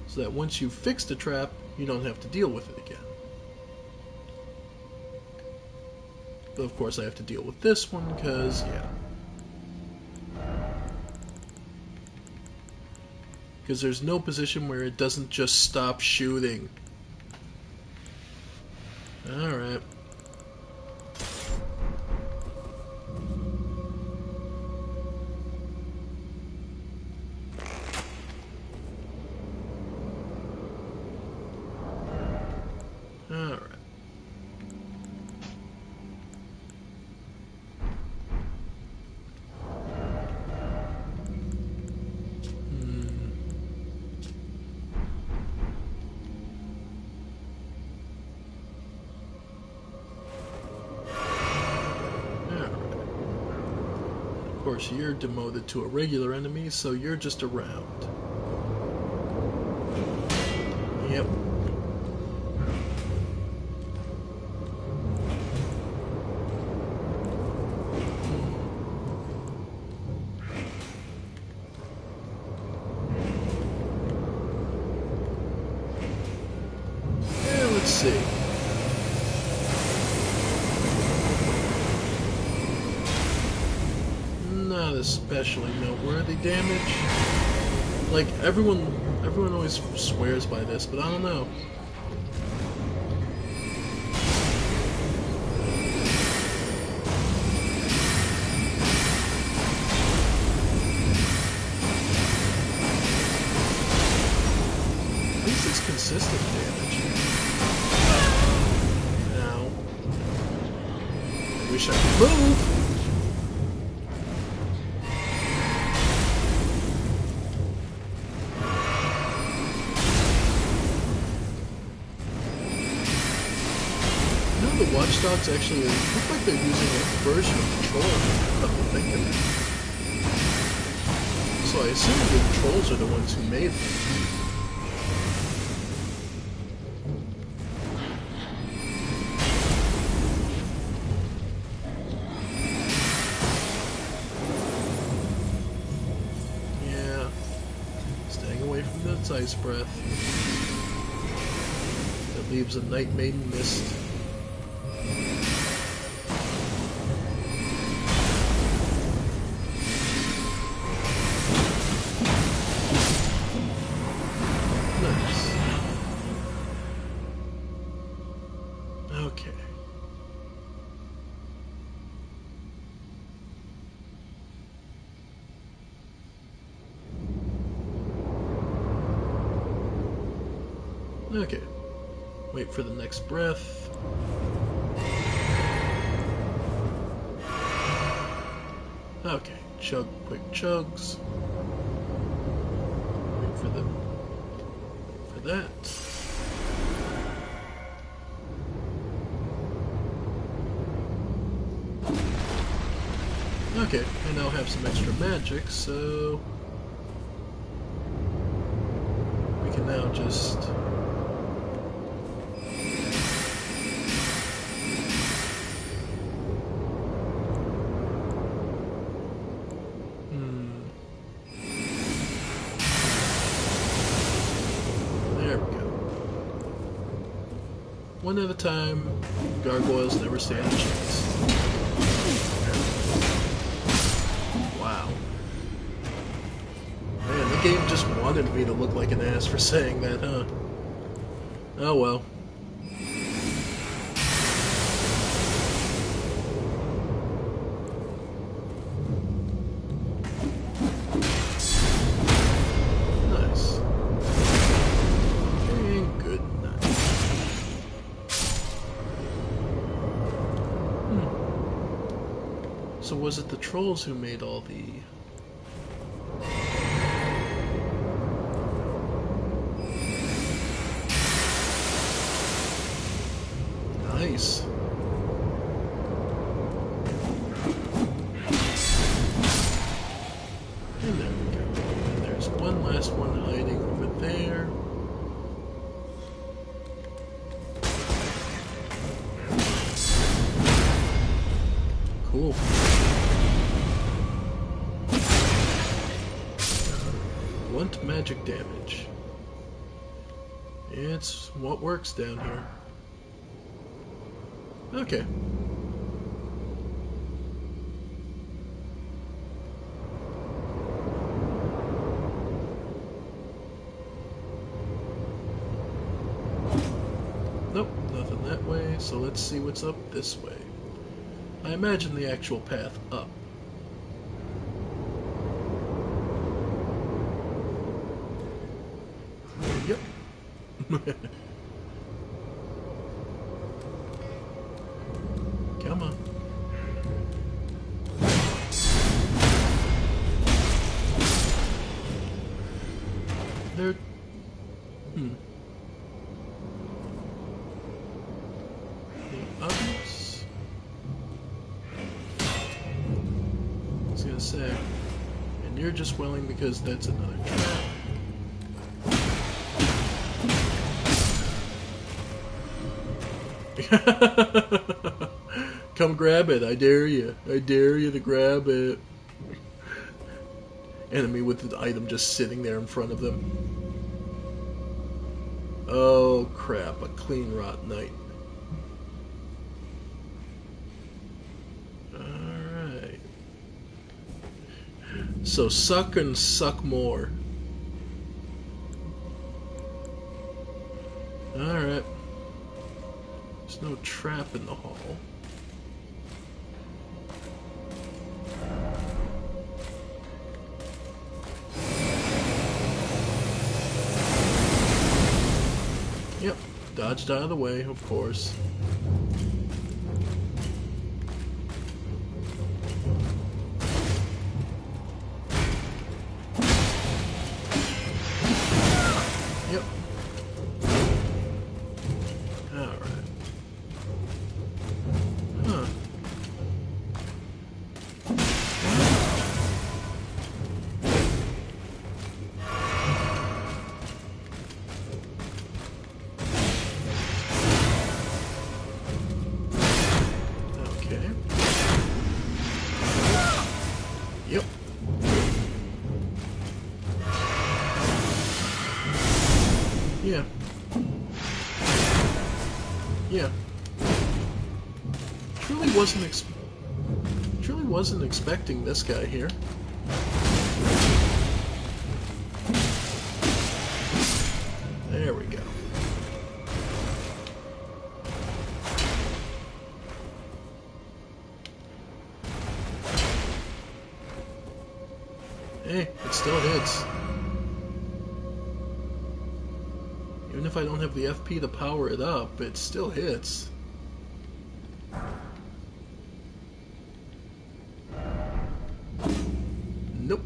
So that once you fix the trap, you don't have to deal with it again. But of course I have to deal with this one, because, yeah. Because there's no position where it doesn't just stop shooting. Alright. Alright. Of course, you're demoted to a regular enemy, so you're just around. Yep. Yeah, let's see. Not especially noteworthy damage. Like, everyone always swears by this, but I don't know. At least it's consistent damage. Ow. I wish I could move! The Watchdogs actually look like they're using a version of controller, come to think of it. So I assume the controls are the ones who made them. Yeah. Staying away from the ice breath. It leaves a Night Maiden mist. Nice. Okay. Okay. Wait for the next breath. Okay. Chug, quick chugs. Wait for that. Okay, I now have some extra magic, so we can now just there we go. One at a time, gargoyles never stand a chance. Wow. Man, the game just wanted me to look like an ass for saying that, huh? Oh well. Nice. And good night. So was it the trolls who made all the... Nice. And there we go. And there's one last one hiding over there. Cool. Blunt magic damage. It's what works down here. Okay. Nope, nothing that way, so let's see what's up this way. I imagine the actual path up. Yep. Come on. There... The others... I was gonna say... And you're just willing because that's another trap. Come grab it, I dare you. I dare you to grab it. Enemy with the item just sitting there in front of them. Oh crap, a clean rot knight. Alright. So suck and suck more. Alright. There's no trap in the hall. Yep, dodged out of the way, of course. Yep. Alright. Huh. Okay. Yep. Yeah. Yeah. Truly wasn't expecting this guy here. There we go. Hey, it still hits. Even if I don't have the FP to power it up, it still hits. Nope.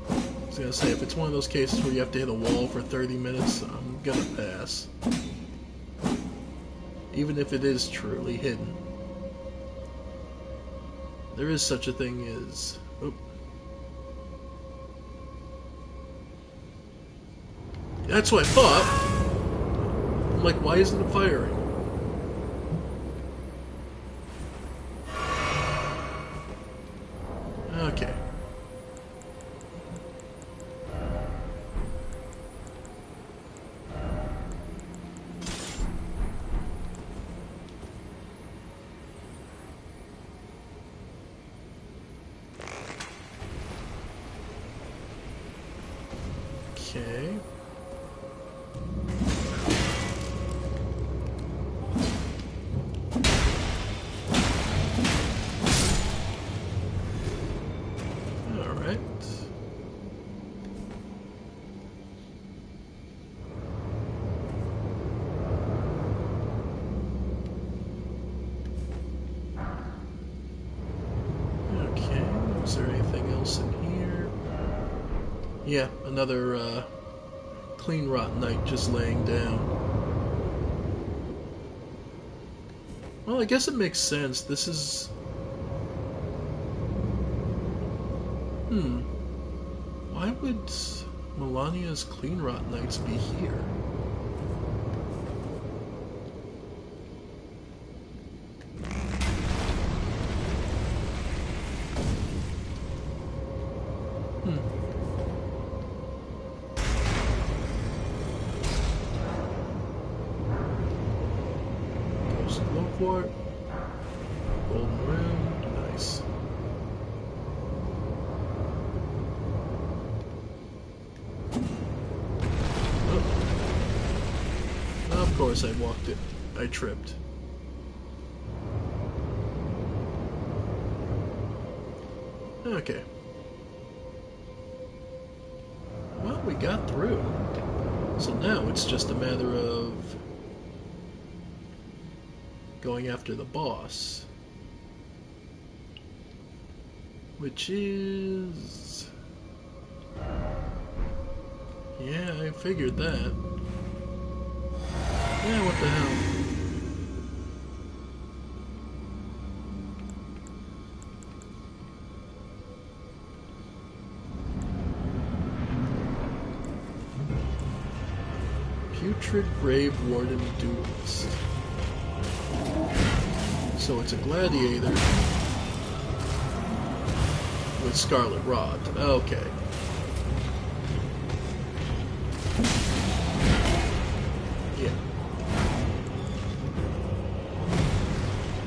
I was gonna say, if it's one of those cases where you have to hit a wall for 30 minutes, I'm gonna pass. Even if it is truly hidden. There is such a thing as... Oop. That's what I thought! I'm like, why isn't it firing? Okay. Okay. Alright. Okay, is there anything else in here? Yeah, another clean rot knight just laying down. Well, I guess it makes sense. This is... Why would Melania's clean rot knights be here? Glowport. Golden rim. Nice. Oh. Of course I walked it. I tripped. Okay. Well, we got through. So now it's just a matter of going after the boss. Which is... Yeah, I figured that. Yeah, what the hell. Putrid Grave Warden Duelist. So it's a gladiator with Scarlet Rod. Okay. Yeah.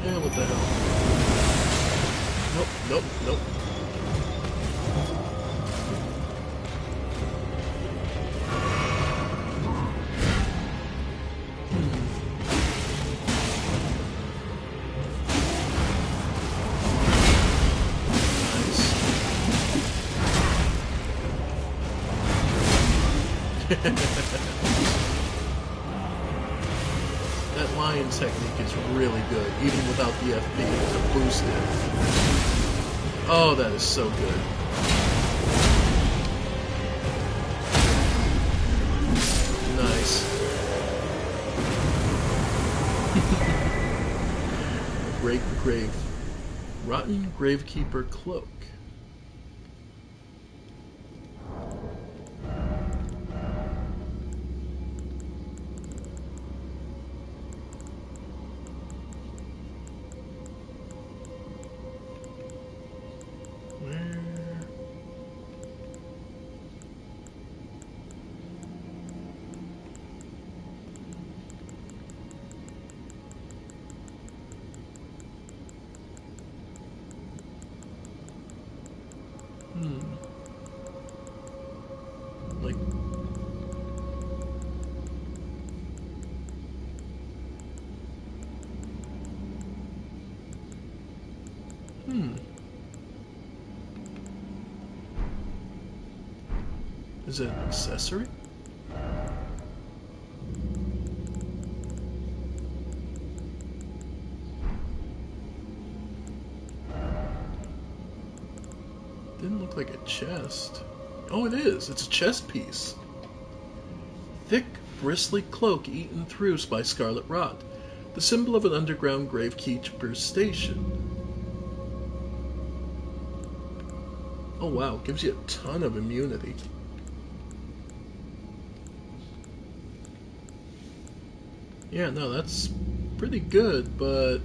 Yeah, what the hell? Nope, nope, nope. That lion technique is really good, even without the FP to boost it. Oh, that is so good. Nice. Great grave. Rotten Gravekeeper Cloak. Is it an accessory? Didn't look like a chest. Oh, it is. It's a chest piece. Thick, bristly cloak eaten through by scarlet rot. The symbol of an underground gravekeeper's station. Oh wow, gives you a ton of immunity. Yeah, no, that's pretty good, but...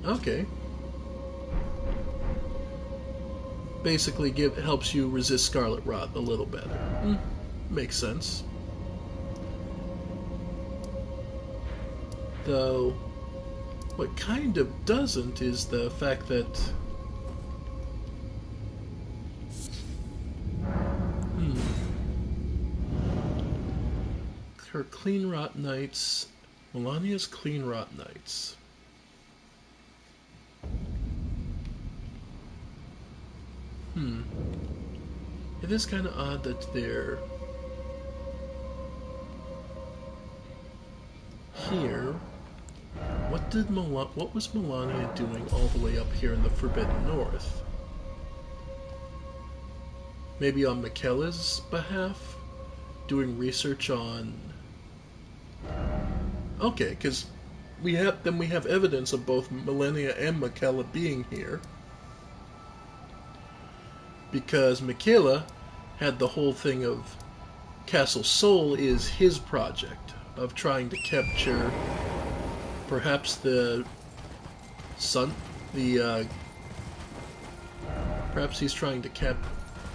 okay. Basically helps you resist scarlet rot a little better. Makes sense. Though, what kind of doesn't is the fact that... her clean rot nights... Melania's clean rot nights. It is kind of odd that they're here. What was Melania doing all the way up here in the Forbidden North? Maybe on Michaela's behalf? Doing research on... okay, because we have evidence of both Melania and Michaela being here. Because Michaela had the whole thing of Castle Sol is his project of trying to capture perhaps the sun, perhaps he's trying to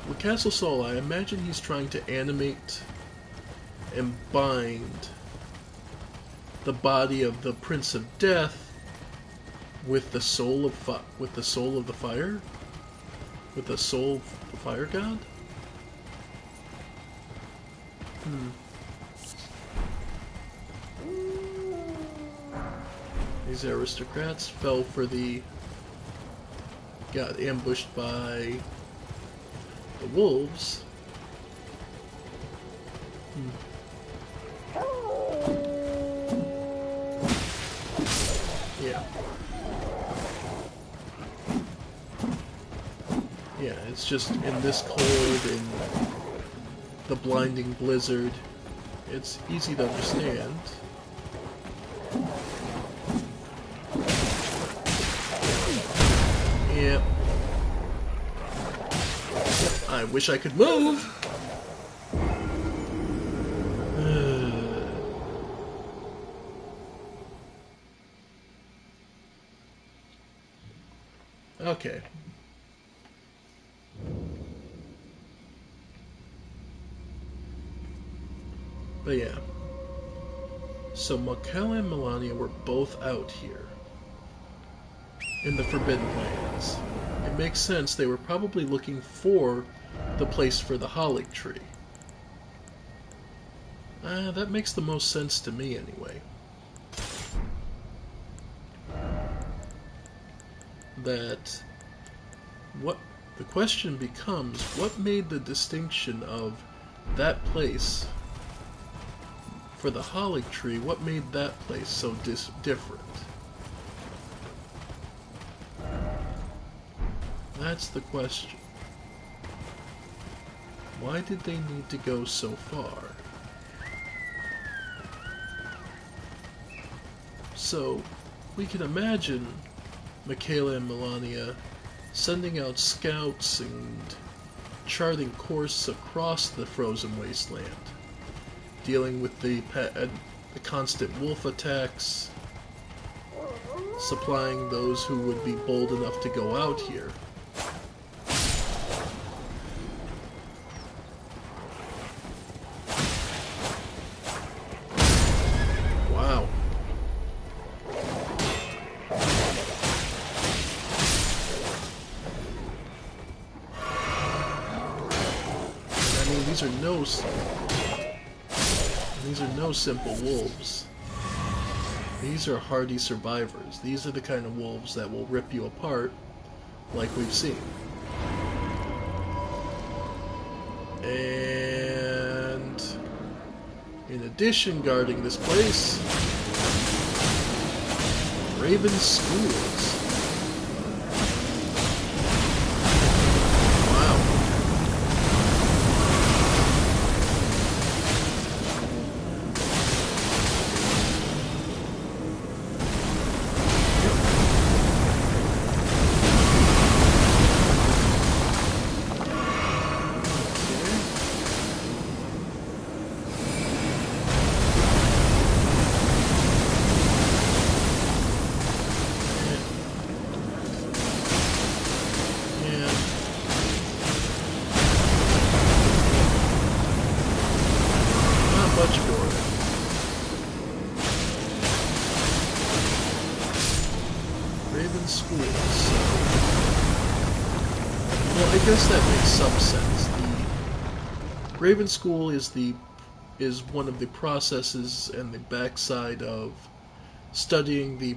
with Castle Sol, I imagine he's trying to animate and bind the body of the Prince of Death with the soul of the fire, with the soul of the fire god. These aristocrats fell for got ambushed by the wolves. Yeah. Yeah, it's just in this cold, in the blinding blizzard, it's easy to understand. Yep. I wish I could move! Okay. But yeah. So Michaela and Melania were both out here in the Forbidden Lands. It makes sense, they were probably looking for the place for the Holly Tree. That makes the most sense to me anyway. That the question becomes, what made the distinction of that place for the Holly Tree, what made that place so different? That's the question. Why did they need to go so far? So, we can imagine Michaela and Melania sending out scouts and charting course across the frozen wasteland, dealing with the constant wolf attacks, supplying those who would be bold enough to go out here. Wow. I mean, these are no simple wolves. These are hardy survivors. These are the kind of wolves that will rip you apart, like we've seen. And in addition, guarding this place, Raven Schools. Wow. Much more. Raven Schools. Well, I guess that makes some sense. The Raven School is one of the processes and the backside of studying the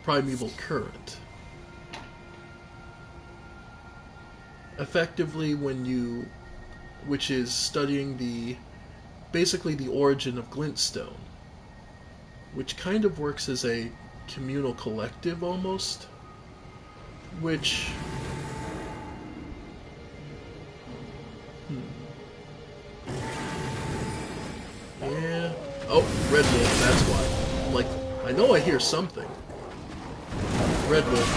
primeval current. Effectively, which is studying basically the origin of glintstone, which kind of works as a communal collective almost, which yeah. Oh, Red Wolf, that's why. Like, I know I hear something. Red Wolf.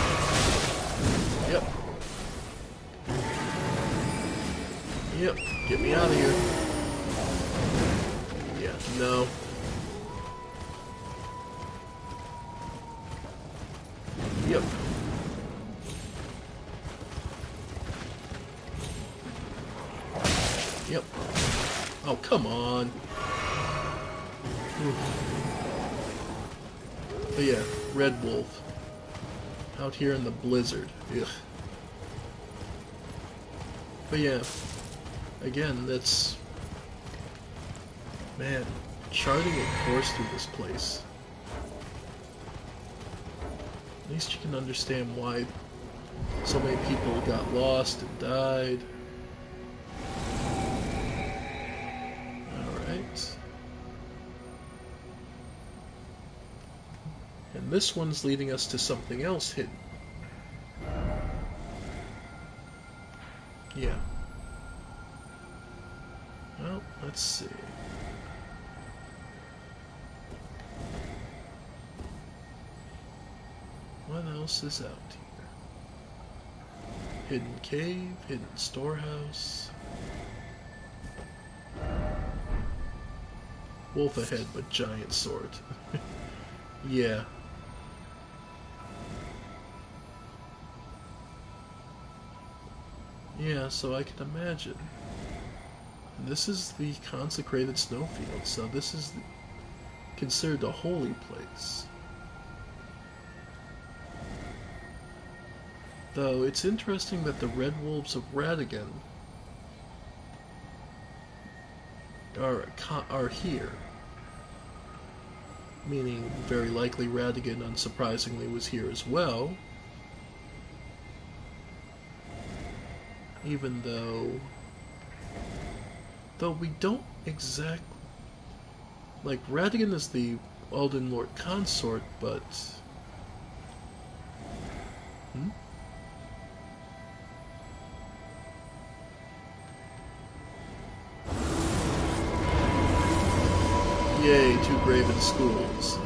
Yep. Yep. Get me out of here. Yeah, no. Yep. Yep. Oh, come on. But yeah, Red Wolf. Out here in the blizzard. Ugh. But yeah, again, that's... Man, charting a course through this place. At least you can understand why so many people got lost and died. Alright. And this one's leading us to something else hidden. Yeah. Well, let's see. What else is out here? Hidden cave, hidden storehouse. Wolf ahead, but giant sword. Yeah. Yeah, so I can imagine. This is the consecrated snowfield, so this is considered a holy place. Though it's interesting that the Red Wolves of Radigan are here. Meaning, very likely Radigan, unsurprisingly, was here as well. Even though we don't exactly... Like, Radigan is the Elden Lord consort, but... Yay, 2 Graven schools.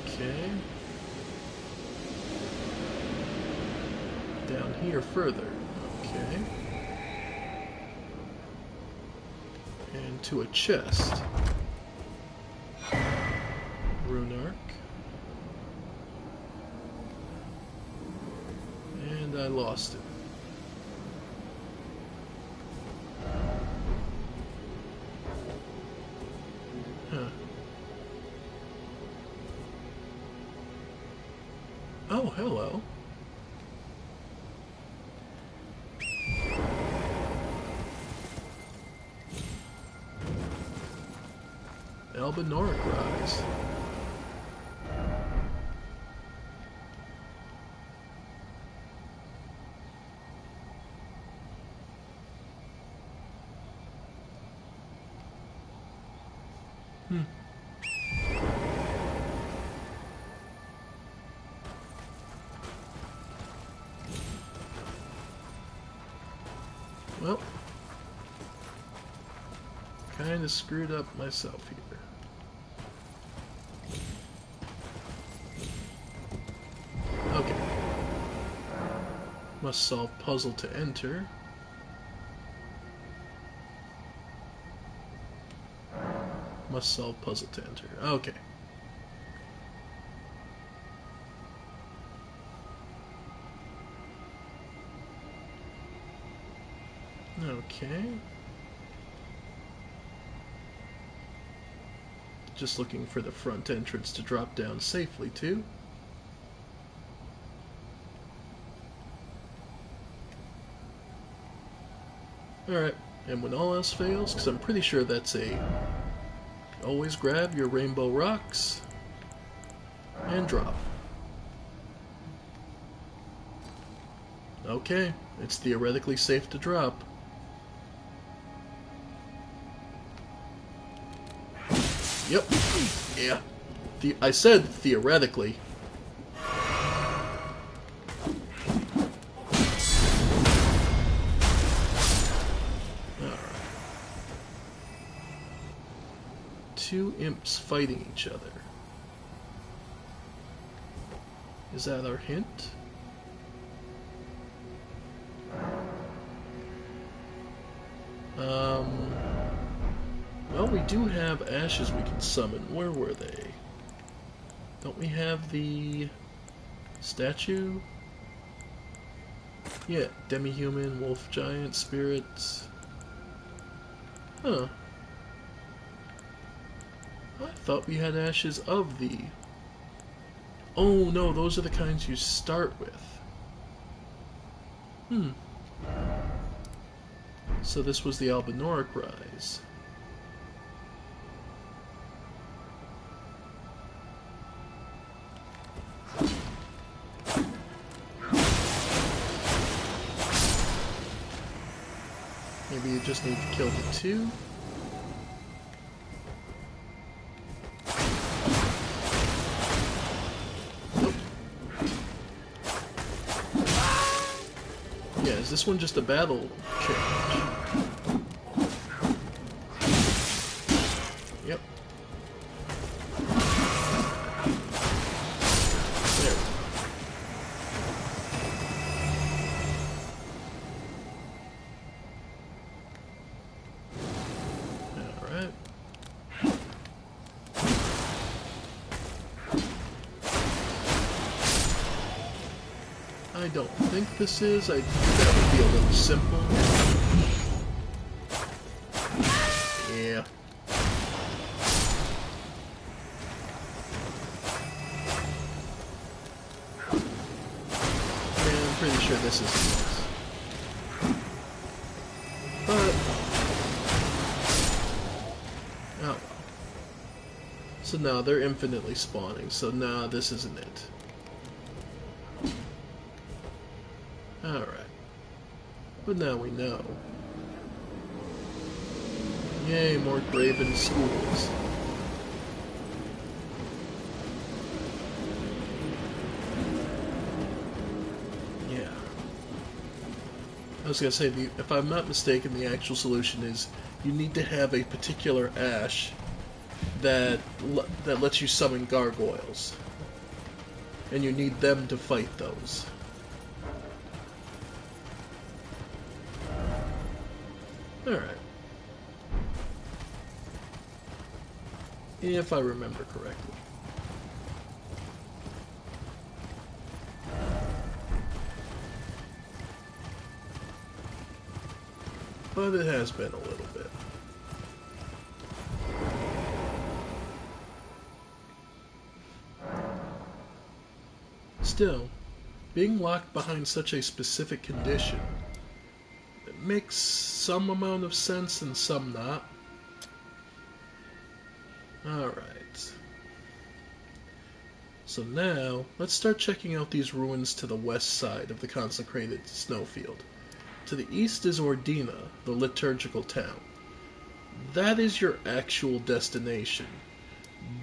Okay. Down here further. Okay. And to a chest. Rune arc. And I lost it. Huh. Oh, hello. Albinoric Rise. Hmm. Well, kind of screwed up myself here. Okay. Must solve puzzle to enter. Must solve puzzle to enter. Okay. Okay. Just looking for the front entrance to drop down safely to. Alright, and when all else fails, because I'm pretty sure that's a... Always grab your rainbow rocks and drop. Okay, it's theoretically safe to drop. Yep. Yeah. I said theoretically. Alright. Two imps fighting each other. Is that our hint? Well, we do have ashes we can summon. Where were they? Don't we have the statue? Yeah, demi-human, wolf giant, spirits. Huh. I thought we had ashes of the... Oh no, those are the kinds you start with. Hmm. So this was the Albinoric rise. Maybe you just need to kill the two. Nope. Yeah, is this one just a battle challenge? Yep. There. Alright. I don't think this is. I think that would be a little simple. Yeah. Yeah, I'm pretty sure this is this. But... oh well. So now they're infinitely spawning, so nah, this isn't it. Alright. But now we know. Yay, more graven schools. Yeah. I was gonna say, if I'm not mistaken, the actual solution is you need to have a particular ash that lets you summon gargoyles. And you need them to fight those. Alright. If I remember correctly. But it has been a little bit. Still, being locked behind such a specific condition, it makes some amount of sense and some not. Alright. So now, let's start checking out these ruins to the west side of the consecrated snowfield. To the east is Ordina, the liturgical town. That is your actual destination.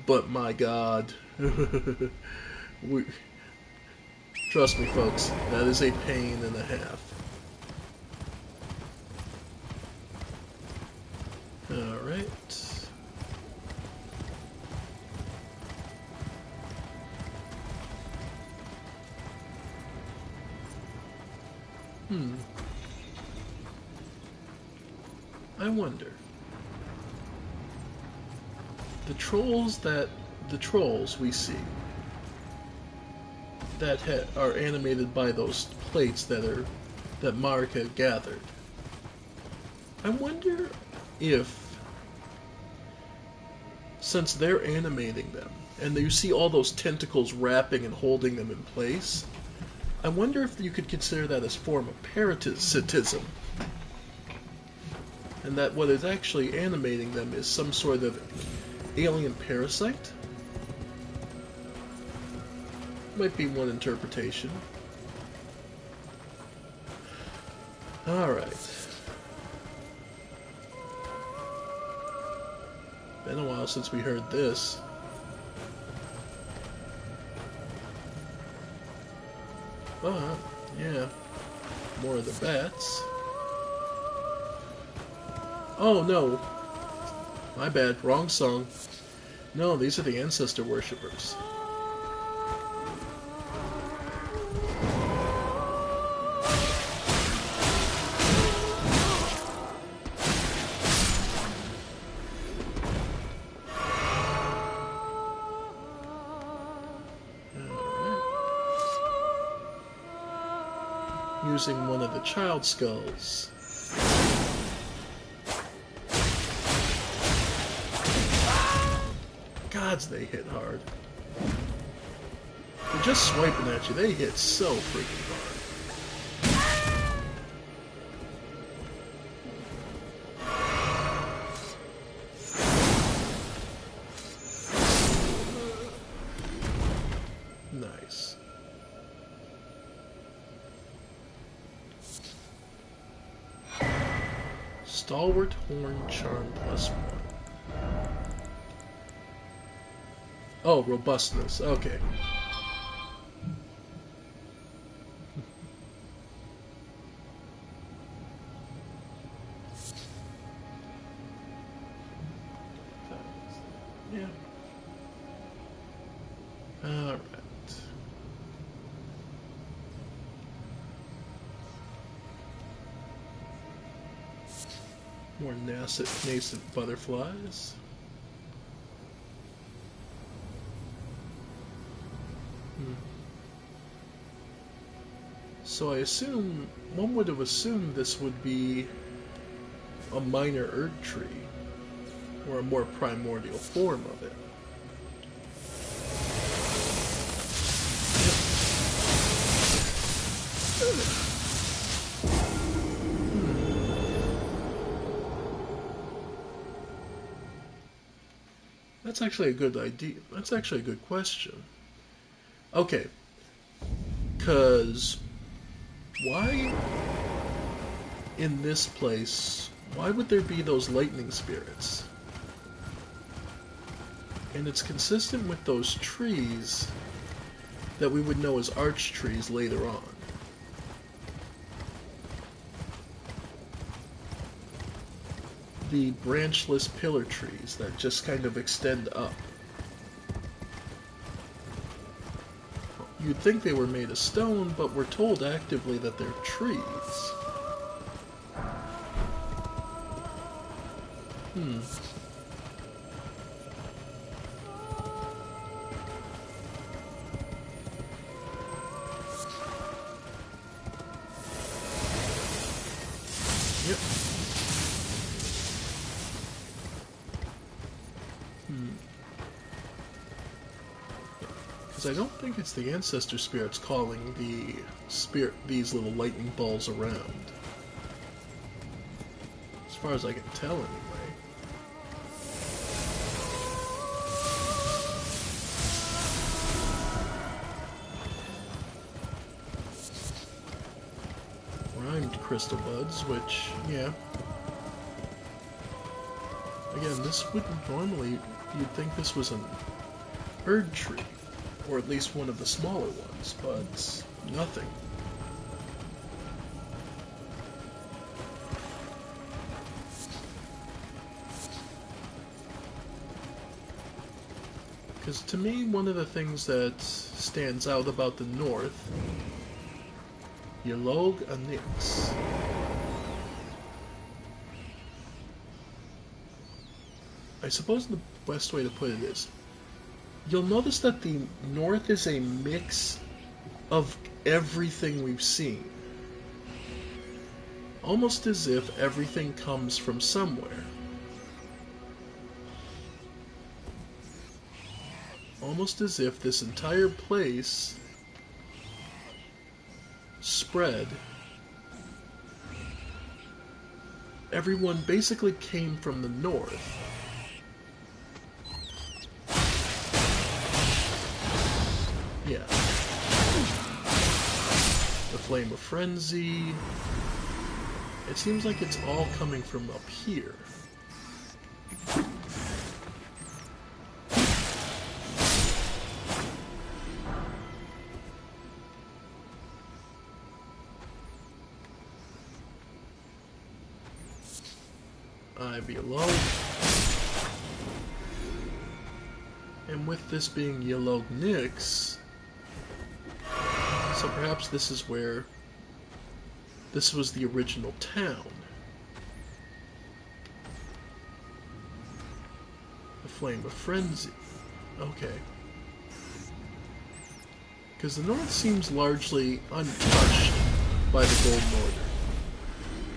But my god. we, trust me, folks, that is a pain and a half. Alright. I wonder. The trolls we see that are animated by those plates that Mark had gathered. I wonder if, since they're animating them, and you see all those tentacles wrapping and holding them in place, I wonder if you could consider that as a form of parasitism, and that what is actually animating them is some sort of alien parasite? Might be one interpretation. Alright. Been a while since we heard this. Yeah. More of the bats. Oh no. My bad, wrong song. No, these are the ancestor worshippers. Using one of the child skulls. Gods, they hit hard. They're just swiping at you. They hit so freaking hard. Nice. Stalwart Horn Charm +1. Oh, robustness. Okay. Yeah. Alright. More nascent butterflies. So I assume, one would have assumed this would be a minor Erd tree, or a more primordial form of it. That's actually a good idea. That's actually a good question. Okay. Because why in this place, why would there be those lightning spirits? And it's consistent with those trees that we would know as arch trees later on. The branchless pillar trees that just kind of extend up. You'd think they were made of stone, but we're told actively that they're trees. Yep. Because I don't think it's the ancestor spirits calling these little lightning balls around. As far as I can tell, anyway. Rhymed crystal buds, which, yeah. Again, this wouldn't normally... You'd think this was an Erd tree, or at least one of the smaller ones, but nothing. Because to me, one of the things that stands out about the north, Yolog Anix. I suppose the best way to put it is, you'll notice that the north is a mix of everything we've seen. Almost as if everything comes from somewhere. Almost as if this entire place spread. Everyone basically came from the north. Yeah. The Flame of Frenzy. It seems like it's all coming from up here. Below. And with this being Yolog Nix, so perhaps this is where this was the original town. The Flame of Frenzy. Okay. Because the north seems largely untouched by the Golden Order.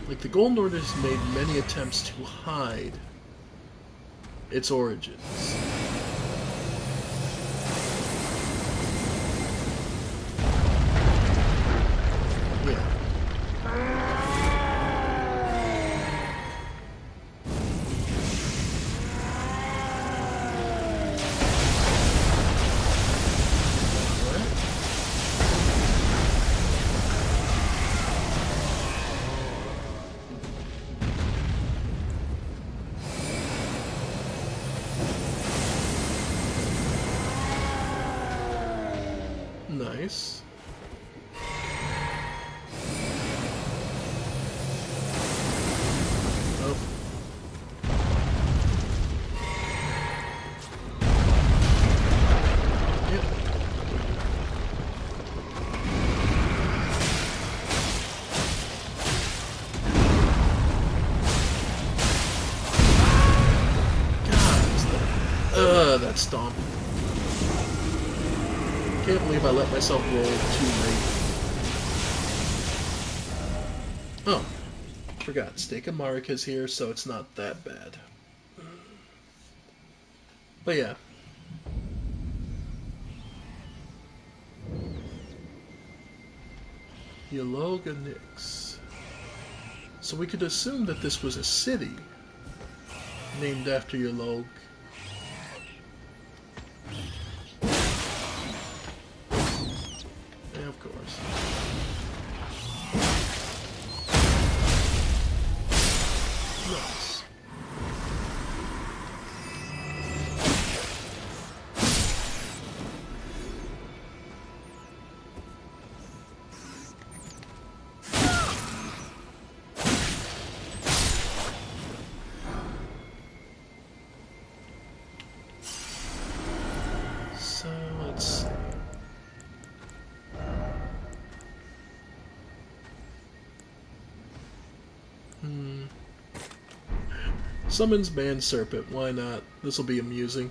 Like, the Golden Order has made many attempts to hide its origins. Yeah. Nice. Oh. Yep. God, that stomp. Can't believe I let myself roll too late. Oh, forgot. Steak and Marika's here, so it's not that bad. But yeah. Yolog Anix. So we could assume that this was a city named after Yolog. Of course. Nice. So let's see. Summons Band Serpent, why not? This'll be amusing.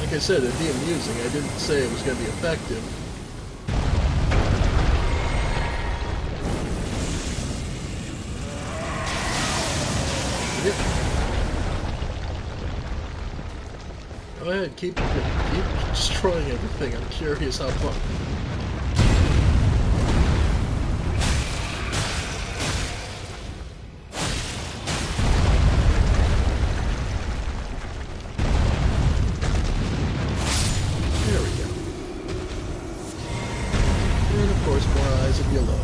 Like I said, it'd be amusing. I didn't say it was going to be effective. Go ahead, keep destroying everything. I'm curious how far. There we go. And of course, more eyes of yellow.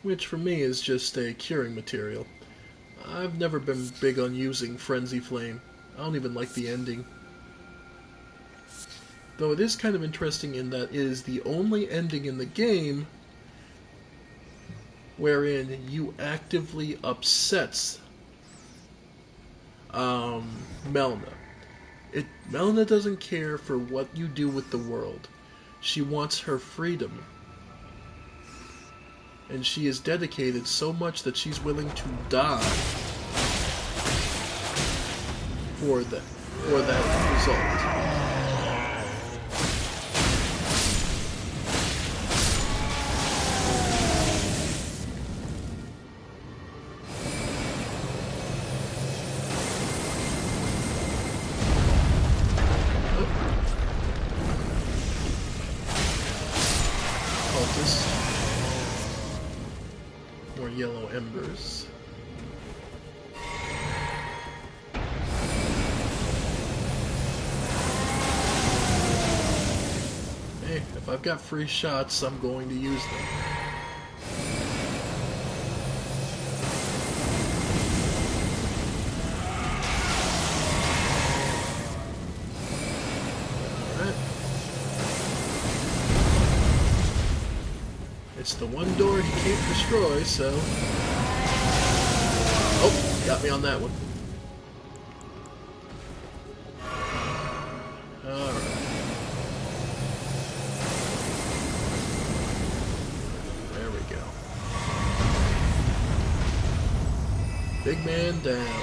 Which for me is just a curing material. I've never been big on using Frenzy Flame. I don't even like the ending. Though it is kind of interesting in that it is the only ending in the game wherein you actively upsets Melna. Melna doesn't care for what you do with the world. She wants her freedom. And she is dedicated so much that she's willing to die for that result. Cultists. More yellow embers. Hey, if I've got free shots, I'm going to use them. Alright. It's the one door he can't destroy, so... Oh, got me on that one. Alright. There we go. Big man down.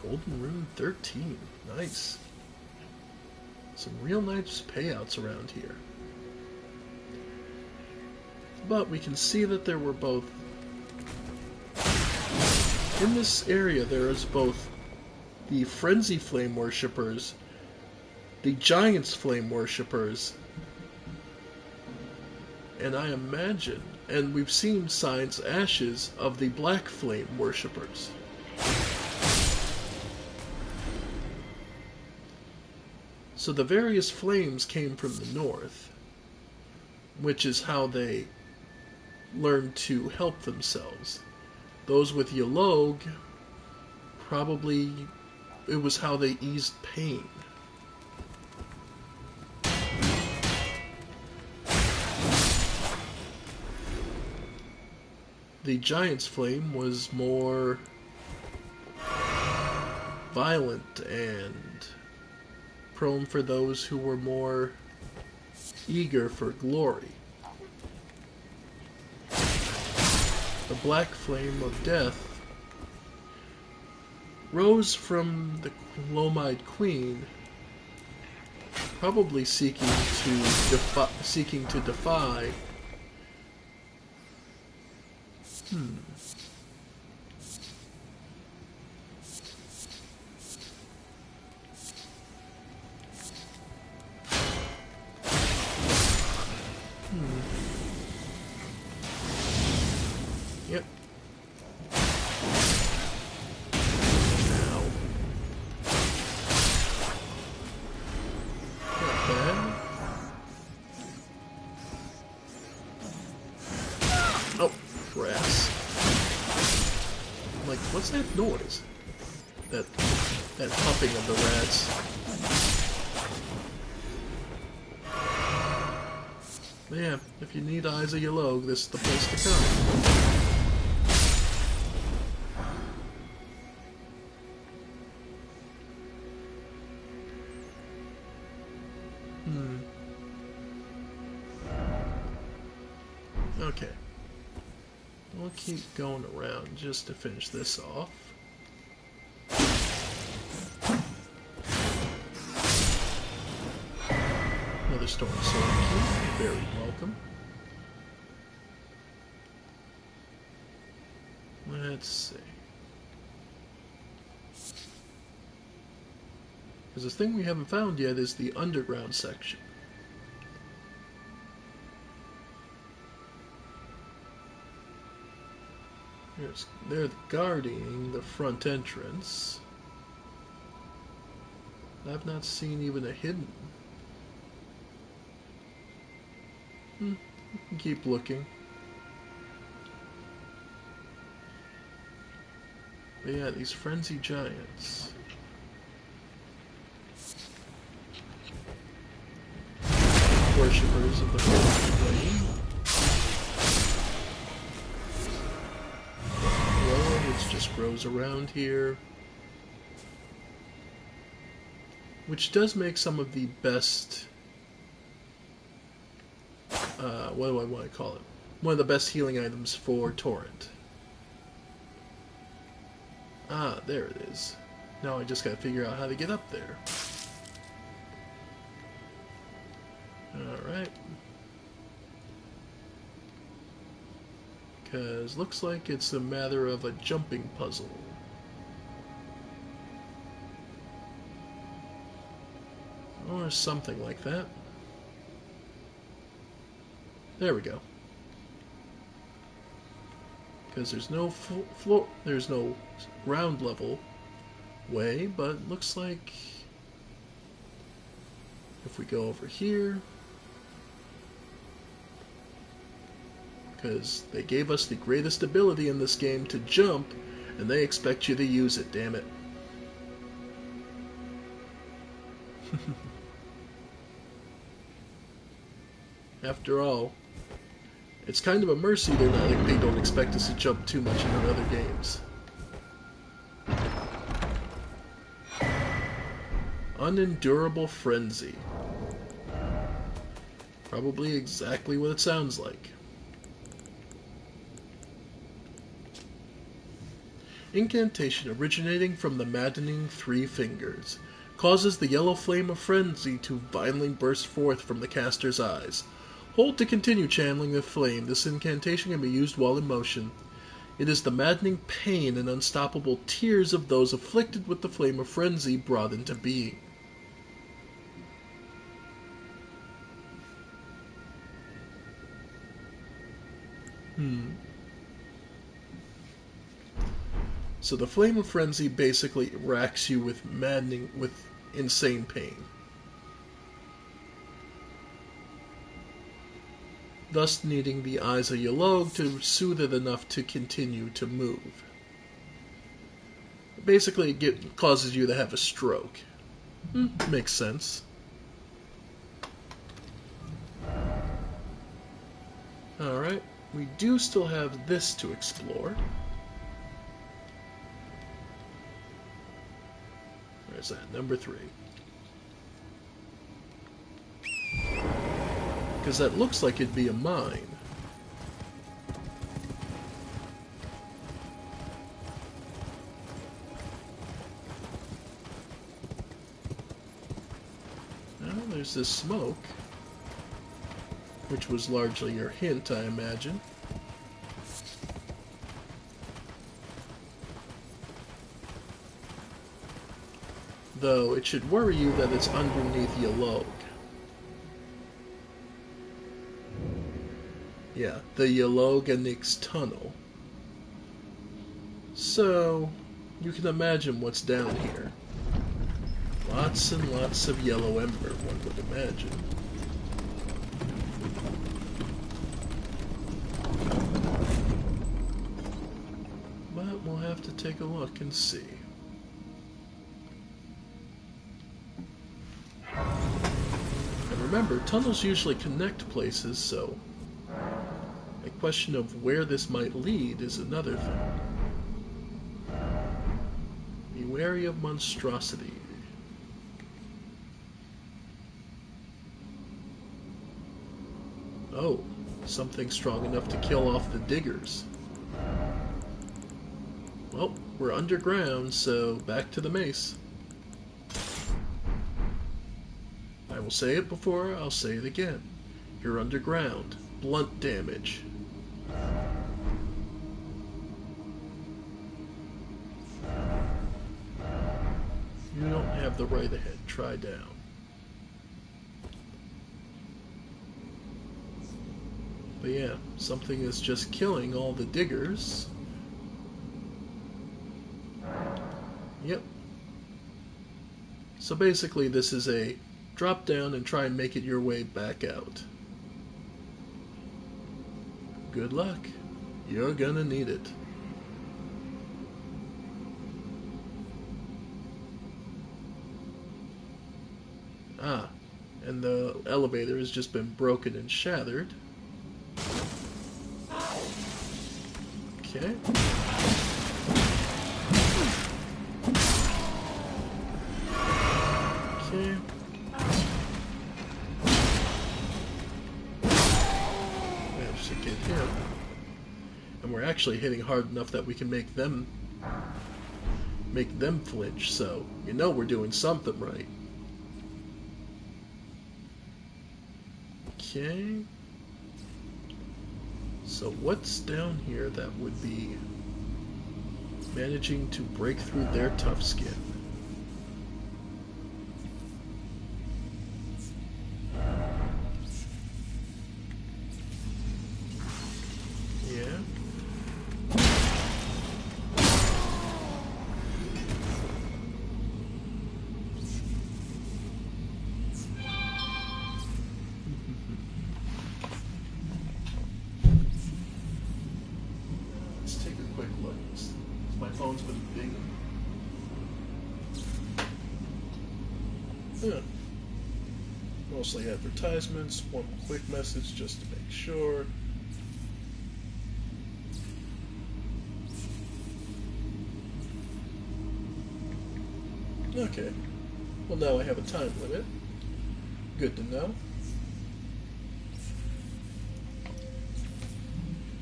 Golden Rune 13. Nice. Some real nice payouts around here. But we can see that there were both... In this area there is both the Frenzy Flame Worshippers, the Giants Flame Worshippers, and I imagine, and we've seen signs, ashes, of the Black Flame Worshippers. So the various flames came from the north, which is how they learned to help themselves. Those with Yolog, probably it was how they eased pain. The Giant's Flame was more violent and prone for those who were more eager for glory. The Black Flame of Death rose from the Lomide Queen, probably seeking to defy. Yep. Ow. Not bad. Oh, grass. I'm like, what's that noise? That huffing of the rats. But yeah, if you need eyes of Yolog, this is the place to come. Okay. We'll keep going around just to finish this off. Another Storm Sword key, very welcome. Let's see. Because the thing we haven't found yet is the underground section. They're guarding the front entrance. I've not seen even a hidden. We can keep looking. But yeah, these frenzy giants. Worshippers of the frenzy flame. Which just grows around here. Which does make some of the best... what do I want to call it? One of the best healing items for Torrent. Ah, there it is. Now I just gotta figure out how to get up there. Alright. Because looks like it's a matter of a jumping puzzle. Or something like that. There we go. Because there's no floor, there's no ground level way, but looks like if we go over here, because they gave us the greatest ability in this game to jump, and they expect you to use it, damn it. After all, it's kind of a mercy they don't expect us to jump too much in other games. Unendurable Frenzy. Probably exactly what it sounds like. Incantation originating from the maddening three fingers causes the yellow flame of frenzy to violently burst forth from the caster's eyes. Hold to continue channeling the flame. This incantation can be used while in motion. It is the maddening pain and unstoppable tears of those afflicted with the flame of frenzy brought into being. So the flame of frenzy basically racks you with insane pain. Thus needing the eyes of Yalog to soothe it enough to continue to move. Basically, it causes you to have a stroke. Makes sense. Alright, we do still have this to explore. Where's that? Number 3. Because that looks like it'd be a mine. Now there's this smoke, which was largely your hint, I imagine. Though it should worry you that it's underneath Yalog. Yeah, the Yaloganix tunnel. So, you can imagine what's down here. Lots and lots of yellow ember, one would imagine. But we'll have to take a look and see. And remember, tunnels usually connect places, so a question of where this might lead is another thing. Be wary of monstrosity. Oh, something strong enough to kill off the diggers. Well, we're underground, so back to the mace. I will say it before, I'll say it again. You're underground. Blunt damage. have the right ahead. Try down. But yeah, something is just killing all the diggers. Yep. So basically this is a drop down and try and make it your way back out. Good luck. You're gonna need it. Ah, and the elevator has just been broken and shattered. Okay. Okay. Managed to get him. And we're actually hitting hard enough that we can make them flinch, so you know we're doing something right. Okay. So what's down here that would be managing to break through their tough skin? Yeah. Let's take a quick look. My phone's been dinging. Yeah. Mostly advertisements, one quick message just to make sure. Okay. Well, now I have a time limit. Good to know.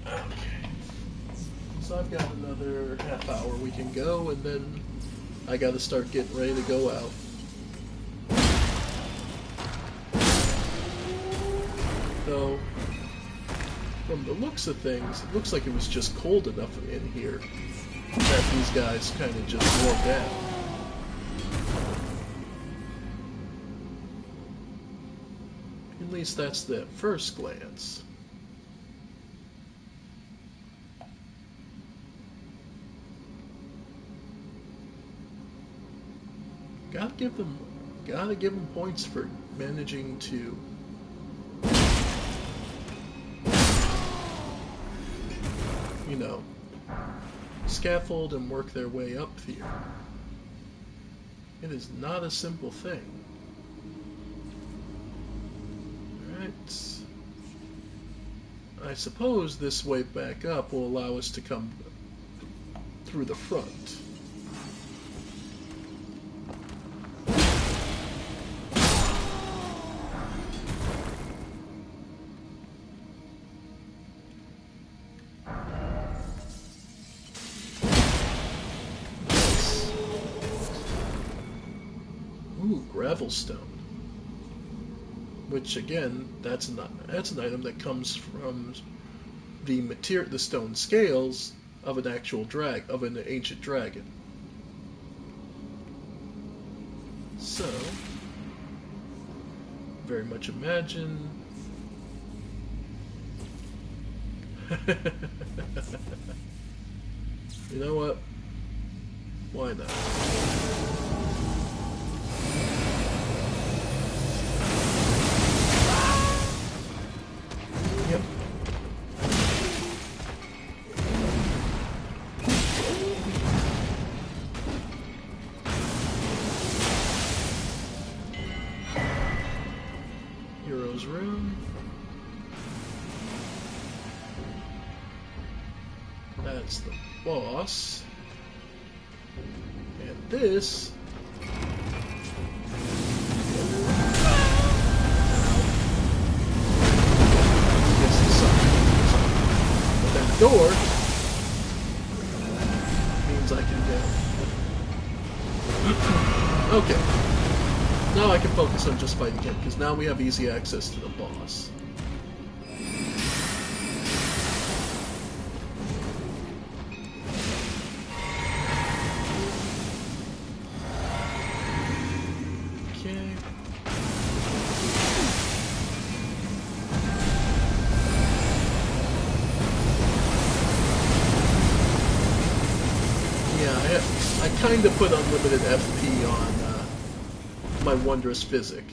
Okay. So I've got another half hour we can go, and then I gotta start getting ready to go out. Though, from the looks of things, it looks like it was just cold enough in here that these guys kind of just wore down. At least that's the first glance. Gotta give them points for managing to scaffold and work their way up here. It is not a simple thing. Alright. I suppose this way back up will allow us to come through the front. Gravelstone, which again, that's an item that comes from the stone scales of an ancient dragon. So, very much imagine. You know what? Why not? Room. That's the boss. And this but that door means I can go. Okay. Now I can focus on just fighting him, because now we have easy access to the boss. kind of put unlimited FP on my wondrous physic.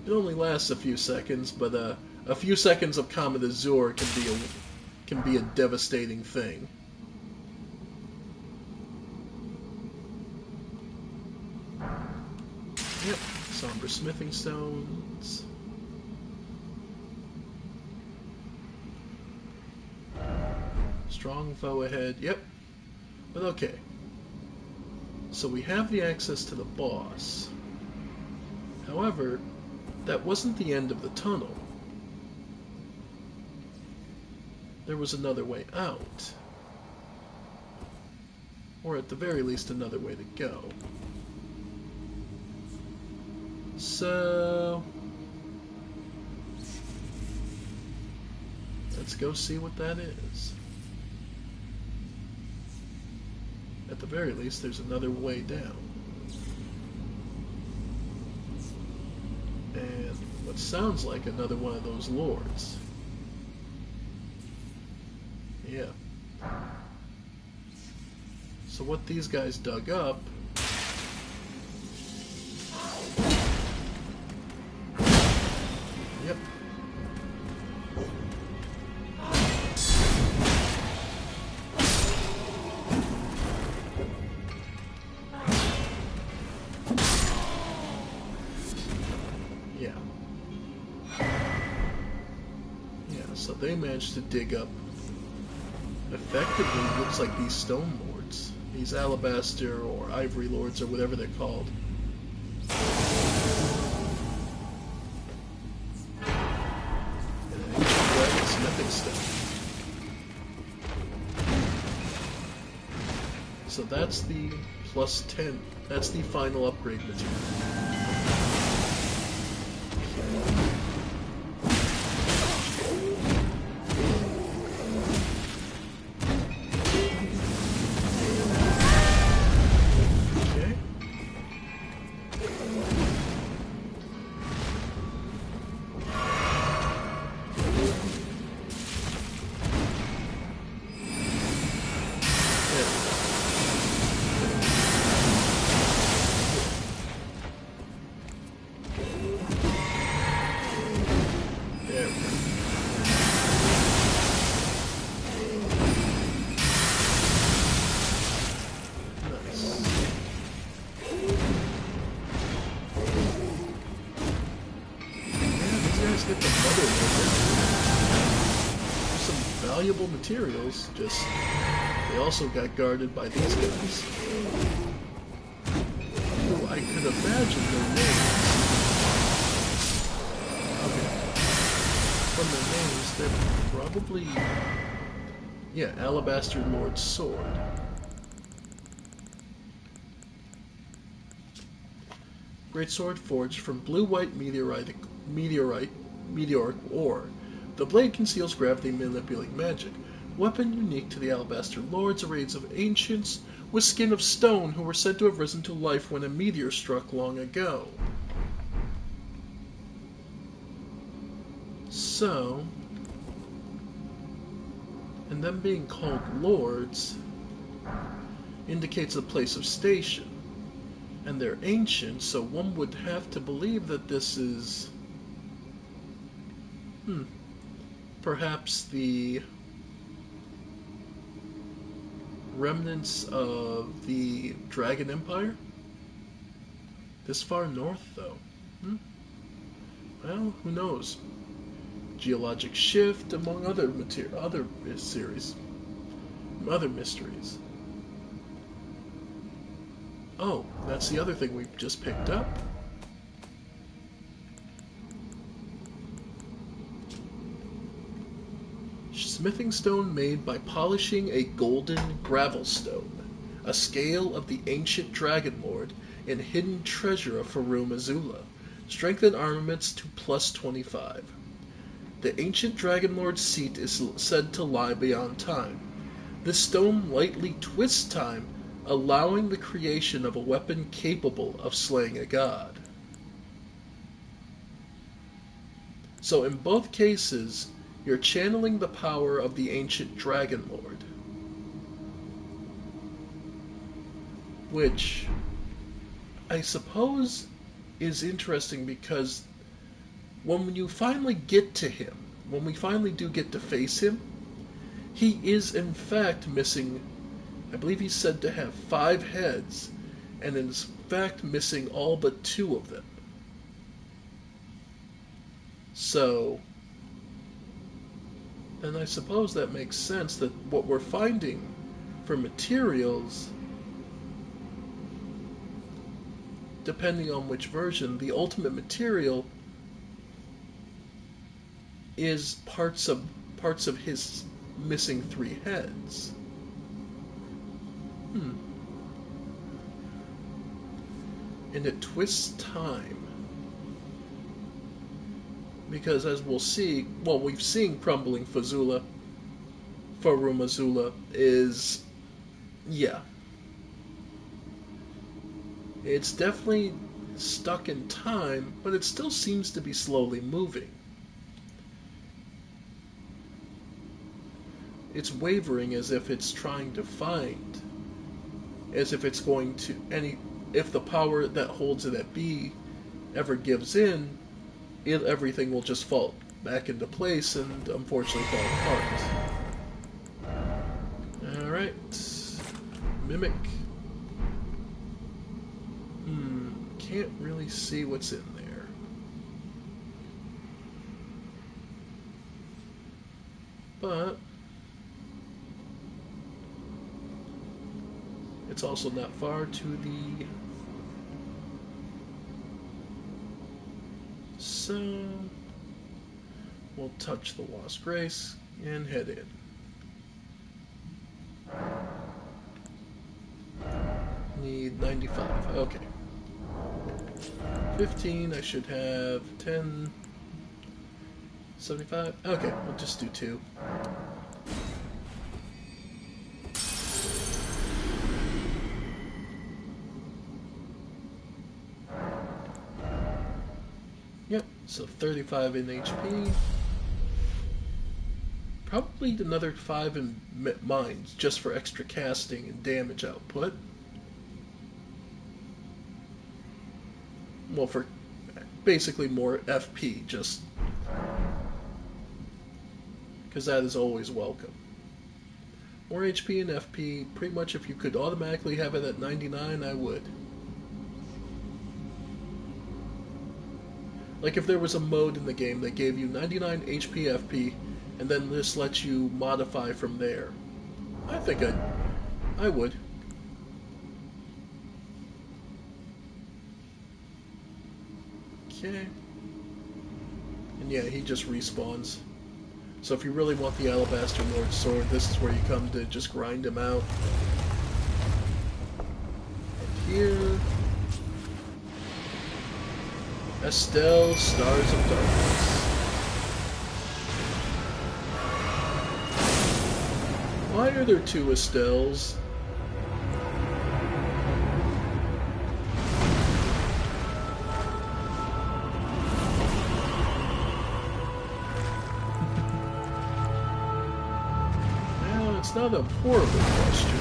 It only lasts a few seconds, but a few seconds of Comet Azure can be a devastating thing. Yep, somber smithing stones. Strong foe ahead. Yep. But okay. So we have the access to the boss. However, that wasn't the end of the tunnel. There was another way out. Or at the very least, another way to go. So let's go see what that is. At the very least, there's another way down. And what sounds like another one of those lords. Yeah. So what these guys dug up... Yep. So they managed to dig up, effectively, looks like these stone lords. These alabaster or ivory lords or whatever they're called. And an ancient dragon smithing stone. So that's the plus 10. That's the final upgrade material. Valuable materials, just they also got guarded by these guys. Ooh, I could imagine their names. Okay. From their names, they're probably, yeah, Alabaster Lord's Sword. Great sword forged from blue-white meteoric ore. The blade conceals gravity-manipulating magic. Weapon unique to the Alabaster Lords, arrays of ancients with skin of stone who were said to have risen to life when a meteor struck long ago. So, and them being called lords indicates a place of station. And they're ancient, so one would have to believe that this is... perhaps the remnants of the Dragon Empire? This far north, though. Well, who knows? Geologic shift, among other mysteries. Oh, that's the other thing we just picked up. Smithing stone made by polishing a golden gravel stone, a scale of the ancient Dragon Lord, and hidden treasure of Farum Azula. Strengthen armaments to plus 25. The ancient Dragon Lord's seat is said to lie beyond time. This stone lightly twists time, allowing the creation of a weapon capable of slaying a god. So in both cases, You're channeling the power of the ancient Dragon Lord. Which I suppose is interesting because when you finally get to him, when we finally do get to face him, he is in fact missing, I believe he's said to have 5 heads, and in fact missing all but 2 of them. So, and I suppose that makes sense that what we're finding for materials, depending on which version, the ultimate material is parts of his missing 3 heads. And it twists time. Because as we'll see, well, we've seen Crumbling Fazula, Farumazula is, yeah. It's definitely stuck in time, but it still seems to be slowly moving. It's wavering as if it's trying to find, as if it's going to, if the power that holds it at bay ever gives in, everything will just fall back into place and unfortunately fall apart. Alright. Mimic. Can't really see what's in there. But it's also not far to the... So we'll touch the Lost Grace and head in. Need 95. Okay. 15. I should have 10. 75. Okay, we'll just do 2. Yep, so 35 in HP. Probably another 5 in mines, just for extra casting and damage output. Well, for basically more FP, just because that is always welcome. More HP and FP, pretty much if you could automatically have it at 99, I would. Like if there was a mode in the game that gave you 99 HP FP and then just lets you modify from there, I think I would. Okay. And yeah, he just respawns. So if you really want the Alabaster Lord Sword, this is where you come to just grind him out. And here... Estelle, Stars of Darkness. Why are there 2 Estelles? Well, it's not a horrible question.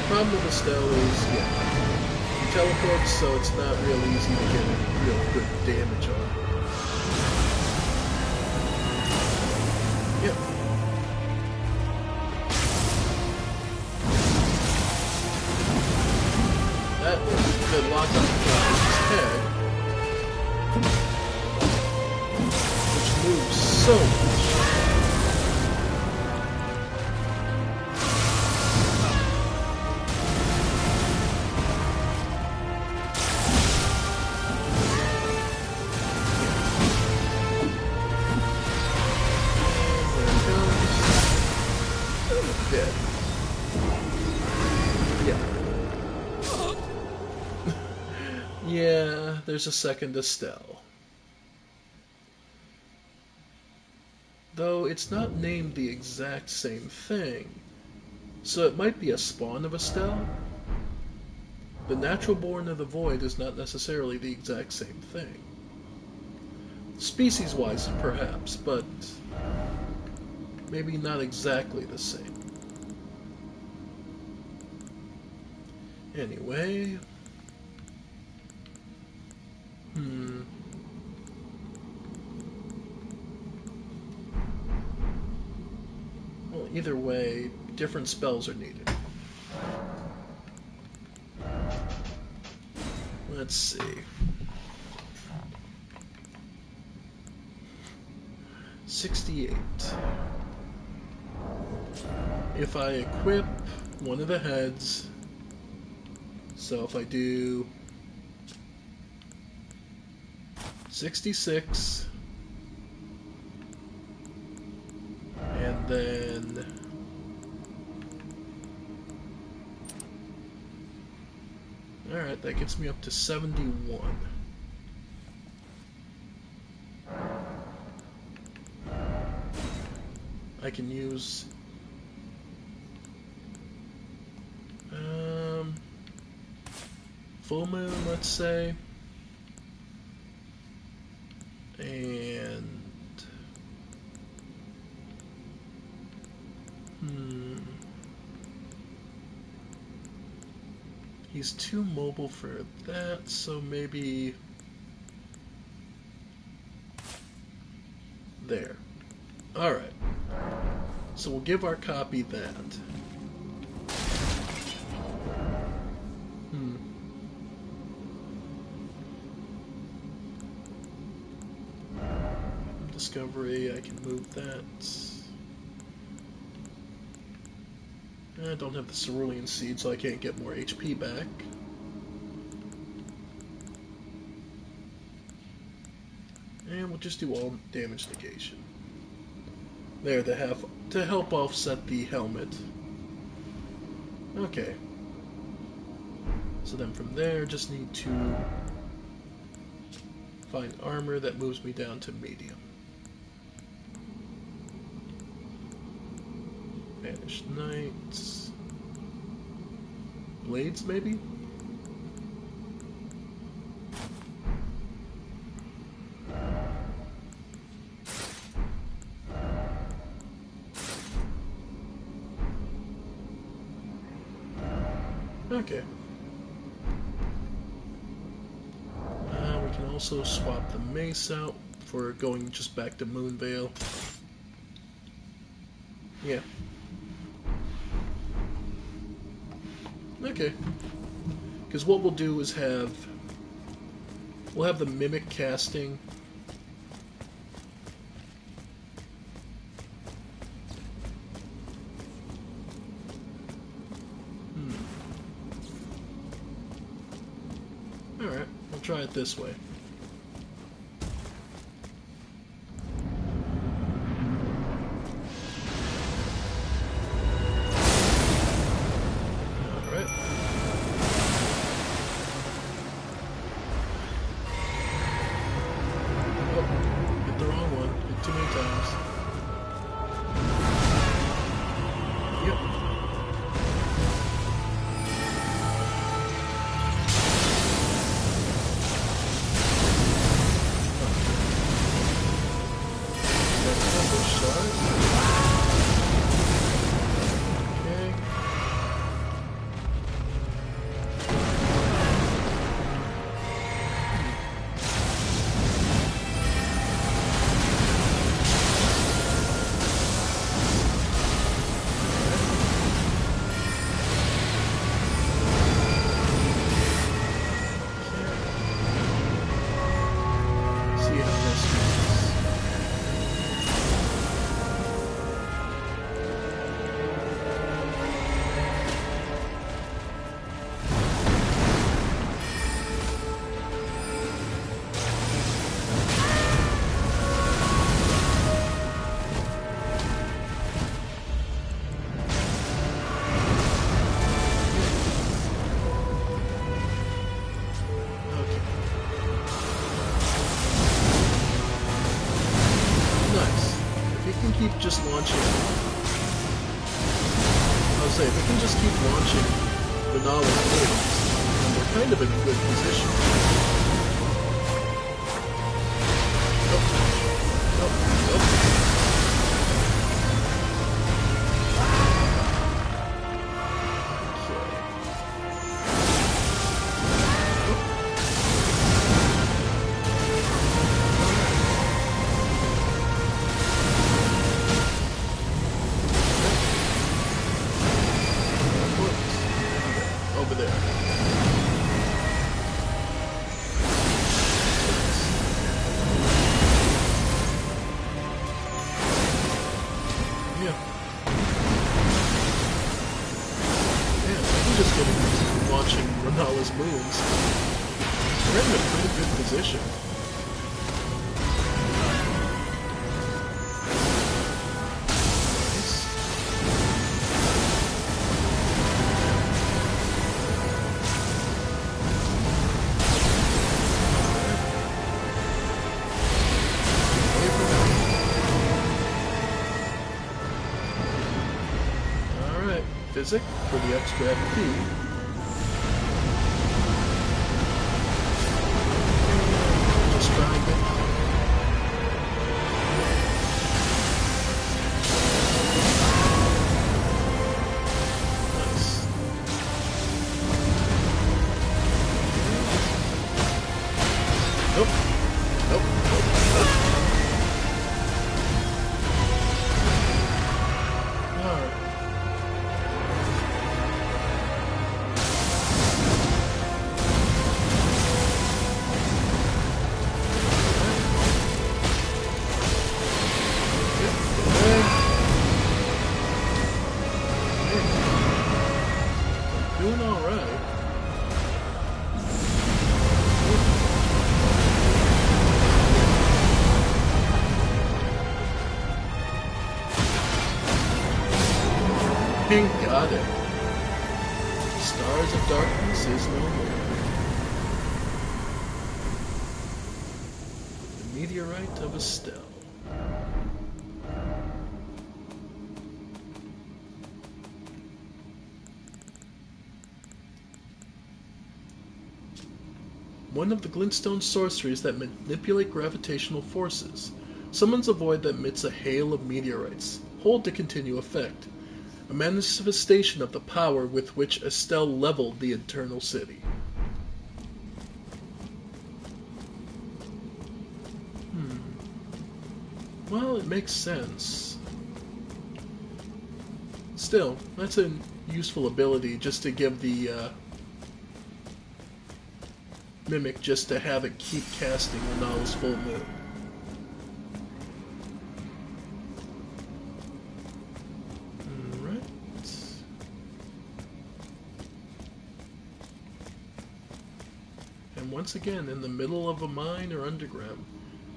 Problem with Estelle is, yeah, he teleports, so it's not real easy to get real good damage on it. Yep. That was so much. Dead. Yeah. Yeah, there's a second Estelle. Though it's not named the exact same thing. So it might be a spawn of Estelle. The natural born of the void is not necessarily the exact same thing. Species-wise, perhaps, but maybe not exactly the same. Anyway. Well, either way, different spells are needed. Let's see. 68. If I equip one of the heads, so if I do 66, and then alright, that gets me up to 71. I can use full moon, let's say, and he's too mobile for that, so maybe there. Alright, so we'll give our copy that. Discovery, I can move that. I don't have the cerulean seed, so I can't get more HP back. And we'll just do all damage negation. There, to help offset the helmet. Okay. So then from there, just need to find armor that moves me down to medium. Banished Knights. Blades, maybe? Okay. We can also swap the mace out for going just back to Moonvale. Yeah. Okay. Because what we'll do is we'll have the mimic casting. Alright, we'll try it this way. keep just launching, I'll say, if we can just keep launching Renala waves, then we're kind of in a good position. Over there. Yeah. Yeah, I'm just getting watching Renala's moves. We're in a pretty good position. Physic for the extra FP. Just trying it. Nice. Nope. Nope. Nope. Nope. Alright. Doing alright. Got it. Stars of Darkness is no more. The Meteorite of Estelle. One of the glintstone sorceries that manipulate gravitational forces. Summons a void that emits a hail of meteorites. Hold to continue effect. A manifestation of the power with which Estelle leveled the Eternal City. Well, it makes sense. Still, that's a useful ability just to give the Mimic just to have it keep casting Renala's full moon. Alright. And once again, in the middle of a mine or underground,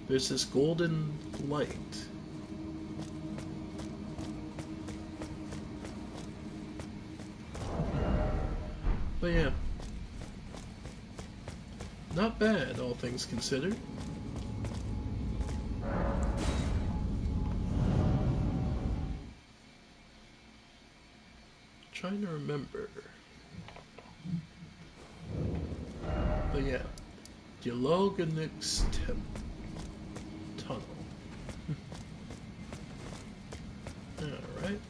there's this golden light. But yeah. Not bad, all things considered. Trying to remember. But yeah. Yologanix Tunnel. Alright.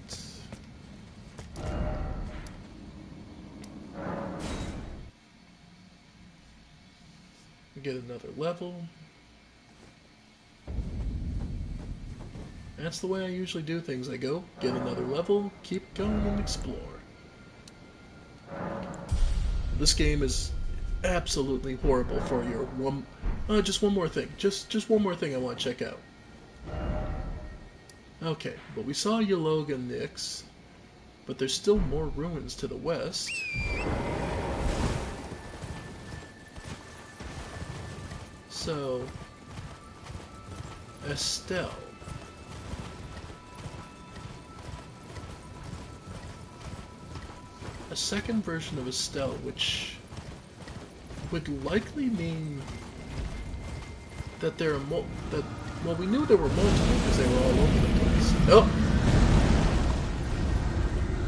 Get another level. That's the way I usually do things. I go, get another level, keep going and explore. This game is absolutely horrible for your one... just one more thing. Just one more thing I want to check out. Okay, but we saw Yologa Nyx, but there's still more ruins to the west. So, Estelle. A second version of Estelle, which would likely mean that there are well, we knew there were multiple because they were all over the place. Oh!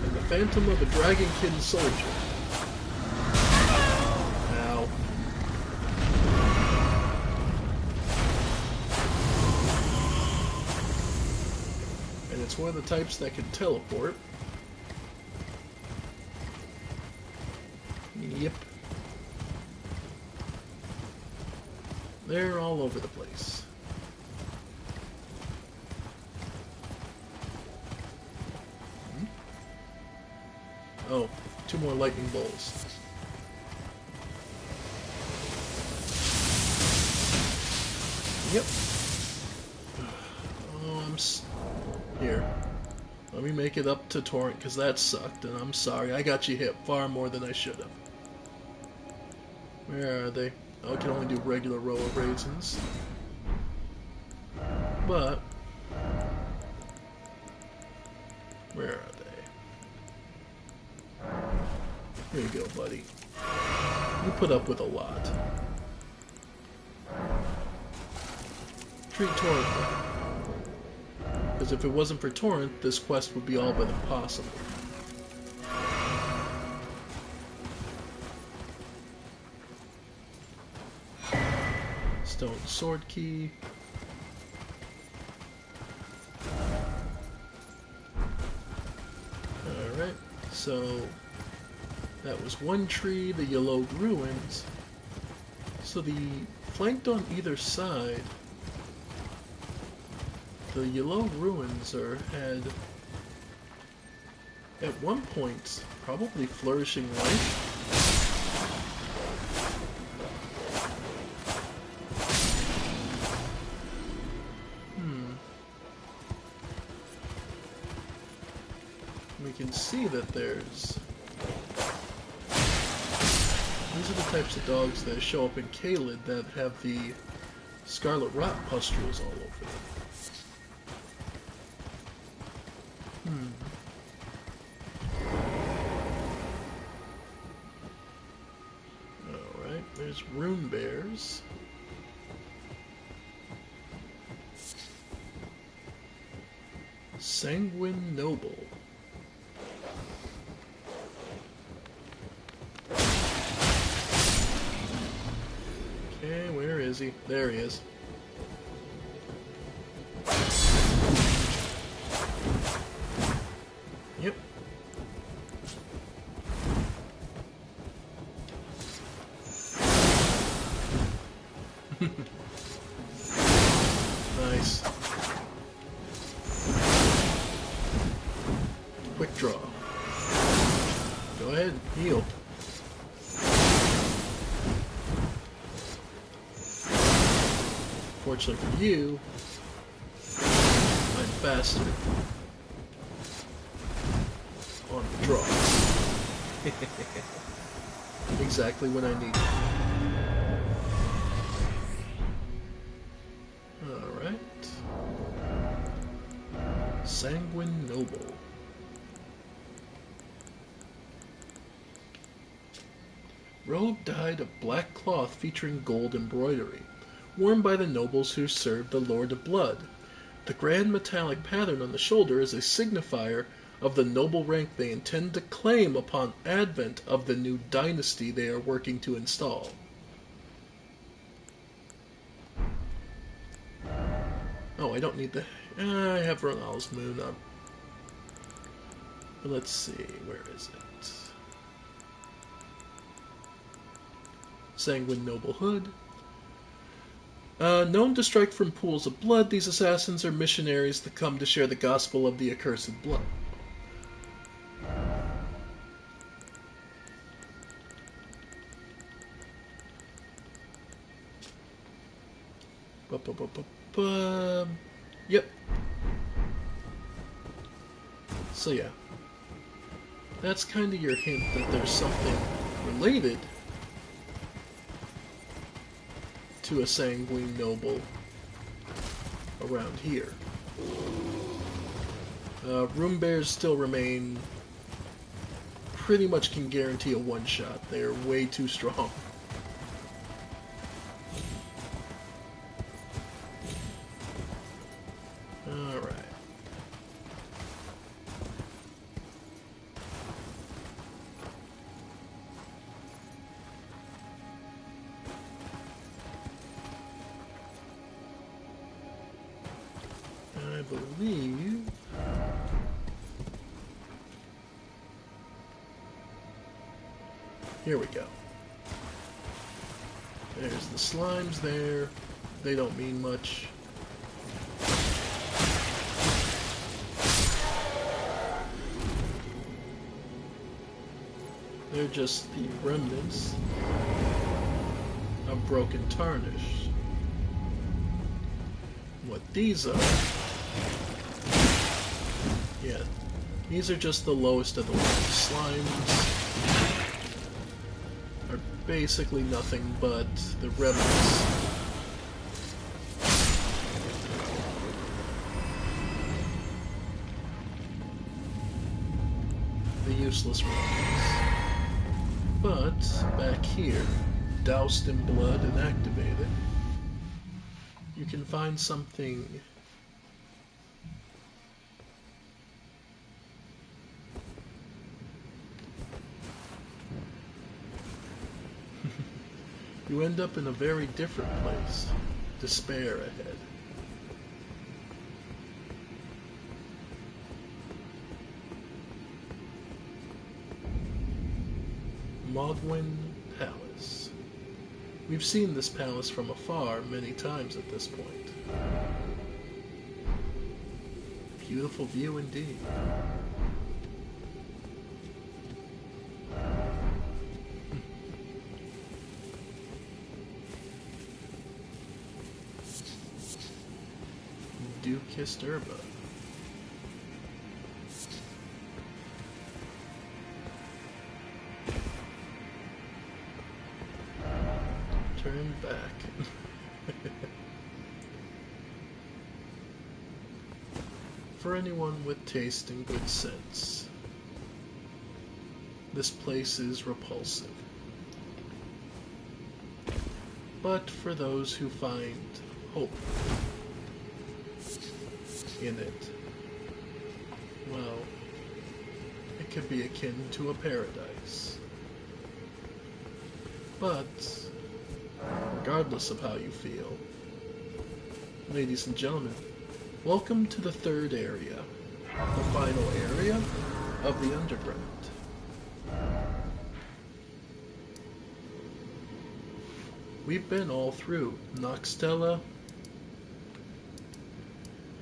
And the phantom of a dragonkin soldier. Ow. And it's one of the types that can teleport. Yep. They're all over the place. Oh, 2 more lightning bolts. Yep. Oh, here. Let me make it up to Torrent, because that sucked, and I'm sorry. I got you hit far more than I should have. Where are they? Oh, I can only do regular row of raisins. But where are they? Here you go, buddy. You put up with a lot. Treat Torrent well. Because if it wasn't for Torrent, this quest would be all but impossible. Stone sword key. Alright, so that was one tree, the yellow ruins. So the flanked on either side, the yellow ruins had at one point probably flourishing life. We can see that these are the types of dogs that show up in Caelid that have the scarlet rot pustules all over them. Alright, there's rune bears. Sanguine Noble. Okay, where is he? There he is. Yep. Nice. Quick draw. Go ahead, heal. Fortunately for you, I'm faster on the draw. Exactly when I need it. Alright. Sanguine Noble. Robe dyed of black cloth featuring gold embroidery, worn by the nobles who served the Lord of Blood. The grand metallic pattern on the shoulder is a signifier of the noble rank they intend to claim upon advent of the new dynasty they are working to install. Oh, I don't need the... I have Ronald's Moon up. But let's see, where is it? Sanguine Noble Hood. Known to strike from pools of blood, these assassins are missionaries that come to share the gospel of the accursed blood. Yep. So yeah. That's kind of your hint that there's something related to a Sanguine Noble around here. Room Bears still remain... pretty much can guarantee a one-shot. They're way too strong. Alright. believe... Here we go. There's the slimes there. They don't mean much. They're just the remnants of broken tarnish. What these are... Yeah, these are just the lowest of the low. Slimes are basically nothing but the remnants. The useless remnants. But back here, doused in blood and activated, you can find something you end up in a very different place. Despair ahead. Mogwin Palace. We've seen this palace from afar many times at this point. Beautiful view indeed. Dew-kissed herba. Turn back. For anyone with taste and good sense, this place is repulsive. But for those who find hope in it, well, it could be akin to a paradise. But regardless of how you feel, ladies and gentlemen, welcome to the third area, the final area of the underground. We've been all through Noxtella,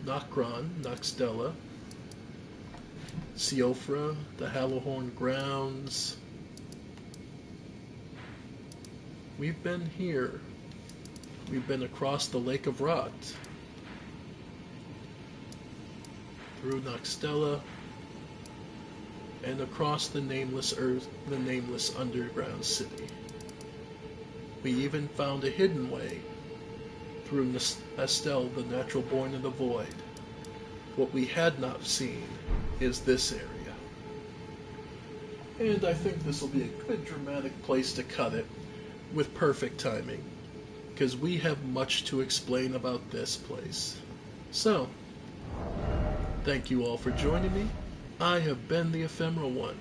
Noxtella, Siofra, the Hallowhorn Grounds. We've been here. We've been across the Lake of Rot, through Noxtella, and across the nameless earth, the nameless underground city. We even found a hidden way through Estelle, the natural born of the void. What we had not seen is this area. And I think this will be a good dramatic place to cut it, with perfect timing, because we have much to explain about this place. So, thank you all for joining me. I have been the Ephemeral One.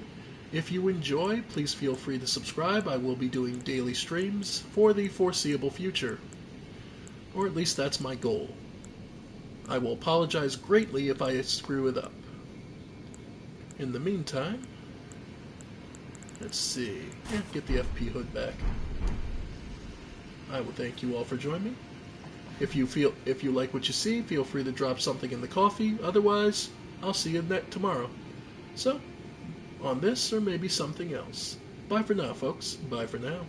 If you enjoy, please feel free to subscribe. I will be doing daily streams for the foreseeable future. Or at least that's my goal. I will apologize greatly if I screw it up. In the meantime, let's see. Get the FP hood back. I will thank you all for joining me. If you like what you see, feel free to drop something in the coffee. Otherwise, I'll see you tomorrow. So, on this or maybe something else. Bye for now, folks. Bye for now.